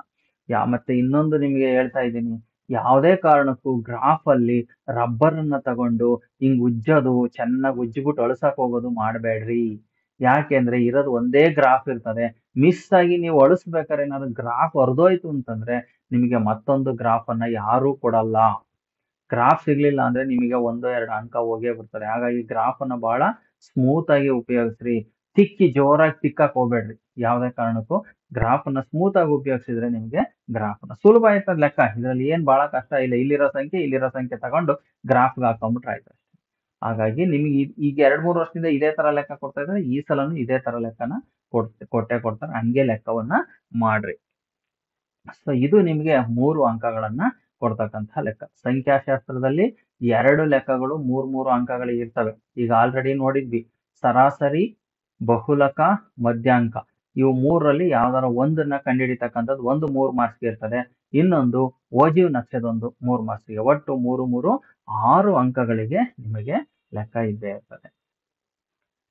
ಮತ್ತೆ ಇನ್ನೊಂದು ನಿಮ್ಗೆ ಹೇಳ್ತಾ ಇದ್ದೀನಿ, ಯಾವುದೇ ಕಾರಣಕ್ಕೂ ಗ್ರಾಫ್ ಅಲ್ಲಿ ರಬ್ಬರ್ ಅನ್ನ ತಗೊಂಡು ಹಿಂಗ್ ಉಜ್ಜೋದು, ಚೆನ್ನಾಗಿ ಉಜ್ಜಿಬಿಟ್ಟು ಅಳಸಕ್ ಹೋಗೋದು ಮಾಡಬೇಡ್ರಿ. ಯಾಕೆಂದ್ರೆ ಇರೋದು ಒಂದೇ ಗ್ರಾಫ್ ಇರ್ತದೆ. ಮಿಸ್ ಆಗಿ ನೀವು ಅಳಿಸ್ಬೇಕಾದ್ರೆ ಏನಾದ್ರು ಗ್ರಾಫ್ ಹೊರದೋಯ್ತು ಅಂತಂದ್ರೆ ನಿಮಗೆ ಮತ್ತೊಂದು ಗ್ರಾಫ್ ಅನ್ನ ಯಾರು ಕೊಡಲ್ಲ. ಗ್ರಾಫ್ ಸಿಗ್ಲಿಲ್ಲ ಅಂದ್ರೆ ನಿಮಗೆ 1-2 ಅಂಕ ಹೋಗೇ ಬರ್ತದೆ. ಹಾಗಾಗಿ ಗ್ರಾಫ್ ಅನ್ನ ಬಹಳ ಸ್ಮೂತ್ ಆಗಿ ಉಪಯೋಗಿಸ್ರಿ. ಜೋರಾಗಿ ತಿಕ್ಕಕ್ ಹೋಗ್ಬೇಡ್ರಿ. ಯಾವುದೇ ಕಾರಣಕ್ಕೂ ಗ್ರಾಫ್ ಅನ್ನ ಸ್ಮೂತ್ ಆಗಿ ಉಪಯೋಗಿಸಿದ್ರೆ ನಿಮ್ಗೆ ಗ್ರಾಫ್ ನ ಸುಲಭ ಆಯ್ತದ ಲೆಕ್ಕ. ಇದ್ರಲ್ಲಿ ಏನ್ ಬಹಳ ಕಷ್ಟ ಇಲ್ಲ. ಇಲ್ಲಿರೋ ಸಂಖ್ಯೆ ತಗೊಂಡು ಗ್ರಾಫ್ಗೆ ಹಾಕೊಂಡ್ಬಿಟ್ರೆ ಆಯ್ತು ಅಷ್ಟೇ. ಹಾಗಾಗಿ ನಿಮ್ಗೆ ಈಗ 2-3 ವರ್ಷದಿಂದ ಇದೇ ತರ ಲೆಕ್ಕ ಕೊಡ್ತಾ ಇದ್ರೆ ಈ ಸಲನು ಇದೇ ತರ ಲೆಕ್ಕನ ಕೊಟ್ಟೆ ಕೊಡ್ತಾರೆ. ಹಂಗೆ ಲೆಕ್ಕವನ್ನ ಮಾಡ್ರಿ. ಸೊ ಇದು ನಿಮ್ಗೆ 3 ಅಂಕಗಳನ್ನ ಕೊಡ್ತಕ್ಕಂತಹ ಲೆಕ್ಕ. ಸಂಖ್ಯಾಶಾಸ್ತ್ರದಲ್ಲಿ 2 ಲೆಕ್ಕಗಳು 3 ಅಂಕಗಳಿಗೆ ಇರ್ತವೆ. ಈಗ ಆಲ್ರೆಡಿ ನೋಡಿದ್ವಿ, ಸರಾಸರಿ, ಬಹುಲಕ, ಮಧ್ಯಾಂಕ. ಇವು 3ರಲ್ಲಿ ಯಾವ್ದಾರ ಒಂದನ್ನ ಕಂಡುಹಿಡಿತಕ್ಕಂಥದ್ದು ಒಂದು 3 ಮಾರ್ಕ್ಸ್ಗೆ ಇರ್ತದೆ. ಇನ್ನೊಂದು ಓಜಿವ್ ನಕ್ಷೆದೊಂದು 3 ಮಾರ್ಕ್ಸ್ಗೆ. ಒಟ್ಟು 3 6 ಅಂಕಗಳಿಗೆ ನಿಮಗೆ ಲೆಕ್ಕ ಇದ್ದೇ ಇರ್ತದೆ.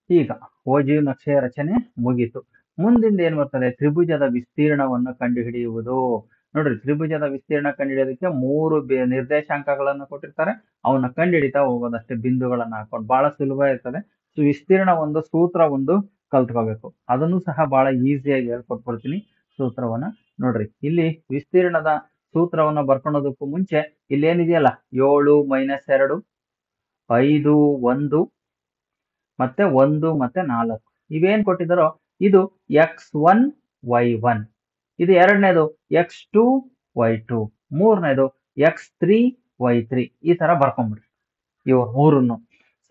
ಈಗ ಓಜಿವ್ ನಕ್ಷೆಯ ರಚನೆ ಮುಗೀತು. ಮುಂದಿಂದ ಏನ್ ಬರ್ತದೆ, ತ್ರಿಭುಜದ ವಿಸ್ತೀರ್ಣವನ್ನು ಕಂಡುಹಿಡಿಯುವುದು. ನೋಡ್ರಿ, ತ್ರಿಭುಜದ ವಿಸ್ತೀರ್ಣ ಕಂಡುಹಿಡಿಯೋದಕ್ಕೆ 3 ನಿರ್ದೇಶಾಂಕಗಳನ್ನು ಕೊಟ್ಟಿರ್ತಾರೆ. ಅವನ್ನ ಕಂಡುಹಿಡಿತಾ ಹೋಗೋದಷ್ಟೇ, ಬಿಂದುಗಳನ್ನ ಹಾಕೊಂಡು. ಬಹಳ ಸುಲಭ ಇರ್ತದೆ. ವಿಸ್ತೀರ್ಣ ಒಂದು, ಸೂತ್ರ ಒಂದು ಕಲ್ತ್ಕೋಬೇಕು. ಅದನ್ನು ಸಹ ಬಹಳ ಈಸಿಯಾಗಿ ಹೇಳ್ಕೊಟ್ಬಿಡ್ತೀನಿ ಸೂತ್ರವನ್ನ. ನೋಡ್ರಿ, ಇಲ್ಲಿ ವಿಸ್ತೀರ್ಣದ ಸೂತ್ರವನ್ನ ಬರ್ಕೊಳ್ಳೋದಕ್ಕೂ ಮುಂಚೆ ಇಲ್ಲಿ ಏನಿದೆಯಲ್ಲ, 7 - 2 5 1 ಮತ್ತೆ 1 ಮತ್ತೆ 4 ಇವೇನ್ ಕೊಟ್ಟಿದಾರೋ ಇದು x1 y1, ಇದು ಎರಡನೇದು x2 y2, ಮೂರನೇದು x3 y3. ಈ ತರ ಬರ್ಕೊಂಡ್ಬಿಡ್ರಿ ಇವ್ 3.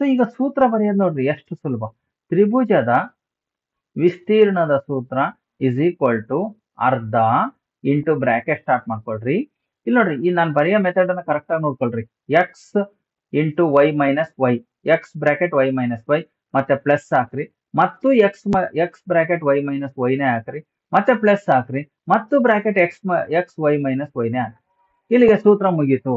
ಸೊ ಈಗ ಸೂತ್ರ ಬರೆಯೋದು ನೋಡ್ರಿ ಎಷ್ಟು ಸುಲಭ. ತ್ರಿಭುಜದ ವಿಸ್ತೀರ್ಣದ ಸೂತ್ರ ಇಸ್ ಈಕ್ವಲ್ ಟು ಅರ್ಧ ಇಂಟು ಬ್ರಾಕೆಟ್ ಸ್ಟಾರ್ಟ್ ಮಾಡ್ಕೊಳ್ರಿ. ಇಲ್ಲಿ ನೋಡ್ರಿ, ಈ ನಾನು ಬರೆಯೋ ಮೆಥಡ್ ಅನ್ನ ಕರೆಕ್ಟ್ ಆಗಿ ನೋಡ್ಕೊಳ್ರಿ. X into Y minus Y, X bracket Y minus Y, ಮತ್ತೆ ಪ್ಲಸ್ ಹಾಕ್ರಿ, ಮತ್ತು ಎಕ್ಸ್ ಬ್ರಾಕೆಟ್ ವೈ ಮೈನಸ್ ವೈನೇ ಹಾಕ್ರಿ, ಮತ್ತೆ ಪ್ಲಸ್ ಹಾಕ್ರಿ, ಮತ್ತು ಬ್ರಾಕೆಟ್ ಎಕ್ಸ್ ವೈ ಮೈನಸ್ ವೈನೇ ಹಾಕ್ರಿ. ಇಲ್ಲಿಗೆ ಸೂತ್ರ ಮುಗೀತು.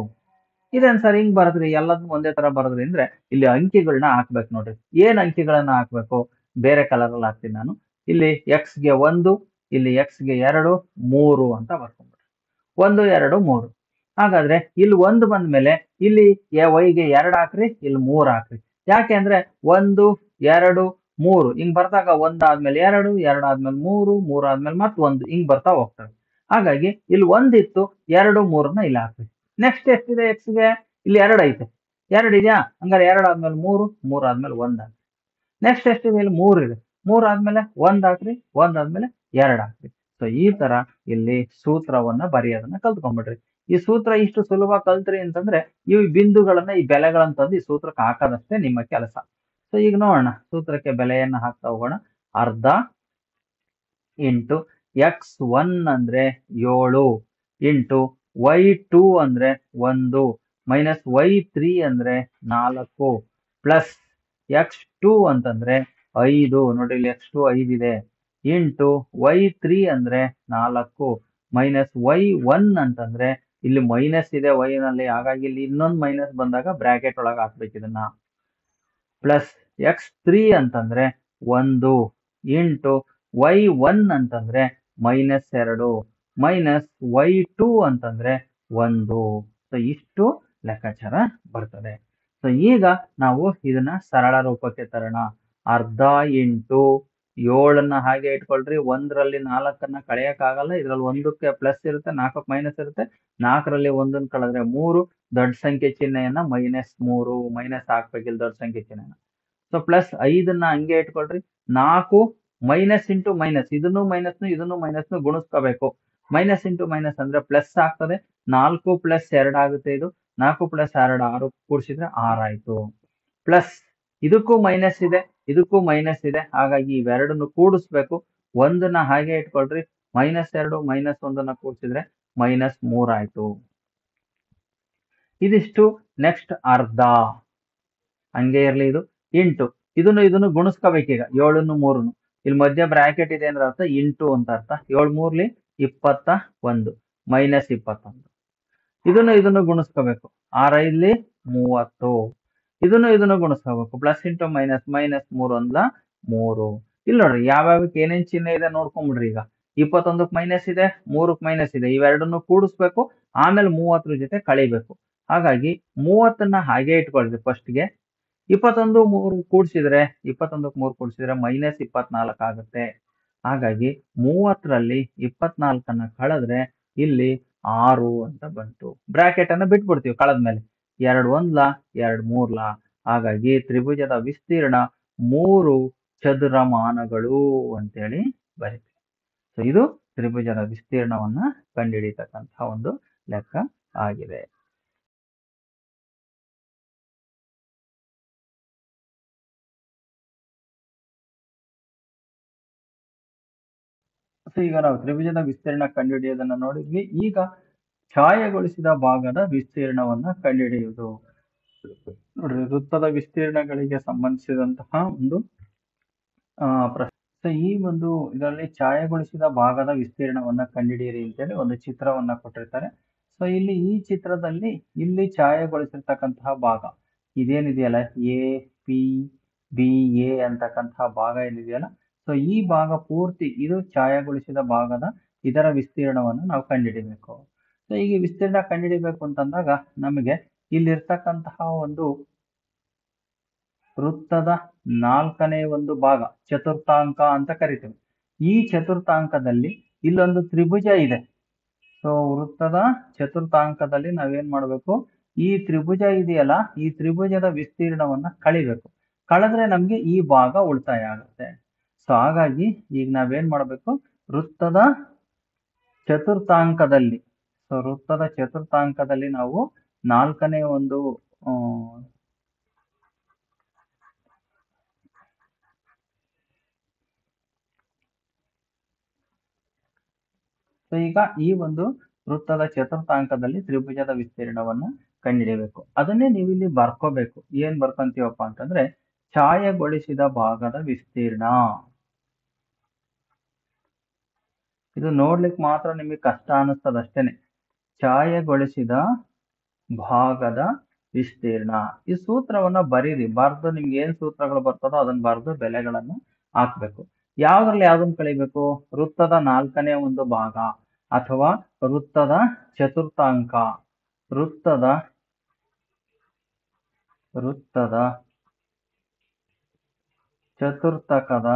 ಇದೇನ್ ಸರ್ ಹಿಂಗ್ ಬರದ್ರಿ, ಎಲ್ಲದನ್ನು ಒಂದೇ ತರ ಬರದ್ರಿ ಅಂದ್ರೆ ಇಲ್ಲಿ ಅಂಕಿಗಳನ್ನ ಹಾಕ್ಬೇಕು. ನೋಡ್ರಿ, ಏನ್ ಅಂಕಿಗಳನ್ನ ಹಾಕ್ಬೇಕು, ಬೇರೆ ಕಲರ್ ಅಲ್ಲಿ ಹಾಕ್ತೀನಿ ನಾನು. ಇಲ್ಲಿ ಎಕ್ಸ್ ಗೆ 1, ಇಲ್ಲಿ ಎಕ್ಸ್ ಗೆ 2, 3 ಅಂತ ಬರ್ಕೊಂಡ್ಬಿಡ್ರಿ. 1 2 3. ಹಾಗಾದ್ರೆ ಇಲ್ಲಿ 1 ಬಂದ್ಮೇಲೆ ಇಲ್ಲಿ ವೈಗೆ 2 ಹಾಕ್ರಿ, ಇಲ್ಲಿ 3 ಹಾಕ್ರಿ. ಯಾಕೆ ಅಂದ್ರೆ 1 2 3 ಹಿಂಗ್ ಬರ್ದಾಗ 1 ಆದ್ಮೇಲೆ 2, 2 ಆದ್ಮೇಲೆ 3, 3 ಆದ್ಮೇಲೆ ಮತ್ 1 ಹಿಂಗ್ ಬರ್ತಾ ಹೋಗ್ತದೆ. ಹಾಗಾಗಿ ಇಲ್ಲಿ 1 ಇತ್ತು, 2 3ನ ಇಲ್ಲಿ ಹಾಕ್ರಿ. ನೆಕ್ಸ್ಟ್ ಎಷ್ಟಿದೆ ಎಕ್ಸ್ ಗೆ, ಇಲ್ಲಿ 2 ಐತೆ, 2 ಇದೆಯಾ, ಹಂಗಾರೆ 2 ಆದ್ಮೇಲೆ 3, 3 ಆದ್ಮೇಲೆ 1 ಹಾಕ್ರಿ. ನೆಕ್ಸ್ಟ್ ಎಷ್ಟಿದೆ, ಇಲ್ಲಿ 3 ಇದೆ, 3 ಆದ್ಮೇಲೆ 1 ಹಾಕ್ರಿ, 1 ಆದ್ಮೇಲೆ 2 ಹಾಕ್ರಿ. ಸೊ ಈ ತರ ಇಲ್ಲಿ ಸೂತ್ರವನ್ನ ಬರೆಯೋದನ್ನ ಕಲ್ತ್ಕೊಂಡ್ಬಿಡ್ರಿ. ಈ ಸೂತ್ರ ಇಷ್ಟು ಸುಲಭ ಕಲ್ತ್ರಿ ಅಂತಂದ್ರೆ ಈ ಬಿಂದುಗಳನ್ನ, ಈ ಬೆಲೆಗಳನ್ನ ತಂದು ಈ ಸೂತ್ರಕ್ಕೆ ಹಾಕೋದಷ್ಟೇ ನಿಮ್ಮ ಕೆಲಸ. ಸೊ ಈಗ ನೋಡೋಣ, ಸೂತ್ರಕ್ಕೆ ಬೆಲೆಯನ್ನ ಹಾಕ್ತಾ ಹೋಗೋಣ. ಅರ್ಧ ಇಂಟು x1 ಅಂದ್ರೆ 7 ಇಂಟು y2 ಅಂದ್ರೆ 1 ಮೈನಸ್ y3 ಅಂದ್ರೆ 4 ಪ್ಲಸ್ x2 ಅಂತಂದ್ರೆ 5. ನೋಡಿ, ಇಲ್ಲಿ x2 5 ಇದೆ. ಇಂಟು y3 ಅಂದ್ರೆ 4 ಮೈನಸ್ y1 ಅಂತಂದ್ರೆ ಇಲ್ಲಿ ಮೈನಸ್ ಇದೆ y ನಲ್ಲಿ, ಹಾಗಾಗಿ ಇಲ್ಲಿ ಇನ್ನೊಂದು ಮೈನಸ್ ಬಂದಾಗ ಬ್ರಾಕೆಟ್ ಒಳಗೆ ಹಾಕ್ಬೇಕು ಇದನ್ನ. ಪ್ಲಸ್ x3 ಅಂತಂದ್ರೆ 1 ಇಂಟು y1 ಅಂತಂದ್ರೆ -2 ಮೈನಸ್ y2 ಅಂತಂದ್ರೆ 1. ಸೊ ಇಷ್ಟು ಲೆಕ್ಕಾಚಾರ ಬರ್ತದೆ. ಸೊ ಈಗ ನಾವು ಇದನ್ನ ಸರಳ ರೂಪಕ್ಕೆ ತರೋಣ. ಅರ್ಧ ಇಂಟು 7ನ್ನ ಹಾಗೆ ಇಟ್ಕೊಳ್ರಿ. 1ರಲ್ಲಿ 4ನ್ನ ಕಳೆಯಕ್ಕಾಗಲ್ಲ, ಇದ್ರಲ್ಲಿ 1ಕ್ಕೆ ಪ್ಲಸ್ ಇರುತ್ತೆ, 4ಕ್ಕೆ ಮೈನಸ್ ಇರುತ್ತೆ. 4ರಲ್ಲಿ 1ನ್ನ ಕಳೆದ್ರೆ 3, ದೊಡ್ಡ ಸಂಖ್ಯೆ ಚಿಹ್ನೆಯನ್ನ -3 ಮೈನಸ್ ಹಾಕ್ಬೇಕಿಲ್ಲ ದೊಡ್ಡ ಸಂಖ್ಯೆ ಚಿಹ್ನೆನ. ಸೊ ಪ್ಲಸ್ 5ನ್ನ ಹಂಗೆ ಇಟ್ಕೊಳ್ರಿ. 4 ಮೈನಸ್ ಇಂಟು ಮೈನಸ್, ಇದನ್ನು ಮೈನಸ್ ಗುಣಿಸ್ಕೋಬೇಕು. ಮೈನಸ್ ಇಂಟು ಮೈನಸ್ ಅಂದ್ರೆ ಪ್ಲಸ್ ಆಗ್ತದೆ. 4 + 2 ಆಗುತ್ತೆ ಇದು. 4 + 2 6 ಕೂಡಿಸಿದ್ರೆ 6 ಆಯ್ತು. ಪ್ಲಸ್ ಇದಕ್ಕೂ ಮೈನಸ್ ಇದೆ, ಇದಕ್ಕೂ ಮೈನಸ್ ಇದೆ. ಹಾಗಾಗಿ ಇವೆರಡನ್ನು ಕೂಡಿಸ್ಬೇಕು. ಒಂದನ್ನ ಹಾಗೆ ಇಟ್ಕೊಳ್ರಿ. -2 -1 ಕೂಡಿಸಿದ್ರೆ -3 ಆಯ್ತು. ಇದಿಷ್ಟು. ನೆಕ್ಸ್ಟ್ ಅರ್ಧ ಹಂಗೆ ಇರ್ಲಿ. ಇದು ಇಂಟು ಇದನ್ನು ಗುಣಿಸ್ಕೋಬೇಕೀಗ. 7 3 ಇಲ್ಲಿ ಮಧ್ಯ ಬ್ರಾಕೆಟ್ ಇದೆ ಅಂದ್ರೆ ಅರ್ಥ ಇಂಟು ಅಂತ ಅರ್ಥ. 7 3 21 -21. ಇದನ್ನು ಗುಣಿಸ್ಕೋಬೇಕು. 6 5 30. ಇದನ್ನು ಗುಣಿಸ್ಕೋಬೇಕು. Plus into minus, -3 1 3. ಇಲ್ಲಿ ನೋಡ್ರಿ ಯಾವ್ಯಾವಕ್ಕೆ ಏನೇನ್ ಚಿಹ್ನೆ ಇದೆ ನೋಡ್ಕೊಂಡ್ಬಿಡ್ರಿ. ಈಗ 21ಕ್ಕೆ ಮೈನಸ್ ಇದೆ, 3ಕ್ಕೆ ಮೈನಸ್ ಇದೆ. ಇವೆರಡನ್ನು ಕೂಡಿಸ್ಬೇಕು, ಆಮೇಲೆ 30 ಜೊತೆ ಕಳಿಬೇಕು. ಹಾಗಾಗಿ 30ನ್ನ ಹಾಗೆ ಇಟ್ಕೊಳ್ರಿ ಫಸ್ಟ್ಗೆ. 21 3 ಕೂಡಿಸಿದ್ರೆ -24 ಆಗುತ್ತೆ. ಹಾಗಾಗಿ 30ರಲ್ಲಿ 24ನ್ನ ಕಳೆದ್ರೆ ಇಲ್ಲಿ 6 ಅಂತ ಬಂತು. ಬ್ರಾಕೆಟ್ ಅನ್ನ ಬಿಟ್ಬಿಡ್ತೀವಿ ಕಳೆದ್ಮೇಲೆ. 2 1 2 3. ಹಾಗಾಗಿ ತ್ರಿಭುಜದ ವಿಸ್ತೀರ್ಣ 3 ಚದುರಮಾನಗಳು ಅಂತೇಳಿ ಬರೀತೀವಿ. ಸೊ ಇದು ತ್ರಿಭುಜದ ವಿಸ್ತೀರ್ಣವನ್ನ ಕಂಡುಹಿಡಿತಕ್ಕಂತಹ ಒಂದು ಲೆಕ್ಕ ಆಗಿದೆ. ಸೊ ಈಗ ನಾವು ತ್ರಿಭುಜದ ವಿಸ್ತೀರ್ಣ ಕಂಡುಹಿಡಿಯೋದನ್ನ ನೋಡಿದ್ವಿ. ಈಗ ಛಾಯೆಗೊಳಿಸಿದ ಭಾಗದ ವಿಸ್ತೀರ್ಣವನ್ನ ಕಂಡುಹಿಡಿಯುವುದು. ನೋಡ್ರಿ, ವೃತ್ತದ ವಿಸ್ತೀರ್ಣಗಳಿಗೆ ಸಂಬಂಧಿಸಿದಂತಹ ಒಂದು ಪ್ರಶ್ನೆ. ಸೊ ಈ ಒಂದು ಇದರಲ್ಲಿ ಛಾಯೆಗೊಳಿಸಿದ ಭಾಗದ ವಿಸ್ತೀರ್ಣವನ್ನ ಕಂಡುಹಿಡಿಯಿರಿ ಅಂತೇಳಿ ಒಂದು ಚಿತ್ರವನ್ನ ಕೊಟ್ಟಿರ್ತಾರೆ. ಸೊ ಇಲ್ಲಿ ಈ ಚಿತ್ರದಲ್ಲಿ ಇಲ್ಲಿ ಛಾಯೆಗೊಳಿಸಿರ್ತಕ್ಕಂತಹ ಭಾಗ ಇದೇನಿದೆಯಲ್ಲ, APBA ಅಂತಕ್ಕಂತಹ ಭಾಗ ಏನಿದೆಯಲ್ಲ, ಸೊ ಈ ಭಾಗ ಪೂರ್ತಿ ಇದು ಛಾಯೆಗೊಳಿಸಿದ ಭಾಗದ ಇದರ ವಿಸ್ತೀರ್ಣವನ್ನು ನಾವು ಕಂಡುಹಿಡಿಬೇಕು. ಸೊ ಈಗ ವಿಸ್ತೀರ್ಣ ಕಂಡುಹಿಡಿಬೇಕು ಅಂತಂದಾಗ ನಮಗೆ ಇಲ್ಲಿರ್ತಕ್ಕಂತಹ ಒಂದು ವೃತ್ತದ 4ನೇ ಒಂದು ಭಾಗ ಚತುರ್ಥಾಂಕ ಅಂತ ಕರಿತೀವಿ. ಈ ಚತುರ್ಥಾಂಕದಲ್ಲಿ ಇಲ್ಲೊಂದು ತ್ರಿಭುಜ ಇದೆ. ಸೊ ವೃತ್ತದ ಚತುರ್ಥಾಂಕದಲ್ಲಿ ನಾವೇನ್ ಮಾಡ್ಬೇಕು, ಈ ತ್ರಿಭುಜ ಇದೆಯಲ್ಲ, ಈ ತ್ರಿಭುಜದ ವಿಸ್ತೀರ್ಣವನ್ನ ಕಳಿಬೇಕು. ಕಳೆದ್ರೆ ನಮ್ಗೆ ಈ ಭಾಗ ಉಳಿತಾಯ ಆಗುತ್ತೆ. ಸೊ ಹಾಗಾಗಿ ಈಗ ನಾವೇನ್ ಮಾಡ್ಬೇಕು, ವೃತ್ತದ ಚತುರ್ಥಾಂಕದಲ್ಲಿ ನಾವು 4ನೇ ಒಂದು ಸೊ ಈಗ ಈ ಒಂದು ವೃತ್ತದ ಚತುರ್ಥಾಂಕದಲ್ಲಿ ತ್ರಿಭುಜದ ವಿಸ್ತೀರ್ಣವನ್ನ ಕಂಡುಹಿಡಿಯಬೇಕು. ಅದನ್ನೇ ನೀವು ಇಲ್ಲಿ ಬರ್ಕೋಬೇಕು. ಏನ್ ಬರ್ಕೊಂತೀವಪ್ಪ ಅಂತಂದ್ರೆ, ಛಾಯೆಗೊಳಿಸಿದ ಭಾಗದ ವಿಸ್ತೀರ್ಣ. ಇದು ನೋಡ್ಲಿಕ್ಕೆ ಮಾತ್ರ ನಿಮಗೆ ಕಷ್ಟ ಅನಿಸ್ತದ ಅಷ್ಟೇನೆ. ಛಾಯೆಗೊಳಿಸಿದ ಭಾಗದ ವಿಸ್ತೀರ್ಣ. ಈ ಸೂತ್ರವನ್ನ ಬರೀರಿ. ಬರ್ದು ನಿಮ್ಗೆ ಏನ್ ಸೂತ್ರಗಳು ಬರ್ತದೋ ಅದನ್ನ ಬರ್ದು ಬೆಲೆಗಳನ್ನು ಹಾಕ್ಬೇಕು. ಯಾವ್ದನ್ನ ಕಳಿಬೇಕು, ವೃತ್ತದ 4ನೇ ಒಂದು ಭಾಗ ಅಥವಾ ವೃತ್ತದ ಚತುರ್ಥಾಂಕ, ವೃತ್ತದ ಚತುರ್ಥಕದ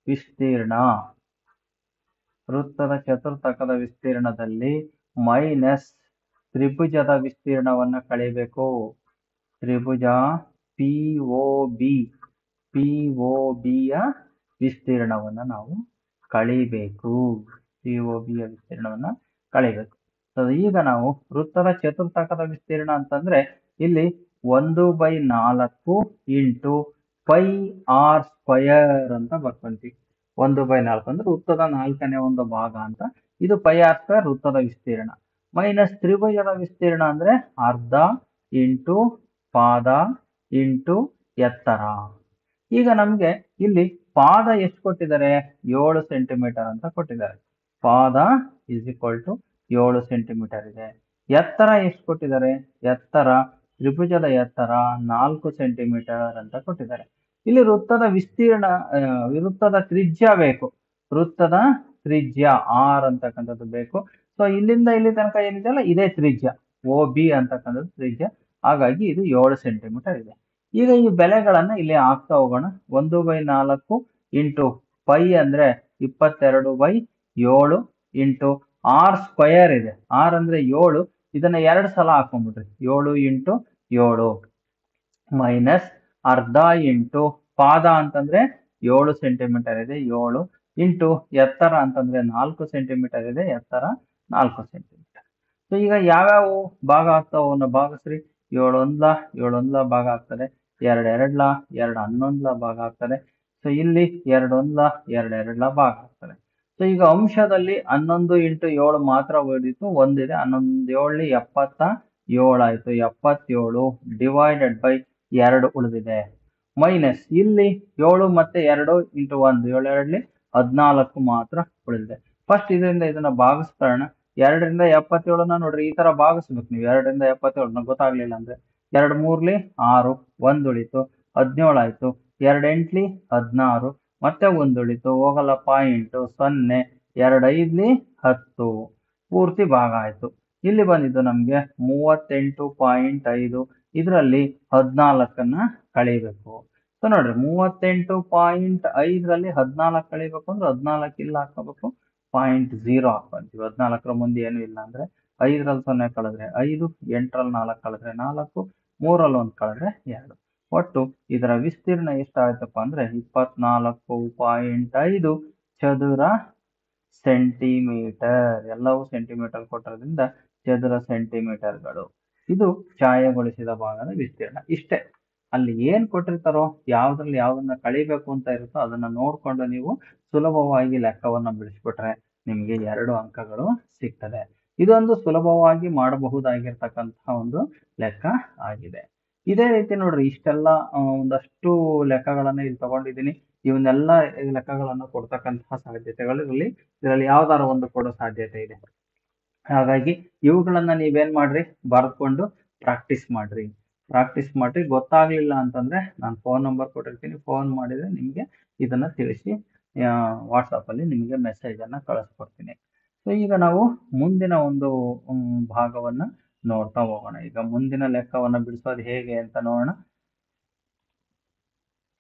ವಿಸ್ತೀರ್ಣ. ವೃತ್ತದ ಚತುರ್ಥಕದ ವಿಸ್ತೀರ್ಣದಲ್ಲಿ ಮೈನಸ್ ತ್ರಿಭುಜದ ವಿಸ್ತೀರ್ಣವನ್ನ ಕಳಿಬೇಕು. ತ್ರಿಭುಜ POBಯ ವಿಸ್ತೀರ್ಣವನ್ನ ನಾವು ಕಳಿಬೇಕು. POBಯ ವಿಸ್ತೀರ್ಣವನ್ನ ಕಳಿಬೇಕು. ಸೊ ಈಗ ನಾವು ವೃತ್ತದ ಚತುರ್ಥಕದ ವಿಸ್ತೀರ್ಣ ಅಂತಂದ್ರೆ ಇಲ್ಲಿ 1/4 ಇಂಟು πr² ಅಂತ ಬರ್ಕೊಂತೀವಿ. 1/4 ಅಂದ್ರೆ ವೃತ್ತದ 4ನೇ ಒಂದು ಭಾಗ ಅಂತ. ಇದು πr² ವೃತ್ತದ ವಿಸ್ತೀರ್ಣ. ಮೈನಸ್ ತ್ರಿಭುಜದ ವಿಸ್ತೀರ್ಣ ಅಂದ್ರೆ ಅರ್ಧ ಇಂಟು ಪಾದ ಇಂಟು ಎತ್ತರ. ಈಗ ನಮ್ಗೆ ಇಲ್ಲಿ ಪಾದ ಎಷ್ಟು ಕೊಟ್ಟಿದ್ದಾರೆ, 7 ಸೆಂಟಿಮೀಟರ್ ಅಂತ ಕೊಟ್ಟಿದ್ದಾರೆ. ಪಾದ = 7 ಸೆಂಟಿಮೀಟರ್ ಇದೆ. ಎತ್ತರ ಎಷ್ಟು ಕೊಟ್ಟಿದ್ದಾರೆ, ತ್ರಿಭುಜದ ಎತ್ತರ 4 ಸೆಂಟಿಮೀಟರ್ ಅಂತ ಕೊಟ್ಟಿದ್ದಾರೆ. ಇಲ್ಲಿ ವೃತ್ತದ ವಿಸ್ತೀರ್ಣ, ವೃತ್ತದ ತ್ರಿಜ್ಯ ಬೇಕು. ವೃತ್ತದ ತ್ರಿಜ್ಯ R ಅಂತಕ್ಕಂಥದ್ದು ಬೇಕು. ಸೊ ಇಲ್ಲಿಂದ ಇಲ್ಲಿ ತನಕ ಏನಿದೆಯಲ್ಲ ಇದೇ ತ್ರಿಜ್ಯ, OB ಅಂತಕ್ಕಂಥದ್ದು ತ್ರಿಜ್ಯ. ಹಾಗಾಗಿ ಇದು 7 ಸೆಂಟಿಮೀಟರ್ ಇದೆ. ಈಗ ಈ ಬೆಲೆಗಳನ್ನ ಇಲ್ಲಿ ಹಾಕ್ತಾ ಹೋಗೋಣ. 1/4 ಇಂಟು π ಅಂದ್ರೆ 22/7 ಇಂಟು R² ಇದೆ. R ಅಂದ್ರೆ 7. ಇದನ್ನ 2 ಸಲ ಹಾಕೊಂಡ್ಬಿಟ್ರಿ. 7 ಇಂಟು 7 ಮೈನಸ್ ಅರ್ಧ ಇಂಟು ಪಾದ ಅಂತಂದ್ರೆ 7 ಸೆಂಟಿಮೀಟರ್ ಇದೆ, 7 ಇಂಟು ಎತ್ತರ ಅಂತಂದ್ರೆ 4 ಸೆಂಟಿಮೀಟರ್ ಇದೆ, ಎತ್ತರ 4 ಸೆಂಟಿಮೀಟರ್. ಸೊ ಈಗ ಯಾವ್ಯಾವ ಭಾಗ ಆಗ್ತಾವ ಅವನ್ನ ಭಾಗಿಸ್ರಿ. 7 ಒಂದ್ಲ ಭಾಗ ಆಗ್ತದೆ, 2 2ಲ 2 11ಲ ಭಾಗ ಆಗ್ತದೆ. ಸೊ ಇಲ್ಲಿ 2 1ಲ 2 2ಲ ಭಾಗ ಆಗ್ತದೆ. ಸೊ ಈಗ ಅಂಶದಲ್ಲಿ 11 × 7 ಮಾತ್ರ ಉಳಿದಿತ್ತು, ಒಂದಿದೆ. 11 7 77 ಆಯ್ತು. 77 ಡಿವೈಡೆಡ್ ಬೈ 2 ಉಳಿದಿದೆ. ಮೈನಸ್ ಇಲ್ಲಿ 7 ಮತ್ತೆ 2 × 1 7 2 14 ಮಾತ್ರ ಉಳಿದಿದೆ. ಫಸ್ಟ್ ಇದರಿಂದ ಇದನ್ನ ಭಾಗಿಸ್ಕೊಳ್ಳೋಣ. 2ರಿಂದ 77ನ ನೋಡ್ರಿ ಈ ತರ ಭಾಗಿಸ್ಬೇಕು ನೀವು. 2ರಿಂದ 77ನ ಗೊತ್ತಾಗ್ಲಿಲ್ಲ ಅಂದ್ರೆ 2 3ಲಿ 6 1 ಉಳಿತು 17 ಆಯ್ತು. 2 8ಲಿ 16 ಮತ್ತೆ 1 ಉಳಿತು, ಹೋಗಲ್ಲ ಪಾಯಿಂಟ್ 0. 2 5ಲಿ 10 ಪೂರ್ತಿ ಭಾಗ ಆಯ್ತು. ಇಲ್ಲಿ ಬಂದಿದ್ದು ನಮ್ಗೆ 38.5. ಇದರಲ್ಲಿ 14ನ್ನ ಕಳಿಬೇಕು. ಸೊ ನೋಡ್ರಿ 38.5ರಲ್ಲಿ 14 ಕಳಿಬೇಕು ಅಂದ್ರೆ 14 ಇಲ್ಲಿ ಹಾಕೋಬೇಕು, 0.0 ಹಾಕೊಂತೀವಿ. 14ರ ಮುಂದೆ ಏನು ಇಲ್ಲ ಅಂದ್ರೆ 5ರಲ್ಲಿ 0 ಕಳೆದ್ರೆ 5, 8ರಲ್ಲಿ 4 ಕಳೆದ್ರೆ 4, 3ರಲ್ಲಿ 1 ಕಳೆದ್ರೆ 2. ಒಟ್ಟು ಇದರ ವಿಸ್ತೀರ್ಣ ಎಷ್ಟಾಯ್ತಪ್ಪ ಅಂದ್ರೆ 24.5 ಚದುರ ಸೆಂಟಿಮೀಟರ್. ಎಲ್ಲವೂ ಸೆಂಟಿಮೀಟರ್ ಕೊಟ್ಟಿರೋದ್ರಿಂದ ಚದುರ ಸೆಂಟಿಮೀಟರ್ಗಳು. ಇದು ಛಾಯೆಗೊಳಿಸಿದ ಭಾಗದ ವಿಸ್ತೀರ್ಣ. ಇಷ್ಟೇ. ಅಲ್ಲಿ ಏನ್ ಕೊಟ್ಟಿರ್ತಾರೋ, ಯಾವ್ದ್ರಲ್ಲಿ ಯಾವ್ದನ್ನ ಕಳಿಬೇಕು ಅಂತ ಇರುತ್ತೋ ಅದನ್ನ ನೋಡ್ಕೊಂಡು ನೀವು ಸುಲಭವಾಗಿ ಲೆಕ್ಕವನ್ನ ಬಿಡಿಸ್ಬಿಟ್ರೆ ನಿಮ್ಗೆ 2 ಅಂಕಗಳು ಸಿಗ್ತದೆ. ಇದೊಂದು ಸುಲಭವಾಗಿ ಮಾಡಬಹುದಾಗಿರ್ತಕ್ಕಂತಹ ಒಂದು ಲೆಕ್ಕ ಆಗಿದೆ. ಇದೇ ರೀತಿ ನೋಡ್ರಿ ಇಷ್ಟೆಲ್ಲ ಒಂದಷ್ಟು ಲೆಕ್ಕಗಳನ್ನ ಇಲ್ಲಿ ತಗೊಂಡಿದ್ದೀನಿ. ಇವನ್ನೆಲ್ಲ ಲೆಕ್ಕಗಳನ್ನು ಕೊಡ್ತಕ್ಕಂತಹ ಸಾಧ್ಯತೆಗಳು ಇದರಲ್ಲಿ ಯಾವ್ದಾರ ಒಂದು ಕೊಡೋ ಸಾಧ್ಯತೆ ಇದೆ. ಹಾಗಾಗಿ ಇವುಗಳನ್ನ ನೀವೇನ್ ಮಾಡ್ರಿ, ಬರ್ಕೊಂಡು ಪ್ರಾಕ್ಟೀಸ್ ಮಾಡ್ರಿ. ಗೊತ್ತಾಗ್ಲಿಲ್ಲ ಅಂತಂದ್ರೆ ನಾನು ಫೋನ್ ನಂಬರ್ ಕೊಟ್ಟಿರ್ತೀನಿ, ಫೋನ್ ಮಾಡಿದ್ರೆ ನಿಮ್ಗೆ ಇದನ್ನ ತಿಳಿಸಿ ವಾಟ್ಸಪ್ ಅಲ್ಲಿ ನಿಮಗೆ ಮೆಸೇಜ್ ಅನ್ನ ಕಳಿಸ್ಕೊಡ್ತೀನಿ. ಸೊ ಈಗ ನಾವು ಮುಂದಿನ ಒಂದು ಭಾಗವನ್ನ ನೋಡ್ತಾ ಹೋಗೋಣ. ಈಗ ಮುಂದಿನ ಲೆಕ್ಕವನ್ನ ಬಿಡಿಸೋದು ಹೇಗೆ ಅಂತ ನೋಡೋಣ.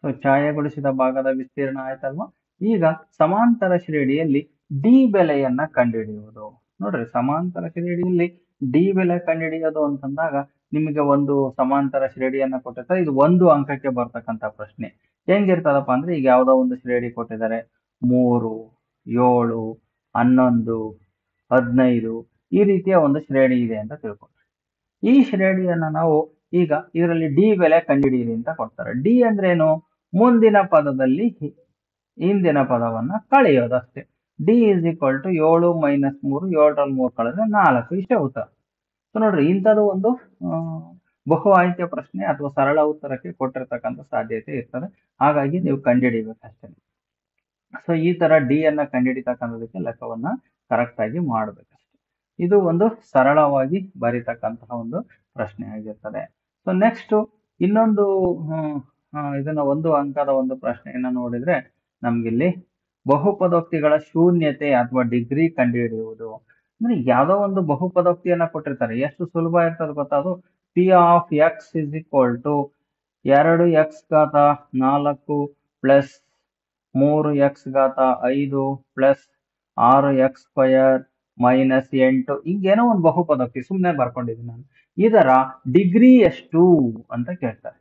ಸೊ ಛಾಯೆಗೊಳಿಸಿದ ಭಾಗದ ವಿಸ್ತೀರ್ಣ ಆಯ್ತಲ್ವಾ. ಈಗ ಸಮಾಂತರ ಶ್ರೇಣಿಯಲ್ಲಿ ಡಿ ಬೆಲೆಯನ್ನ ಕಂಡುಹಿಡಿಯುವುದು. ನೋಡ್ರಿ, ಸಮಾಂತರ ಶ್ರೇಣಿಯಲ್ಲಿ ಡಿ ಬೆಲೆ ಕಂಡುಹಿಡಿಯೋದು ಅಂತಂದಾಗ ನಿಮಗೆ ಒಂದು ಸಮಾಂತರ ಶ್ರೇಣಿಯನ್ನ ಕೊಟ್ಟಿರ್ತಾರೆ. ಇದು 1 ಅಂಕಕ್ಕೆ ಬರ್ತಕ್ಕಂಥ ಪ್ರಶ್ನೆ. ಹೆಂಗಿರ್ತದಪ್ಪ ಅಂದ್ರೆ, ಈಗ ಯಾವ್ದೋ ಒಂದು ಶ್ರೇಣಿ ಕೊಟ್ಟಿದ್ದಾರೆ, 3 7 11 15 ಈ ರೀತಿಯ ಒಂದು ಶ್ರೇಣಿ ಇದೆ ಅಂತ ತಿಳ್ಕೊಂಡ್ರೆ, ಈ ಶ್ರೇಣಿಯನ್ನ ನಾವು ಈಗ ಇದರಲ್ಲಿ ಡಿ ಬೆಲೆ ಕಂಡುಹಿಡಿಯಿರಿ ಅಂತ ಕೊಡ್ತಾರೆ. ಡಿ ಅಂದ್ರೇನು? ಮುಂದಿನ ಪದದಲ್ಲಿ ಹಿಂದಿನ ಪದವನ್ನ ಕಳೆಯೋದು ಅಷ್ಟೇ. ಡಿ = 7 - 3, 7ರಲ್ಲಿ 3 ಕಳೆದ್ರೆ 4. ಇಷ್ಟೇ ಉತ್ತರ. ಸೊ ನೋಡ್ರಿ, ಇಂಥದ್ದು ಒಂದು ಬಹು ಆಯ್ಕೆ ಪ್ರಶ್ನೆ ಅಥವಾ ಸರಳ ಉತ್ತರಕ್ಕೆ ಕೊಟ್ಟಿರ್ತಕ್ಕಂಥ ಸಾಧ್ಯತೆ ಇರ್ತದೆ. ಹಾಗಾಗಿ ನೀವು ಕಂಡುಹಿಡಿಬೇಕಷ್ಟೇ. ಸೊ ಈ ತರ ಡಿ ಅನ್ನ ಕಂಡುಹಿಡಿತಕ್ಕಂಥದಕ್ಕೆ ಲೆಕ್ಕವನ್ನ ಕರೆಕ್ಟ್ ಆಗಿ ಮಾಡ್ಬೇಕಷ್ಟೆ. ಇದು ಒಂದು ಸರಳವಾಗಿ ಬರೀತಕ್ಕಂತಹ ಒಂದು ಪ್ರಶ್ನೆ ಆಗಿರ್ತದೆ. ಸೊ ನೆಕ್ಸ್ಟ್ ಇನ್ನೊಂದು ಇದನ್ನ 1 ಅಂಕದ ಒಂದು ಪ್ರಶ್ನೆಯನ್ನ ನೋಡಿದ್ರೆ ನಮ್ಗಿಲ್ಲಿ ಬಹುಪದೋಕ್ತಿಗಳ ಶೂನ್ಯತೆ ಅಥವಾ ಡಿಗ್ರಿ ಕಂಡುಹಿಡಿಯುವುದು. ಅಂದ್ರೆ ಯಾವ್ದೋ ಒಂದು ಬಹುಪದೋಕ್ತಿಯನ್ನ ಕೊಟ್ಟಿರ್ತಾರೆ. ಎಷ್ಟು ಸುಲಭ ಇರ್ತದೆ ಗೊತ್ತಾ ಅದು? P of x = 2x⁴ + 3x⁵ + 6x² - 8 ಹಿಂಗೇನೋ ಒಂದು ಬಹುಪದೋಕ್ತಿ ಸುಮ್ಮನೆ ಬರ್ಕೊಂಡಿದ್ದೀನಿ ನಾನು. ಇದರ ಡಿಗ್ರಿ ಎಷ್ಟು ಅಂತ ಕೇಳ್ತಾರೆ.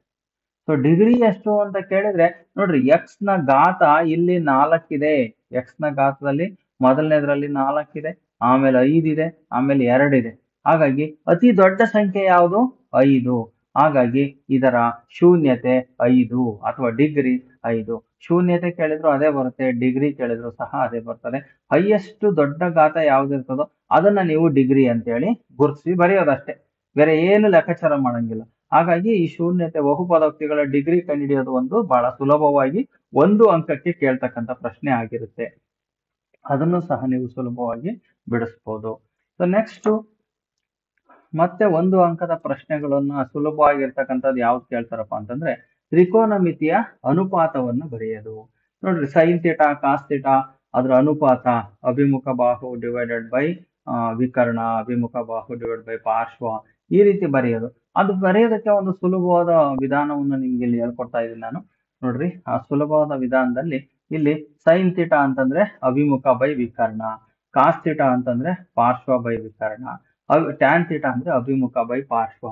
ಸೊ ಡಿಗ್ರಿ ಎಷ್ಟು ಅಂತ ಕೇಳಿದ್ರೆ ನೋಡ್ರಿ, ಎಕ್ಸ್ ನ ಘಾತ ಇಲ್ಲಿ 4 ಇದೆ. ಎಕ್ಸ್ ನ ಘಾತದಲ್ಲಿ ಮೊದಲನೇದ್ರಲ್ಲಿ 4 ಇದೆ, ಆಮೇಲೆ 5 ಇದೆ, ಆಮೇಲೆ 2 ಇದೆ. ಹಾಗಾಗಿ ಅತಿ ದೊಡ್ಡ ಸಂಖ್ಯೆ ಯಾವುದು? 5. ಹಾಗಾಗಿ ಇದರ ಶೂನ್ಯತೆ 5 ಅಥವಾ ಡಿಗ್ರಿ 5. ಶೂನ್ಯತೆ ಕೇಳಿದ್ರು ಅದೇ ಬರುತ್ತೆ, ಡಿಗ್ರಿ ಕೇಳಿದ್ರು ಸಹ ಅದೇ ಬರ್ತದೆ. ಹೈಯೆಸ್ಟ್ ದೊಡ್ಡ ಘಾತ ಯಾವ್ದಿರ್ತದೋ ಅದನ್ನ ನೀವು ಡಿಗ್ರಿ ಅಂತೇಳಿ ಗುರುತಿಸಿ ಬರೆಯೋದಷ್ಟೇ, ಬೇರೆ ಏನು ಲೆಕ್ಕಾಚಾರ ಮಾಡಂಗಿಲ್ಲ. ಹಾಗಾಗಿ ಈ ಶೂನ್ಯತೆ ಬಹುಪದೋಕ್ತಿಗಳ ಡಿಗ್ರಿ ಕಂಡುಹಿಡಿಯೋದು ಒಂದು ಬಹಳ ಸುಲಭವಾಗಿ 1 ಅಂಕಕ್ಕೆ ಕೇಳ್ತಕ್ಕಂಥ ಪ್ರಶ್ನೆ ಆಗಿರುತ್ತೆ. ಅದನ್ನು ಸಹ ನೀವು ಸುಲಭವಾಗಿ ಬಿಡಿಸ್ಬೋದು. ಸೊ ನೆಕ್ಸ್ಟ್ ಮತ್ತೆ 1 ಅಂಕದ ಪ್ರಶ್ನೆಗಳನ್ನ ಸುಲಭವಾಗಿರ್ತಕ್ಕಂಥದ್ದು ಯಾವ್ದು ಕೇಳ್ತಾರಪ್ಪ ಅಂತಂದ್ರೆ, ತ್ರಿಕೋನಮಿತಿಯ ಅನುಪಾತವನ್ನು ಬರೆಯೋದು. ನೋಡ್ರಿ, ಸೈನ್ ಥೀಟಾ ಕಾಸ್ ಥೀಟಾ ಅದ್ರ ಅನುಪಾತ ಅಭಿಮುಖ ಬಾಹು ಡಿವೈಡೆಡ್ ಬೈ ವಿಕರ್ಣ, ಅಭಿಮುಖ ಬಾಹು ಡಿವೈಡ್ ಬೈ ಪಾರ್ಶ್ವ, ಈ ರೀತಿ ಬರೆಯೋದು. ಅದು ಬರೆಯೋದಕ್ಕೆ ಒಂದು ಸುಲಭವಾದ ವಿಧಾನವನ್ನು ನಿಮ್ಗೆ ಇಲ್ಲಿ ಹೇಳ್ಕೊಡ್ತಾ ಇದ್ದೀನಿ ನಾನು. ನೋಡ್ರಿ, ಆ ಸುಲಭವಾದ ವಿಧಾನದಲ್ಲಿ ಇಲ್ಲಿ ಸೈನ್ ಥೀಟಾ ಅಂತಂದ್ರೆ ಅಭಿಮುಖ ಬೈ ವಿಕರ್ಣ, ಕಾಸ್ ಥೀಟಾ ಅಂತಂದ್ರೆ ಪಾರ್ಶ್ವ ಬೈ ವಿಕರ್ಣ, ಟ್ಯಾನ್ ಥೀಟಾ ಅಂದ್ರೆ ಅಭಿಮುಖ ಬೈ ಪಾರ್ಶ್ವ.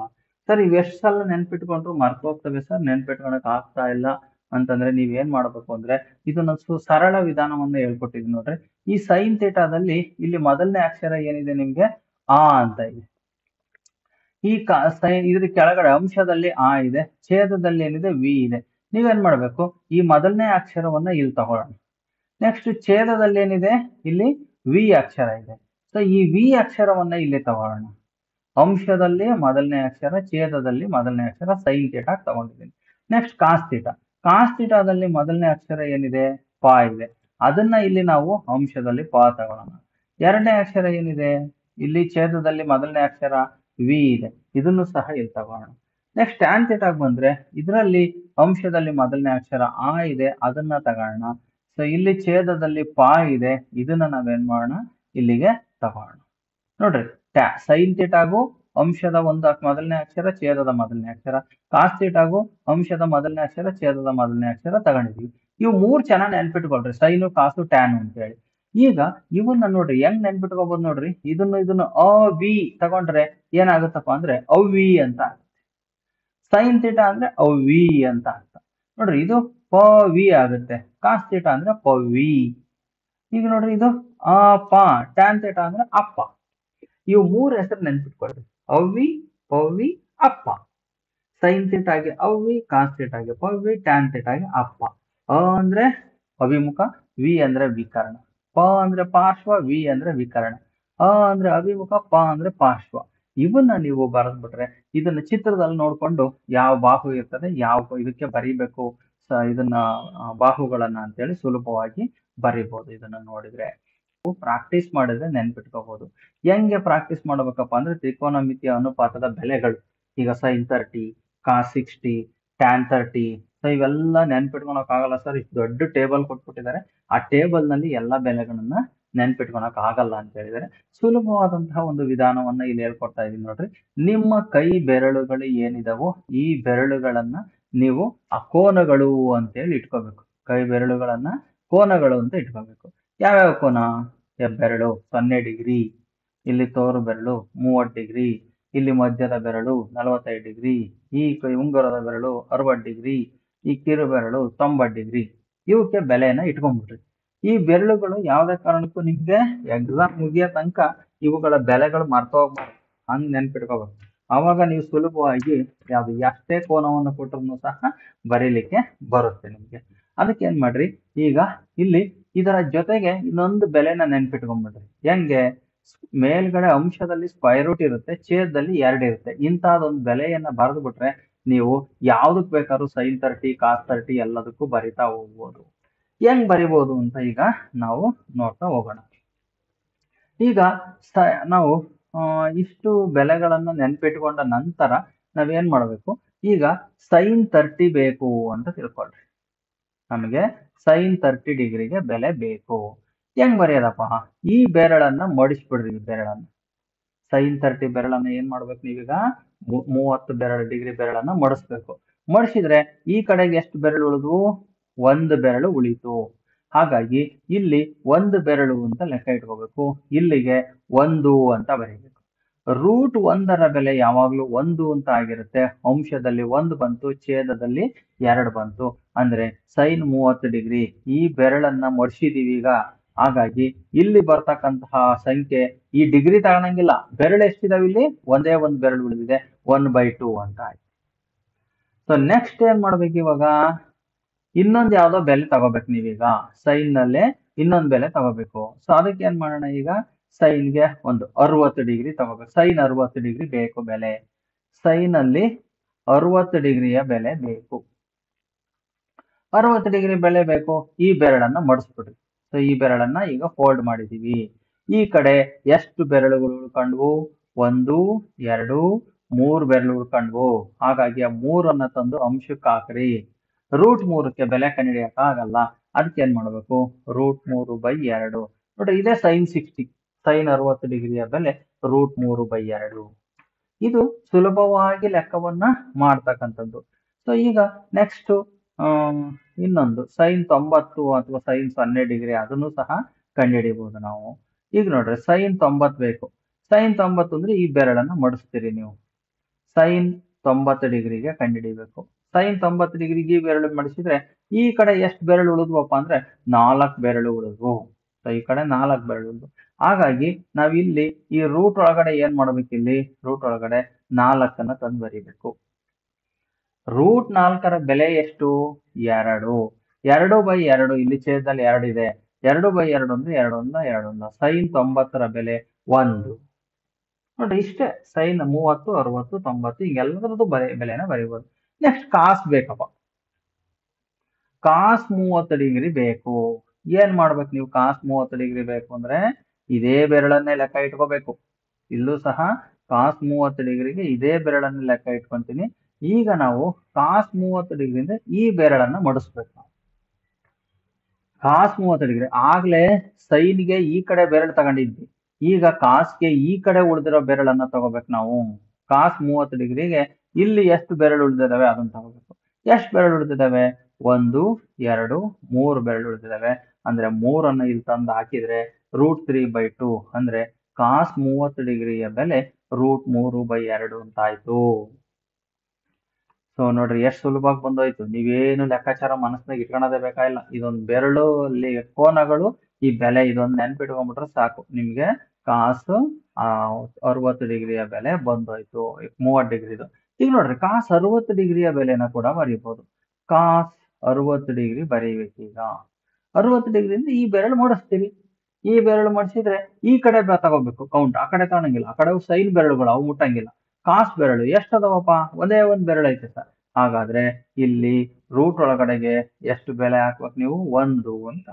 ಸರ್ ಇವೆಷ್ಟು ಸಲ ನೆನ್ಪಿಟ್ಕೊಂಡ್ರು ಮರ್ತೋಗ್ತವೆ ಸರ್, ನೆನ್ಪಿಟ್ಕೊಳಕ್ ಆಗ್ತಾ ಇಲ್ಲ ಅಂತಂದ್ರೆ ನೀವ್ ಏನ್ ಮಾಡ್ಬೇಕು ಅಂದ್ರೆ, ಇದನ್ನ ಸರಳ ವಿಧಾನವನ್ನ ಹೇಳ್ಕೊಟ್ಟಿದ್ದೀನಿ ನೋಡ್ರಿ. ಈ ಸೈನ್ ಥೀಟಾದಲ್ಲಿ ಇಲ್ಲಿ ಮೊದಲನೇ ಅಕ್ಷರ ಏನಿದೆ ನಿಮ್ಗೆ ಆ ಅಂತ ಇದೆ. ಈ ಇದ್ರ ಕೆಳಗಡೆ ಅಂಶದಲ್ಲಿ ಆ ಇದೆ, ಛೇದದಲ್ಲಿ ಏನಿದೆ ವಿ ಇದೆ. ನೀವೇನ್ ಮಾಡ್ಬೇಕು, ಈ ಮೊದಲನೇ ಅಕ್ಷರವನ್ನ ಇಲ್ಲಿ ತಗೊಳ್ಳೋಣ. ನೆಕ್ಸ್ಟ್ ಛೇದದಲ್ಲಿ ಏನಿದೆ, ಇಲ್ಲಿ ವಿ ಅಕ್ಷರ ಇದೆ. ಸೊ ಈ ವಿ ಅಕ್ಷರವನ್ನ ಇಲ್ಲಿ ತಗೊಳ್ಳೋಣ. ಅಂಶದಲ್ಲಿ ಮೊದಲನೇ ಅಕ್ಷರ, ಛೇದದಲ್ಲಿ ಮೊದಲನೇ ಅಕ್ಷರ ಸೈನ್ ಥೀಟಾ ತಗೊಂಡಿದ್ದೀನಿ. Next cos theta. ಕಾಸ್ ಥೀಟಾದಲ್ಲಿ ಮೊದಲನೇ ಅಕ್ಷರ ಏನಿದೆ, ಪ ಇದೆ. ಅದನ್ನ ಇಲ್ಲಿ ನಾವು ಅಂಶದಲ್ಲಿ ಪ ತಗೊಳ್ಳೋಣ. ಎರಡನೇ ಅಕ್ಷರ ಏನಿದೆ, ಇಲ್ಲಿ ಛೇದದಲ್ಲಿ ಮೊದಲನೇ ಅಕ್ಷರ ವಿ ಇದೆ. ಇದನ್ನು ಸಹ ಇಲ್ಲಿ ತಗೊಳ್ಳೋಣ. ನೆಕ್ಸ್ಟ್ ಟ್ಯಾನ್ ಥೀಟಾಗ್ ಬಂದ್ರೆ ಇದರಲ್ಲಿ ಅಂಶದಲ್ಲಿ ಮೊದಲನೇ ಅಕ್ಷರ ಆ ಇದೆ, ಅದನ್ನ ತಗೊಳ್ಳೋಣ. ಸೊ ಇಲ್ಲಿ ಛೇದದಲ್ಲಿ ಪ ಇದೆ, ಇದನ್ನ ನಾವೇನ್ ಮಾಡೋಣ, ಇಲ್ಲಿಗೆ ತಗೊಳ್ಳೋಣ. ನೋಡ್ರಿ, ಸೈನ್ ಥೀಟಾಗೂ ಅಂಶದ ಒಂದು ಮೊದಲನೇ ಅಕ್ಷರ, ಛೇದದ ಮೊದಲನೇ ಅಕ್ಷರ. ಕಾಸ್ ಥೀಟಾಗೂ ಅಂಶದ ಮೊದಲನೇ ಅಕ್ಷರ, ಛೇದದ ಮೊದಲನೇ ಅಕ್ಷರ ತಗೊಂಡಿದ್ವಿ. ಇವು ಮೂರ್ ಚೆನ್ನಾಗಿ ನೆನ್ಪಿಟ್ಕೊಳ್ರಿ, ಸೈನು, ಕಾಸು, ಟ್ಯಾನು ಅಂತ ಹೇಳಿ. ಈಗ ಇವನ್ನ ನೋಡ್ರಿ ಹೆಂಗ್ ನೆನ್ಪಿಟ್ಕೋಬಹುದು ನೋಡ್ರಿ. ಇದನ್ನು ಅ ವಿ ತಗೊಂಡ್ರೆ ಏನಾಗುತ್ತಪ್ಪ ಅಂದ್ರೆ ಅವ್ವಿ ಅಂತ. ಸೈನ್ ಥೀಟಾ ಅಂದ್ರೆ ಅವ್ವಿ ಅಂತ ಅರ್ಥ. ನೋಡ್ರಿ ಇದು ಪ ವಿ ಆಗುತ್ತೆ. ಕಾಸ್ ಥೀಟಾ ಅಂದ್ರೆ ಪವಿ. ಈಗ ನೋಡ್ರಿ ಇದು ಆ ಪ. ಟ್ಯಾನ್ ಥೀಟಾ ಅಂದ್ರೆ ಅಪ್ಪ. ಇವು ಮೂರು ಹೆಸರು ನೆನ್ಪಿಟ್ಕೊಳ್ರಿ, ಅವ್ವಿ, ಪವ್ವಿ, ಅಪ್ಪ. ಸೈನ್ ಥೀಟಾಗೆ ಅವ್ವಿ, ಕಾಸ್ ಥೀಟಾಗೆ ಪವ್ವಿ, ಟ್ಯಾನ್ ಥೀಟಾಗೆ ಅಪ್ಪ. ಅ ಅಂದ್ರೆ ಅಭಿಮುಖ, ವಿ ಅಂದ್ರೆ ವಿಕರ್ಣ. ಪ ಅಂದ್ರೆ ಪಾರ್ಶ್ವ, ವಿ ಅಂದ್ರೆ ವಿಕರ್ಣ. ಅ ಅಂದ್ರೆ ಅಭಿಮುಖ, ಪ ಅಂದ್ರೆ ಪಾರ್ಶ್ವ. ಇವನ್ನ ನೀವು ಬರೆದ್ಬಿಟ್ರೆ ಇದನ್ನ ಚಿತ್ರದಲ್ಲಿ ನೋಡ್ಕೊಂಡು ಯಾವ ಬಾಹು ಇರ್ತದೆ, ಯಾವ ಇದಕ್ಕೆ ಬರೀಬೇಕು ಇದನ್ನ ಬಾಹುಗಳನ್ನ ಅಂತೇಳಿ ಸುಲಭವಾಗಿ ಬರಿಬಹುದು. ಇದನ್ನ ನೋಡಿದ್ರೆ ಪ್ರಾಕ್ಟೀಸ್ ಮಾಡಿದ್ರೆ ನೆನ್ಪಿಟ್ಕೋಬಹುದು. ಹೆಂಗೆ ಪ್ರಾಕ್ಟೀಸ್ ಮಾಡ್ಬೇಕಪ್ಪ ಅಂದ್ರೆ ತ್ರಿಕೋನಮಿತಿಯ ಅನುಪಾತದ ಬೆಲೆಗಳು. ಈಗ ಸೈನ್ 30, ಕಾಸ್ 60, ಟ್ಯಾನ್ 30. ಸೊ ಇವೆಲ್ಲ ನೆನ್ಪಿಟ್ಕೊಳಕ್ ಆಗಲ್ಲ ಸರ್, ಇಷ್ಟು ದೊಡ್ಡ ಟೇಬಲ್ ಕೊಟ್ಬಿಟ್ಟಿದ್ದಾರೆ, ಆ ಟೇಬಲ್ ನಲ್ಲಿ ಎಲ್ಲಾ ಬೆಲೆಗಳನ್ನ ನೆನ್ಪಿಟ್ಕೊಳಕ್ ಆಗಲ್ಲ ಅಂತ ಹೇಳಿದರೆ ಸುಲಭವಾದಂತಹ ಒಂದು ವಿಧಾನವನ್ನ ಇಲ್ಲಿ ಹೇಳ್ಕೊಡ್ತಾ ಇದೀನಿ ನೋಡ್ರಿ. ನಿಮ್ಮ ಕೈ ಬೆರಳುಗಳು ಏನಿದಾವೋ ಈ ಬೆರಳುಗಳನ್ನ ನೀವು ಆ ಕೋನಗಳು ಅಂತೇಳಿ ಇಟ್ಕೋಬೇಕು. ಕೈ ಬೆರಳುಗಳನ್ನ ಕೋನಗಳು ಅಂತ ಇಟ್ಕೋಬೇಕು. ಯಾವ್ಯಾವ ಕೋನ? ಹೆಬ್ಬೆರಳು 0 ಡಿಗ್ರಿ, ಇಲ್ಲಿ ತೋರು ಬೆರಳು 30 ಡಿಗ್ರಿ, ಇಲ್ಲಿ ಮಧ್ಯದ ಬೆರಳು 45 ಡಿಗ್ರಿ, ಈ ಉಂಗುರದ ಬೆರಳು 60 ಡಿಗ್ರಿ, ಈ ಕಿರು ಬೆರಳು 90 ಡಿಗ್ರಿ. ಇವಕ್ಕೆ ಬೆಲೆಯನ್ನ ಇಟ್ಕೊಂಡ್ಬಿಡ್ರಿ. ಈ ಬೆರಳುಗಳು ಯಾವ್ದೇ ಕಾರಣಕ್ಕೂ ನಿಮ್ಗೆ ಎಕ್ಸಾಮ್ ಮುಗಿಯೋ ತನಕ ಇವುಗಳ ಬೆಲೆಗಳು ಮರ್ತೋಗ್ಬಾರ್ದು, ಹಂಗ್ ನೆನ್ಪಿಟ್ಕೋಬೇಕು. ಅವಾಗ ನೀವು ಸುಲಭವಾಗಿ ಯಾವ್ದು ಎಷ್ಟೇ ಕೋನವನ್ನು ಕೊಟ್ಟರು ಸಹ ಬರೀಲಿಕ್ಕೆ ಬರುತ್ತೆ ನಿಮ್ಗೆ. ಅದಕ್ಕೆ ಏನ್ ಮಾಡ್ರಿ, ಈಗ ಇಲ್ಲಿ ಇದರ ಜೊತೆಗೆ ಇನ್ನೊಂದು ಬೆಲೆನ ನೆನ್ಪಿಟ್ಕೊಂಡ್ಬಿಡ್ರಿ. ಹೆಂಗೆ? ಮೇಲ್ಗಡೆ ಅಂಶದಲ್ಲಿ ಸ್ಕ್ವೈರ್ ರೂಟ್ ಇರುತ್ತೆ, ಛೇದದಲ್ಲಿ 2 ಇರುತ್ತೆ. ಇಂತಹದೊಂದು ಬೆಲೆಯನ್ನ ಬರೆದು ಬಿಟ್ರೆ ನೀವು ಯಾವ್ದಕ್ ಬೇಕಾದ್ರೂ ಸೈನ್ 30, ಕಾಸ್ 30 ಎಲ್ಲದಕ್ಕೂ ಬರಿತಾ ಹೋಗ್ಬೋದು. ಹೆಂಗ್ ಬರಿಬಹುದು ಅಂತ ಈಗ ನಾವು ನೋಡ್ತಾ ಹೋಗೋಣ. ಈಗ ನಾವು ಇಷ್ಟು ಬೆಲೆಗಳನ್ನ ನೆನ್ಪಿಟ್ಕೊಂಡ ನಂತರ ನಾವೇನ್ ಮಾಡ್ಬೇಕು, ಈಗ ಸೈನ್ 30 ಬೇಕು ಅಂತ ತಿಳ್ಕೊಳ್ರಿ. ನಮಗೆ ಸೈನ್ 30 ಡಿಗ್ರಿಗೆ ಬೆಲೆ ಬೇಕು. ಹೆಂಗ್ ಬರೆಯೋದಪ್ಪ? ಈ ಬೆರಳನ್ನ ಮಡಿಸ್ಬಿಡ್ರಿ. ಈ ಬೆರಳನ್ನ ಸೈನ್ 30 ಬೆರಳನ್ನ ಏನ್ ಮಾಡ್ಬೇಕು ನೀವೀಗ? 30 ಡಿಗ್ರಿ ಬೆರಳನ್ನ ಮಡಿಸ್ಬೇಕು. ಮಡಿಸಿದ್ರೆ ಈ ಕಡೆಗೆ ಎಷ್ಟು ಬೆರಳು ಉಳಿದ್ವು? 1 ಬೆರಳು ಉಳಿತು. ಹಾಗಾಗಿ ಇಲ್ಲಿ 1 ಬೆರಳು ಅಂತ ಲೆಕ್ಕ ಇಟ್ಕೋಬೇಕು. ಇಲ್ಲಿಗೆ 1 ಅಂತ ಬರೀಬೇಕು. ರೂಟ್ 1ರ ಬೆಲೆ ಯಾವಾಗ್ಲೂ 1 ಅಂತ ಆಗಿರುತ್ತೆ. ಅಂಶದಲ್ಲಿ 1 ಬಂತು, ಛೇದದಲ್ಲಿ 2 ಬಂತು. ಅಂದ್ರೆ ಸೈನ್ 30 ಡಿಗ್ರಿ. ಈ ಬೆರಳನ್ನ ಮಡಿಸಿದೀವಿ ಈಗ. ಹಾಗಾಗಿ ಇಲ್ಲಿ ಬರ್ತಕ್ಕಂತಹ ಸಂಖ್ಯೆ ಈ ಡಿಗ್ರಿ ತಗೊಳಂಗಿಲ್ಲ. ಬೆರಳು ಎಷ್ಟಿದಾವೆ ಇಲ್ಲಿ? ಒಂದೇ ಒಂದು ಬೆರಳು ಉಳಿದಿದೆ, 1/2 ಅಂತ ಆಯ್ತು. ಸೊ ನೆಕ್ಸ್ಟ್ ಏನ್ ಮಾಡ್ಬೇಕು ಇವಾಗ? ಇನ್ನೊಂದು ಯಾವ್ದೋ ಬೆಲೆ ತಗೋಬೇಕು ನೀವೀಗ. ಸೈನ್ ನಲ್ಲೇ ಇನ್ನೊಂದು ಬೆಲೆ ತಗೋಬೇಕು. ಸೊ ಅದಕ್ಕೆ ಏನ್ ಮಾಡೋಣ, ಈಗ ಸೈನ್ಗೆ ಒಂದು 60 ಡಿಗ್ರಿ ತಗೋಬೇಕು. ಸೈನ್ 60 ಡಿಗ್ರಿ ಬೇಕು ಬೆಲೆ. ಸೈನ್ ಅಲ್ಲಿ 60 ಡಿಗ್ರಿಯ ಬೆಲೆ ಬೇಕು. 60 ಡಿಗ್ರಿ ಬೆಲೆ ಬೇಕು. ಈ ಬೆರಳನ್ನ ಮಡಿಸ್ಬಿಡ್ರಿ. ಸೊ ಈ ಬೆರಳನ್ನ ಈಗ ಫೋಲ್ಡ್ ಮಾಡಿದೀವಿ. ಈ ಕಡೆ ಎಷ್ಟು ಬೆರಳುಗಳು ಉಳ್ಕೊಂಡ್ವು? 1, 2, 3 ಬೆರಳು ಉಳ್ಕೊಂಡ್ವು. ಹಾಗಾಗಿ ಆ 3ಅನ್ನ ತಂದು ಅಂಶಕ್ಕೆ ಹಾಕ್ರಿ. ರೂಟ್ 3ಕ್ಕೆ ಬೆಲೆ ಕಂಡುಹಿಡಿಯಕ್ ಆಗಲ್ಲ. ಅದಕ್ಕೆ ಏನ್ ಮಾಡ್ಬೇಕು? ರೂಟ್ 3/2. ನೋಡ್ರಿ, ಇದೇ ಸೈನ್ 60. ಸೈನ್ 60 ಡಿಗ್ರಿಯ ಬೆಲೆ ರೂಟ್ 3/2. ಇದು ಸುಲಭವಾಗಿ ಲೆಕ್ಕವನ್ನ ಮಾಡ್ತಕ್ಕಂಥದ್ದು. ಸೊ ಈಗ ನೆಕ್ಸ್ಟ್ ಇನ್ನೊಂದು ಸೈನ್ 90 ಅಥವಾ ಸೈನ್ 0 ಡಿಗ್ರಿ, ಅದನ್ನು ಸಹ ಕಂಡುಹಿಡಿಬಹುದು ನಾವು. ಈಗ ನೋಡ್ರಿ, ಸೈನ್ 90 ಬೇಕು. ಸೈನ್ 90 ಅಂದ್ರೆ ಈ ಬೆರಳನ್ನ ಮಡಿಸ್ತೀರಿ ನೀವು. ಸೈನ್ 90 ಡಿಗ್ರಿಗೆ ಕಂಡುಹಿಡಿಬೇಕು. ಸೈನ್ 90 ಡಿಗ್ರಿಗೆ ಈ ಬೆರಳು ಮಡಿಸಿದ್ರೆ ಈ ಕಡೆ ಎಷ್ಟು ಬೆರಳು ಉಳಿದ್ವಪ್ಪ ಅಂದ್ರೆ 4 ಬೆರಳು ಉಳಿದ್ವು. ಸೊ ಈ ಕಡೆ 4 ಬೆರಳು. ಹಾಗಾಗಿ ನಾವಿಲ್ಲಿ ಈ ರೂಟ್ ಒಳಗಡೆ ಏನ್ ಮಾಡ್ಬೇಕು, ಇಲ್ಲಿ ರೂಟ್ ಒಳಗಡೆ 4 ತಂದು ಬರಿಬೇಕು. ರೂಟ್ 4ರ ಬೆಲೆ ಎಷ್ಟು? 2. 2/2 ಇಲ್ಲಿ ಛೇದದಲ್ಲಿ 2 ಇದೆ. 2/2 ಅಂದ್ರೆ 2 ಸೈನ್ 90ರ ಬೆಲೆ 1. ನೋಡ್ರಿ ಇಷ್ಟೇ. ಸೈನ್ 30, 60, 90 ಹಿಂಗೆಲ್ಲರದ್ದು ಬೆಲೆನ ಬರೀಬಹುದು. ನೆಕ್ಸ್ಟ್ ಕಾಸ್ ಬೇಕಪ್ಪ. ಕಾಸ್ 30 ಡಿಗ್ರಿ ಬೇಕು. ಏನ್ ಮಾಡ್ಬೇಕು ನೀವು? ಕಾಸ್ 30 ಡಿಗ್ರಿ ಬೇಕು ಅಂದ್ರೆ ಇದೇ ಬೆರಳನ್ನೇ ಲೆಕ್ಕ ಇಟ್ಕೋಬೇಕು. ಇಲ್ಲೂ ಸಹ ಕಾಸ್ 30 ಡಿಗ್ರಿಗೆ ಇದೇ ಬೆರಳನ್ನ ಲೆಕ್ಕ ಇಟ್ಕೊಂತೀನಿ. ಈಗ ನಾವು ಕಾಸ್ 30 ಡಿಗ್ರಿಯಿಂದ ಈ ಬೆರಳನ್ನ ಮಡಿಸ್ಬೇಕು. ಕಾಸ್ 30 ಡಿಗ್ರಿ ಆಗ್ಲೇ ಸೈನ್ಗೆ ಈ ಕಡೆ ಬೆರಳು ತಗೊಂಡಿದ್ವಿ. ಈಗ ಕಾಸ್ಗೆ ಈ ಕಡೆ ಉಳಿದಿರೋ ಬೆರಳನ್ನ ತಗೋಬೇಕು ನಾವು. ಕಾಸ್ 30 ಡಿಗ್ರಿಗೆ ಇಲ್ಲಿ ಎಷ್ಟು ಬೆರಳು ಉಳಿದಿದಾವೆ ಅದನ್ನ ತಗೋಬೇಕು. ಎಷ್ಟು ಬೆರಳು ಉಳಿದಿದಾವೆ? 1, 2, 3 ಬೆರಳು ಉಳಿದಿದಾವೆ. ಅಂದ್ರೆ 3ಅನ್ನ ಇಲ್ಲಿ ತಂದು ಹಾಕಿದ್ರೆ √3/2 ಅಂದ್ರೆ ಕಾಸ್ 30 ಡಿಗ್ರಿಯ ಬೆಲೆ √3/2 ಅಂತ ಆಯ್ತು. ಸೊ ನೋಡ್ರಿ ಎಷ್ಟು ಸುಲಭವಾಗಿ ಬಂದೋಯ್ತು. ನೀವೇನು ಲೆಕ್ಕಾಚಾರ ಮನಸ್ಸಿನಾಗ ಇಟ್ಕೊಳ್ಳೋದೇ ಬೇಕಾಗಿಲ್ಲ. ಇದೊಂದು ಬೆರಳು ಅಲ್ಲಿ ಕೋನಗಳು, ಈ ಬೆಲೆ ಇದೊಂದು ನೆನ್ಪಿಟ್ಕೊಂಡ್ಬಿಟ್ರೆ ಸಾಕು. ನಿಮ್ಗೆ ಕಾಸ್ 60 ಡಿಗ್ರಿಯ ಬೆಲೆ ಬಂದೋಯ್ತು. 30 ಡಿಗ್ರಿದು. ಈಗ ನೋಡ್ರಿ ಕಾಸ್ 60 ಡಿಗ್ರಿಯ ಬೆಲೆನ ಕೂಡ ಬರೀಬಹುದು. ಕಾಸ್ 60 ಡಿಗ್ರಿ ಬರೀಬೇಕೀಗ. 60 ಡಿಗ್ರಿಯಿಂದ ಈ ಬೆರಳು ಮಡಿಸ್ತೀವಿ. ಈ ಬೆರಳು ಮಡಿಸಿದ್ರೆ ಈ ಕಡೆ ತಗೋಬೇಕು ಕೌಂಟ್. ಆ ಕಡೆ ತಗೊಳಂಗಿಲ್ಲ. ಆ ಕಡೆ ಸೈನ್ ಬೆರಳುಗಳು ಅವು ಮುಟ್ಟಂಗಿಲ್ಲ. ಕಾಸ್ ಬೆರಳು ಎಷ್ಟದವಪ್ಪ? ಒಂದೇ ಒಂದು ಬೆರಳು ಐತೆ ಸರ್. ಹಾಗಾದ್ರೆ ಇಲ್ಲಿ ರೂಟ್ ಒಳಗಡೆಗೆ ಎಷ್ಟು ಬೆಲೆ ಹಾಕ್ಬೇಕು ನೀವು? 1 ಅಂತ.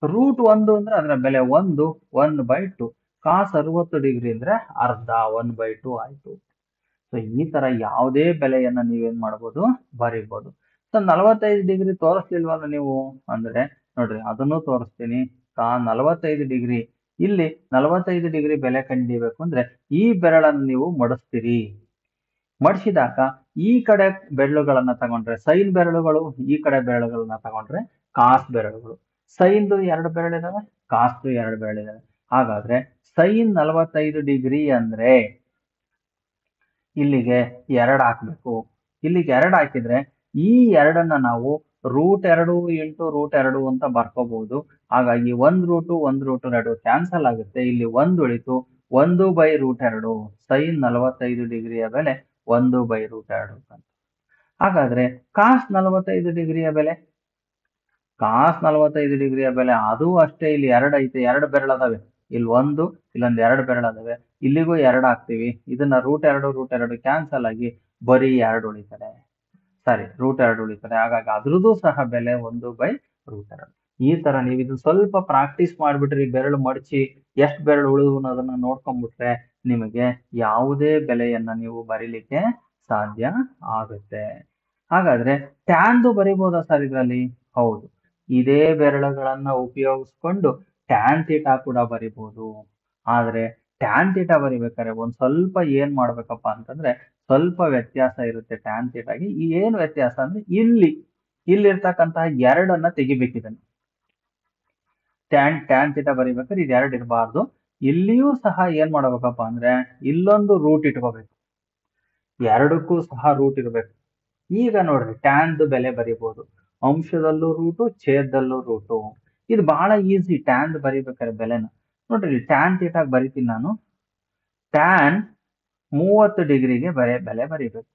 √1 ಅಂದ್ರೆ ಅದರ ಬೆಲೆ 1/2. ಕಾಸ್ 60 ಡಿಗ್ರಿ ಅಂದ್ರೆ ಅರ್ಧ 1/2 ಆಯ್ತು. ಸೊ ಈ ತರ ಯಾವುದೇ ಬೆಲೆಯನ್ನ ನೀವೇನ್ ಮಾಡ್ಬೋದು? ಬರೀಬಹುದು. ಸೊ 45 ಡಿಗ್ರಿ ತೋರಿಸ್ಲಿಲ್ವಲ್ಲ ನೀವು ಅಂದ್ರೆ ನೋಡ್ರಿ ಅದನ್ನು ತೋರಿಸ್ತೀನಿ. 45 ಡಿಗ್ರಿ ಇಲ್ಲಿ 45 ಡಿಗ್ರಿ ಬೆಲೆ ಕಂಡಿಬೇಕು ಅಂದ್ರೆ ಈ ಬೆರಳನ್ನು ನೀವು ಮಡಿಸ್ತೀರಿ. ಮಡಿಸಿದಾಗ ಈ ಕಡೆ ಬೆರಳುಗಳನ್ನ ತಗೊಂಡ್ರೆ ಸೈನ್ ಬೆರಳುಗಳು, ಈ ಕಡೆ ಬೆರಳುಗಳನ್ನ ತಗೊಂಡ್ರೆ ಕಾಸ್ ಬೆರಳುಗಳು. ಸೈನ್ದು 2 ಬೆರಳಿದಾವೆ, ಕಾಸ್ದು 2 ಬೆರಳಿದಾವೆ. ಹಾಗಾದ್ರೆ ಸೈನ್ 45 ಡಿಗ್ರಿ ಅಂದ್ರೆ ಇಲ್ಲಿಗೆ 2 ಹಾಕ್ಬೇಕು. ಇಲ್ಲಿಗೆ 2 ಹಾಕಿದ್ರೆ ಈ 2ಅನ್ನ ನಾವು √2 × √2 ಅಂತ ಬರ್ಕೋಬಹುದು. ಹಾಗಾಗಿ 1√1√2 ಕ್ಯಾನ್ಸಲ್ ಆಗುತ್ತೆ. ಇಲ್ಲಿ 1 ಉಳಿತು. 1/√2. ಸೈನ್ 45 ಡಿಗ್ರಿಯ ಬೆಲೆ 1/√2 ಅಂತ. ಹಾಗಾದ್ರೆ ಕಾಸ್ 45 ಡಿಗ್ರಿಯ ಬೆಲೆ? ಕಾಸ್ 45 ಡಿಗ್ರಿಯ ಬೆಲೆ ಅದು ಅಷ್ಟೇ. ಇಲ್ಲಿ 2 ಐತೆ, 2 ಬೆರಳದಾವೆ. ಇಲ್ಲಿ 1, ಇಲ್ಲೊಂದು 2 ಬೆರಳದಾವೆ. ಇಲ್ಲಿಗೂ 2 ಹಾಕ್ತಿವಿ. ಇದನ್ನ √2 ಕ್ಯಾನ್ಸಲ್ ಆಗಿ ಬರೀ 2 ಉಳಿತಾರೆ. ಸಾರಿ, √2 ಉಳಿತಾರೆ. ಹಾಗಾಗಿ ಅದ್ರದ್ದು ಸಹ ಬೆಲೆ 1/√2. ಈ ತರ ನೀವು ಇದನ್ನ ಸ್ವಲ್ಪ ಪ್ರಾಕ್ಟೀಸ್ ಮಾಡ್ಬಿಟ್ರಿ, ಬೆರಳು ಮಡಚಿ ಎಷ್ಟು ಬೆರಳು ಉಳಿದು ಅನ್ನೋದನ್ನ ನೋಡ್ಕೊಂಡ್ಬಿಟ್ರೆ ನಿಮಗೆ ಯಾವುದೇ ಬೆಲೆಯನ್ನ ನೀವು ಬರೀಲಿಕ್ಕೆ ಸಾಧ್ಯ ಆಗುತ್ತೆ. ಹಾಗಾದ್ರೆ ಟ್ಯಾನ್ದು ಬರಿಬಹುದಾ ಸರ್ ಇದರಲ್ಲಿ? ಹೌದು. ಇದೇ ಬೆರಳುಗಳನ್ನ ಉಪಯೋಗಿಸ್ಕೊಂಡು ಟ್ಯಾನ್ ಥೀಟಾ ಕೂಡ ಬರಿಬಹುದು. ಆದ್ರೆ ಟ್ಯಾನ್ ಥೀಟಾ ಬರಿಬೇಕಾದ್ರೆ ಒಂದ್ ಸ್ವಲ್ಪ ಏನ್ ಮಾಡ್ಬೇಕಪ್ಪ ಅಂತಂದ್ರೆ ಸ್ವಲ್ಪ ವ್ಯತ್ಯಾಸ ಇರುತ್ತೆ ಟ್ಯಾನ್ ಥೀಟಾಗೆ. ಏನ್ ವ್ಯತ್ಯಾಸ ಅಂದ್ರೆ ಇಲ್ಲಿರ್ತಕ್ಕಂತಹ 2ಅನ್ನ ತೆಗಿಬೇಕಿದನ್ನ. ಟ್ಯಾನ್ ಥೀಟಾ ಬರಿಬೇಕಾದ್ರೆ ಇದು 2 ಇರಬಾರ್ದು. ಇಲ್ಲಿಯೂ ಸಹ ಏನ್ ಮಾಡ್ಬೇಕಪ್ಪ ಅಂದ್ರೆ ಇಲ್ಲೊಂದು ರೂಟ್ ಇಟ್ಕೋಬೇಕು. 2ಕ್ಕೂ ಸಹ ರೂಟ್ ಇರ್ಬೇಕು. ಈಗ ನೋಡ್ರಿ ಟ್ಯಾನ್ದು ಬೆಲೆ ಬರಿಬಹುದು. ಅಂಶದಲ್ಲೂ ರೂಟು, ಛೇದದಲ್ಲೂ ರೂಟು. ಇದು ಬಹಳ ಈಸಿ ಟ್ಯಾನ್ ಬರಿಬೇಕಾದ್ರೆ ಬೆಲೆನ. ನೋಡ್ರಿ ಟ್ಯಾನ್ ಥೀಟಾಗ್ ಬರಿತೀನಿ ನಾನು. ಟ್ಯಾನ್ 30 ಡಿಗ್ರಿಗೆ ಬೆಲೆ ಬರಿಬೇಕು.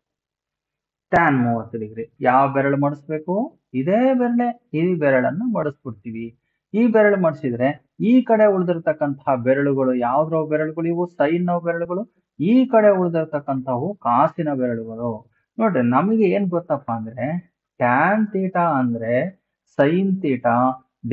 ಟ್ಯಾನ್ 30 ಡಿಗ್ರಿ ಯಾವ ಬೆರಳು ಮಡಿಸ್ಬೇಕು? ಇದೇ ಬೆರಳೆ. ಈ ಬೆರಳನ್ನು ಮಡಿಸ್ಬಿಡ್ತೀವಿ. ಈ ಬೆರಳು ಮಡಿಸಿದ್ರೆ ಈ ಕಡೆ ಉಳಿದಿರ್ತಕ್ಕಂತಹ ಬೆರಳುಗಳು ಯಾವ್ದ್ರ ಬೆರಳುಗಳು? ಇವು ಸೈನ್ ಬೆರಳುಗಳು. ಈ ಕಡೆ ಉಳಿದಿರ್ತಕ್ಕಂಥವು ಕಾಸಿನ ಬೆರಳುಗಳು. ನೋಡ್ರಿ ನಮಗೆ ಏನ್ ಗೊತ್ತಪ್ಪ ಅಂದ್ರೆ ಟ್ಯಾನ್ ಥೀಟಾ ಅಂದ್ರೆ sine theta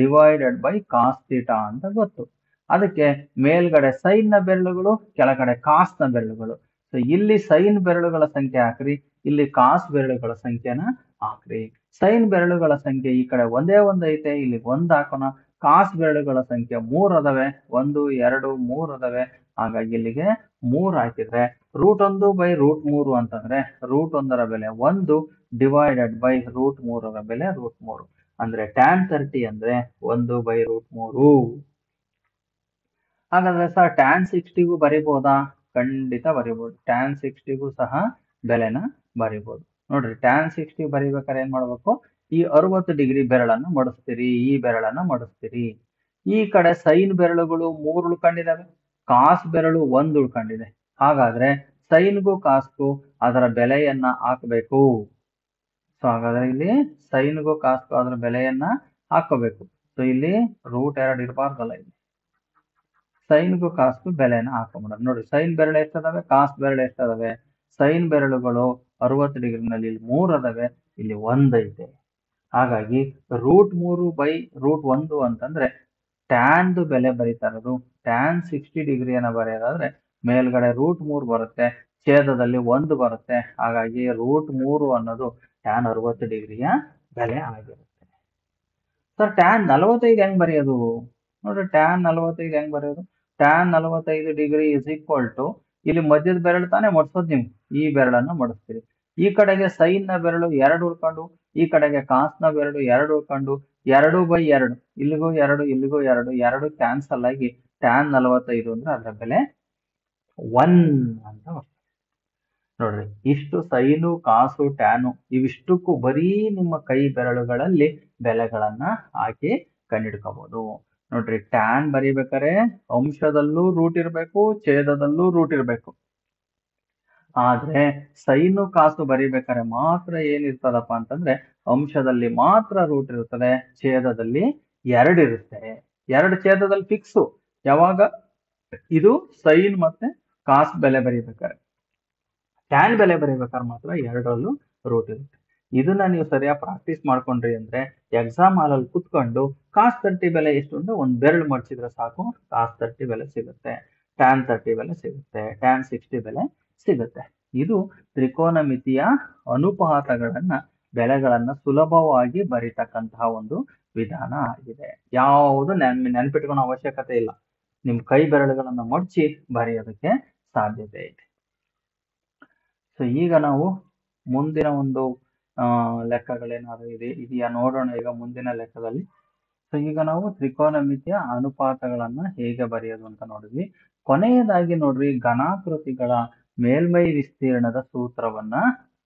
divided by cos theta ಅಂತ ಗೊತ್ತು. ಅದಕ್ಕೆ ಮೇಲ್ಗಡೆ ಸೈನ್ ನ ಬೆರಳುಗಳು, ಕೆಳಗಡೆ ಕಾಸ್ ನ ಬೆರಳುಗಳು. ಸೊ ಇಲ್ಲಿ ಸೈನ್ ಬೆರಳುಗಳ ಸಂಖ್ಯೆ ಹಾಕ್ರಿ, ಇಲ್ಲಿ ಕಾಸ್ ಬೆರಳುಗಳ ಸಂಖ್ಯೆನ ಹಾಕ್ರಿ. ಸೈನ್ ಬೆರಳುಗಳ ಸಂಖ್ಯೆ ಈ ಕಡೆ ಒಂದೇ ಒಂದು ಐತೆ, ಇಲ್ಲಿ 1 ಹಾಕೋಣ. ಕಾಸ್ ಬೆರಳುಗಳ ಸಂಖ್ಯೆ 3 ಅದಾವೆ. 1, 2, 3 ಅದಾವೆ. ಹಾಗಾಗಿ ಇಲ್ಲಿಗೆ 3 ಹಾಕಿದ್ರೆ √1/√3 ಅಂತಂದ್ರೆ √1ರ ಬೆಲೆ 1 ಡಿವೈಡೆಡ್ ಬೈ √3ರ ಬೆಲೆ √3. ಅಂದ್ರೆ ಟ್ಯಾನ್ 30 ಅಂದ್ರೆ 1/√3. ಹಾಗಾದ್ರೆ ಸರ್ ಟ್ಯಾನ್ 60ಗೂ ಬರಿಬಹುದಾ? ಖಂಡಿತ ಬರಿಬಹುದು. ಟ್ಯಾನ್ 60ಗೂ ಸಹ ಬೆಲೆನ ಬರಿಬಹುದು. ನೋಡ್ರಿ ಟ್ಯಾನ್ 60 ಬರಿಬೇಕಾದ್ರೆ ಏನ್ ಮಾಡ್ಬೇಕು? ಈ 60 ಡಿಗ್ರಿ ಬೆರಳನ್ನು ಮಡಿಸ್ತೀರಿ, ಈ ಬೆರಳನ್ನ ಮಡಿಸ್ತೀರಿ. ಈ ಕಡೆ ಸೈನ್ ಬೆರಳುಗಳು 3 ಉಳ್ಕೊಂಡಿದ್ದಾವೆ, ಕಾಸ್ ಬೆರಳು 1 ಉಳ್ಕೊಂಡಿದೆ. ಹಾಗಾದ್ರೆ ಸೈನ್ಗೂ ಕಾಸ್ಗೂ ಅದರ ಬೆಲೆಯನ್ನ ಹಾಕಬೇಕು. ಸೊ ಹಾಗಾದ್ರೆ ಇಲ್ಲಿ ಸೈನ್ಗೂ ಕಾಸ್ಗೂ ಅದರ ಬೆಲೆಯನ್ನ ಹಾಕೋಬೇಕು. ಸೊ ಇಲ್ಲಿ √2 ಇರಬಾರ್ದಲ್ಲ, ಇಲ್ಲಿ ಸೈನ್ಗೂ ಕಾಸ್ಗೂ ಬೆಲೆನ ಹಾಕೊಂಬಿಡೋಣ. ನೋಡಿ ಸೈನ್ ಬೆರಳು ಎಷ್ಟದಾವೆ, ಕಾಸ್ ಬೆರಳು ಎಷ್ಟದಾವೆ? ಸೈನ್ ಬೆರಳುಗಳು 60 ಡಿಗ್ರಿನಲ್ಲಿ ಇಲ್ಲಿ 3 ಅದಾವೆ, ಇಲ್ಲಿ 1 ಐತೆ. ಹಾಗಾಗಿ √3/√1 ಅಂತಂದ್ರೆ ಟ್ಯಾನ್ದು ಬೆಲೆ ಬರೀತಾ ಇರೋದು. ಟ್ಯಾನ್ 60 ಡಿಗ್ರಿಯನ್ನ ಬರೆಯೋದಾದ್ರೆ ಮೇಲ್ಗಡೆ √3 ಬರುತ್ತೆ, ಛೇದದಲ್ಲಿ 1 ಬರುತ್ತೆ. ಹಾಗಾಗಿ √3 ಅನ್ನೋದು ಟ್ಯಾನ್ 60 ಡಿಗ್ರಿಯ ಬೆಲೆ ಆಗಿರುತ್ತೆ. ಸರ್ ಟ್ಯಾನ್ 45 ಹೆಂಗ್ ಬರೆಯೋದು? ನೋಡ್ರಿ ಟ್ಯಾನ್ 45 ಹೆಂಗ್ ಬರೆಯೋದು? Tan 45 degree is equal to, ಇಲ್ಲಿ ಮಧ್ಯದ ಬೆರಳು ತಾನೇ ಮಡ್ಸೋದು ನೀವು, ಈ ಬೆರಳನ್ನ ಮಡಿಸ್ತೀರಿ. ಈ ಕಡೆಗೆ ಸೈನ್ ನ ಬೆರಳು 2 ಉಳ್ಕೊಂಡು, ಈ ಕಡೆಗೆ ಕಾಸ್ ನ ಬೆರಳು 2 ಉಳ್ಕೊಂಡು 2/2, ಇಲ್ಲಿಗೂ 2 ಇಲ್ಲಿಗೂ 2 ಕ್ಯಾನ್ಸಲ್ ಆಗಿ ಟ್ಯಾನ್ 45 ಅಂದ್ರೆ ಅದರ ಬೆಲೆ 1 ಅಂತ ಬರ್ತದೆ. ನೋಡ್ರಿ ಇಷ್ಟು ಸೈನು ಕಾಸು ಟ್ಯಾನು ಇವಿಷ್ಟಕ್ಕೂ ಬರೀ ನಿಮ್ಮ ಕೈ ಬೆರಳುಗಳಲ್ಲಿ ಬೆಲೆಗಳನ್ನ ಹಾಕಿ ಕಂಡಿಡ್ಕೋಬಹುದು. ನೋಡ್ರಿ ಟ್ಯಾನ್ ಬರೀಬೇಕಾರೆ ಅಂಶದಲ್ಲೂ ರೂಟ್ ಇರ್ಬೇಕು, ಛೇದದಲ್ಲೂ ರೂಟ್ ಇರ್ಬೇಕು. ಆದ್ರೆ ಸೈನು ಕಾಸು ಬರೀಬೇಕಾರೆ ಮಾತ್ರ ಏನಿರ್ತದಪ್ಪ ಅಂತಂದ್ರೆ ಅಂಶದಲ್ಲಿ ಮಾತ್ರ ರೂಟ್ ಇರುತ್ತದೆ, ಛೇದದಲ್ಲಿ 2 ಇರುತ್ತೆ. 2 ಛೇದದಲ್ಲಿ ಫಿಕ್ಸು. ಯಾವಾಗ? ಇದು ಸೈನ್ ಮತ್ತೆ ಕಾಸ್ ಬೆಲೆ ಬರೀಬೇಕಾರೆ. ಟ್ಯಾನ್ ಬೆಲೆ ಬರೀಬೇಕಾದ್ರೆ ಮಾತ್ರ 2ರಲ್ಲೂ ರೂಟ್ ಇರುತ್ತೆ. ಇದನ್ನ ನೀವು ಸರಿಯಾಗಿ ಪ್ರಾಕ್ಟೀಸ್ ಮಾಡ್ಕೊಂಡ್ರಿ ಅಂದ್ರೆ ಎಕ್ಸಾಮ್ ಹಾಲಲ್ಲಿ ಕುತ್ಕೊಂಡು ಕಾಸ್ 30 ಬೆಲೆ ಎಷ್ಟು ಅಂದ್ರೆ ಒಂದ್ ಬೆರಳು ಮಡ್ಚಿದ್ರೆ ಸಾಕು, ಕಾಸ್ 30 ಬೆಲೆ ಸಿಗುತ್ತೆ, ಟ್ಯಾನ್ 30 ಬೆಲೆ ಸಿಗುತ್ತೆ, ಟ್ಯಾನ್ 60 ಬೆಲೆ ಸಿಗುತ್ತೆ. ಇದು ತ್ರಿಕೋನಮಿತಿಯ ಅನುಪಾತಗಳನ್ನ ಬೆಲೆಗಳನ್ನ ಸುಲಭವಾಗಿ ಬರೀತಕ್ಕಂತಹ ಒಂದು ವಿಧಾನ ಆಗಿದೆ. ಯಾವುದು ನೆನ್ಪಿಟ್ಕೊಳ್ಳೋ ಅವಶ್ಯಕತೆ ಇಲ್ಲ, ನಿಮ್ ಕೈ ಬೆರಳುಗಳನ್ನ ಮಡ್ಚಿ ಬರೆಯೋದಕ್ಕೆ ಸಾಧ್ಯತೆ ಇದೆ. ಸೊ ಈಗ ನಾವು ಮುಂದಿನ ಒಂದು ಲೆಕ್ಕಗಳೇನಾದ್ರು ಇದೆಯಾ ನೋಡೋಣ ಈಗ ಮುಂದಿನ ಲೆಕ್ಕದಲ್ಲಿ. ಸೊ ಈಗ ನಾವು ತ್ರಿಕೋನಮಿತಿಯ ಅನುಪಾತಗಳನ್ನ ಹೇಗೆ ಬರೆಯೋದು ಅಂತ ನೋಡಿದ್ವಿ. ಕೊನೆಯದಾಗಿ ನೋಡ್ರಿ ಘನಾಕೃತಿಗಳ ಮೇಲ್ಮೈ ವಿಸ್ತೀರ್ಣದ ಸೂತ್ರವನ್ನ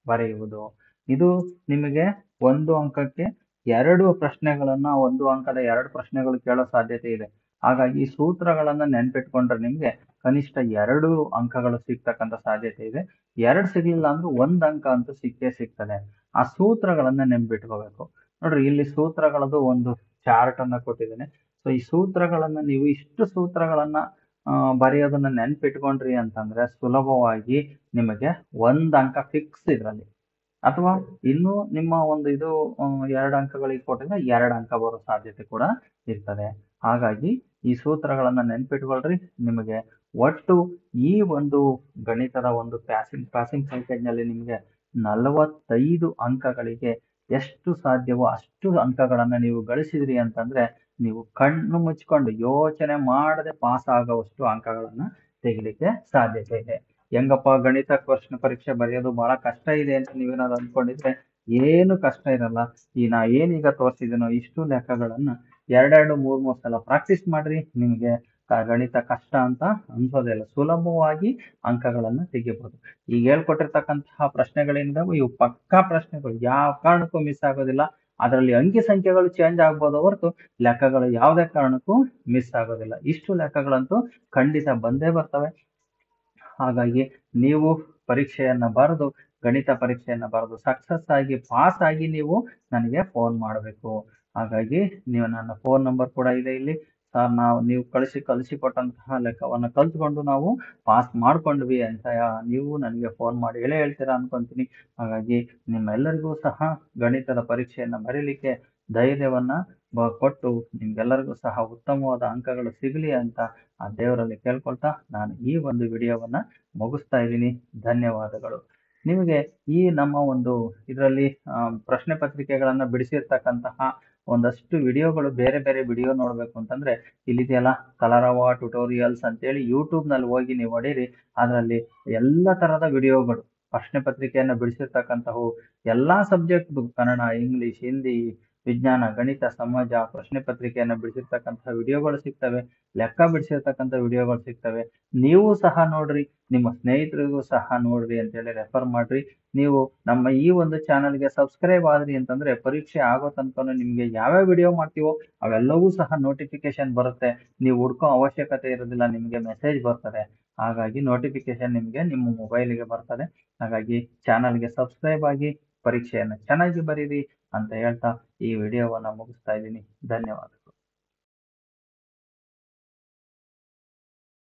ಬರೆಯುವುದು. ಇದು ನಿಮಗೆ 1 ಅಂಕಕ್ಕೆ 2 ಪ್ರಶ್ನೆಗಳನ್ನ, 1 ಅಂಕದ 2 ಪ್ರಶ್ನೆಗಳು ಕೇಳೋ ಸಾಧ್ಯತೆ ಇದೆ. ಹಾಗಾಗಿ ಈ ಸೂತ್ರಗಳನ್ನ ನೆನ್ಪಿಟ್ಕೊಂಡ್ರೆ ನಿಮ್ಗೆ ಕನಿಷ್ಠ 2 ಅಂಕಗಳು ಸಿಗ್ತಕ್ಕಂಥ ಸಾಧ್ಯತೆ ಇದೆ. 2 ಸಿಗ್ಲಿಲ್ಲ ಅಂದ್ರೆ 1 ಅಂಕ ಅಂತೂ ಸಿಕ್ಕೇ ಸಿಗ್ತದೆ. ಆ ಸೂತ್ರಗಳನ್ನ ನೆನ್ಪಿಟ್ಕೋಬೇಕು. ನೋಡ್ರಿ ಇಲ್ಲಿ ಸೂತ್ರಗಳದ್ದು ಒಂದು ಚಾರ್ಟ್ ಅನ್ನ ಕೊಟ್ಟಿದ್ದೇನೆ. ಸೊ ಈ ಸೂತ್ರಗಳನ್ನ ನೀವು ಇಷ್ಟು ಸೂತ್ರಗಳನ್ನ ಬರೆಯೋದನ್ನ ನೆನ್ಪಿಟ್ಕೊಂಡ್ರಿ ಅಂತಂದ್ರೆ ಸುಲಭವಾಗಿ ನಿಮಗೆ 1 ಅಂಕ ಫಿಕ್ಸ್ ಇದ್ರಲ್ಲಿ. ಅಥವಾ ಇನ್ನು ನಿಮ್ಮ ಒಂದು ಇದು 2 ಅಂಕಗಳಿಗೆ ಕೊಟ್ಟಿದ್ರೆ 2 ಅಂಕ ಬರೋ ಸಾಧ್ಯತೆ ಕೂಡ ಇರ್ತದೆ. ಹಾಗಾಗಿ ಈ ಸೂತ್ರಗಳನ್ನ ನೆನ್ಪಿಟ್ಕೊಳ್ರಿ. ನಿಮಗೆ ಒಟ್ಟು ಈ ಒಂದು ಗಣಿತದ ಒಂದು ಪಾಸಿಂಗ್ ಪ್ಯಾಕೇಜ್ ನಲ್ಲಿ ನಿಮ್ಗೆ 45 ಅಂಕಗಳಿಗೆ ಎಷ್ಟು ಸಾಧ್ಯವೋ ಅಷ್ಟು ಅಂಕಗಳನ್ನ ನೀವು ಗಳಿಸಿದ್ರಿ ಅಂತಂದ್ರೆ ನೀವು ಕಣ್ಣು ಮುಚ್ಕೊಂಡು ಯೋಚನೆ ಮಾಡದೆ ಪಾಸ್ ಆಗುವಷ್ಟು ಅಂಕಗಳನ್ನ ತೆಗಿಲಿಕ್ಕೆ ಸಾಧ್ಯತೆ ಇದೆ. ಹೆಂಗಪ್ಪ ಗಣಿತ ಪ್ರಶ್ನೆ ಪರೀಕ್ಷೆ ಬರೆಯೋದು ಬಹಳ ಕಷ್ಟ ಇದೆ ಅಂತ ನೀವೇನಾದ್ರು ಅಂದ್ಕೊಂಡಿದ್ರೆ ಏನು ಕಷ್ಟ ಇರಲ್ಲ. ನಾ ಏನೀಗ ತೋರಿಸಿದನೋ ಇಷ್ಟು ಲೆಕ್ಕಗಳನ್ನ 2 3 ಸಲ ಪ್ರಾಕ್ಟೀಸ್ ಮಾಡ್ರಿ. ನಿಮ್ಗೆ ಗಣಿತ ಕಷ್ಟ ಅಂತ ಅನ್ಸೋದಿಲ್ಲ, ಸುಲಭವಾಗಿ ಅಂಕಗಳನ್ನ ತೆಗಿಬಹುದು. ಈಗ ಹೇಳ್ಕೊಟ್ಟಿರ್ತಕ್ಕಂತಹ ಪ್ರಶ್ನೆಗಳಿಂದ ಇವು ಪಕ್ಕಾ ಪ್ರಶ್ನೆಗಳು, ಯಾವ ಕಾರಣಕ್ಕೂ ಮಿಸ್ ಆಗೋದಿಲ್ಲ. ಅದರಲ್ಲಿ ಅಂಕಿ ಸಂಖ್ಯೆಗಳು ಚೇಂಜ್ ಆಗ್ಬೋದು ಹೊರತು ಲೆಕ್ಕಗಳು ಯಾವುದೇ ಕಾರಣಕ್ಕೂ ಮಿಸ್ ಆಗೋದಿಲ್ಲ. ಇಷ್ಟು ಲೆಕ್ಕಗಳಂತೂ ಖಂಡಿತ ಬಂದೇ ಬರ್ತವೆ. ಹಾಗಾಗಿ ನೀವು ಪರೀಕ್ಷೆಯನ್ನ ಬರೆದು, ಗಣಿತ ಪರೀಕ್ಷೆಯನ್ನ ಬರೆದು ಸಕ್ಸಸ್ ಆಗಿ ಪಾಸ್ ಆಗಿ ನೀವು ನನಗೆ ಫೋನ್ ಮಾಡಬೇಕು. ಹಾಗಾಗಿ ನೀವು ನನ್ನ ಫೋನ್ ನಂಬರ್ ಕೂಡ ಇದೆ ಇಲ್ಲಿ. ಸರ್ ನೀವು ಕಳಿಸಿಕೊಟ್ಟಂತಹ ಲೆಕ್ಕವನ್ನ ಕಲ್ತ್ಕೊಂಡು ನಾವು ಪಾಸ್ ಮಾಡ್ಕೊಂಡ್ವಿ ಅಂತ ನೀವು ನನಗೆ ಫೋನ್ ಮಾಡಿ ಹೇಳ್ತೀರಾ ಅನ್ಕೊಂತೀನಿ. ಹಾಗಾಗಿ ನಿಮ್ಮೆಲ್ಲರಿಗೂ ಸಹ ಗಣಿತದ ಪರೀಕ್ಷೆಯನ್ನ ಬರೀಲಿಕ್ಕೆ ಧೈರ್ಯವನ್ನ ಕೊಟ್ಟು ನಿಮ್ಗೆಲ್ಲರಿಗೂ ಸಹ ಉತ್ತಮವಾದ ಅಂಕಗಳು ಸಿಗಲಿ ಅಂತ ಆ ದೇವರಲ್ಲಿ ಕೇಳ್ಕೊಳ್ತಾ ನಾನು ಈ ಒಂದು ವಿಡಿಯೋವನ್ನ ಮುಗಿಸ್ತಾ ಇದ್ದೀನಿ. ಧನ್ಯವಾದಗಳು. ನಿಮಗೆ ಈ ನಮ್ಮ ಒಂದು ಇದರಲ್ಲಿ ಪ್ರಶ್ನೆ ಪತ್ರಿಕೆಗಳನ್ನ ಬಿಡಿಸಿರ್ತಕ್ಕಂತಹ ಒಂದಷ್ಟು ವಿಡಿಯೋಗಳು, ಬೇರೆ ಬೇರೆ ವಿಡಿಯೋ ನೋಡ್ಬೇಕು ಅಂತಂದ್ರೆ ಇಲ್ಲಿದೆಯಲ್ಲ ಕಲರವ ಟ್ಯುಟೋರಿಯಲ್ಸ್ ಅಂತೇಳಿ ಯೂಟ್ಯೂಬ್ ನಲ್ಲಿ ಹೋಗಿ ನೀವು ಹೊಡೀರಿ. ಅದರಲ್ಲಿ ಎಲ್ಲ ತರದ ವಿಡಿಯೋಗಳು, ಪ್ರಶ್ನೆ ಪತ್ರಿಕೆಯನ್ನ ಬಿಡಿಸಿರ್ತಕ್ಕಂತಹವು ಎಲ್ಲಾ ಸಬ್ಜೆಕ್ಟ್, ಕನ್ನಡ, ಇಂಗ್ಲಿಷ್, ಹಿಂದಿ, ವಿಜ್ಞಾನ, ಗಣಿತ, ಸಮಾಜ ಪ್ರಶ್ನೆ ಪತ್ರಿಕೆಯನ್ನು ಬಿಡಿಸಿರ್ತಕ್ಕಂತಹ ವಿಡಿಯೋಗಳು ಸಿಗ್ತವೆ, ಲೆಕ್ಕ ಬಿಡಿಸಿರ್ತಕ್ಕಂಥ ವಿಡಿಯೋಗಳು ಸಿಗ್ತವೆ. ನೀವು ಸಹ ನೋಡ್ರಿ, ನಿಮ್ಮ ಸ್ನೇಹಿತರಿಗೂ ಸಹ ನೋಡ್ರಿ ಅಂತೇಳಿ ರೆಫರ್ ಮಾಡ್ರಿ. ನೀವು ನಮ್ಮ ಈ ಒಂದು ಚಾನಲ್ಗೆ ಸಬ್ಸ್ಕ್ರೈಬ್ ಆದ್ರಿ ಅಂತಂದ್ರೆ ಪರೀಕ್ಷೆ ಆಗೋ ತನಕನೂ ನಿಮ್ಗೆ ಯಾವ್ಯಾವ ವಿಡಿಯೋ ಮಾಡ್ತೀವೋ ಅವೆಲ್ಲವೂ ಸಹ ನೋಟಿಫಿಕೇಶನ್ ಬರುತ್ತೆ. ನೀವು ಹುಡ್ಕೋ ಅವಶ್ಯಕತೆ ಇರೋದಿಲ್ಲ, ನಿಮ್ಗೆ ಮೆಸೇಜ್ ಬರ್ತದೆ. ಹಾಗಾಗಿ ನೋಟಿಫಿಕೇಶನ್ ನಿಮ್ಗೆ ನಿಮ್ಮ ಮೊಬೈಲಿಗೆ ಬರ್ತದೆ. ಹಾಗಾಗಿ ಚಾನಲ್ಗೆ ಸಬ್ಸ್ಕ್ರೈಬ್ ಆಗಿ ಪರೀಕ್ಷೆಯನ್ನು ಚೆನ್ನಾಗಿ ಬರೀರಿ ಅಂತ ಹೇಳ್ತಾ ಈ ವಿಡಿಯೋವನ್ನ ಮುಗಿಸ್ತಾ ಇದ್ದೀನಿ. ಧನ್ಯವಾದ.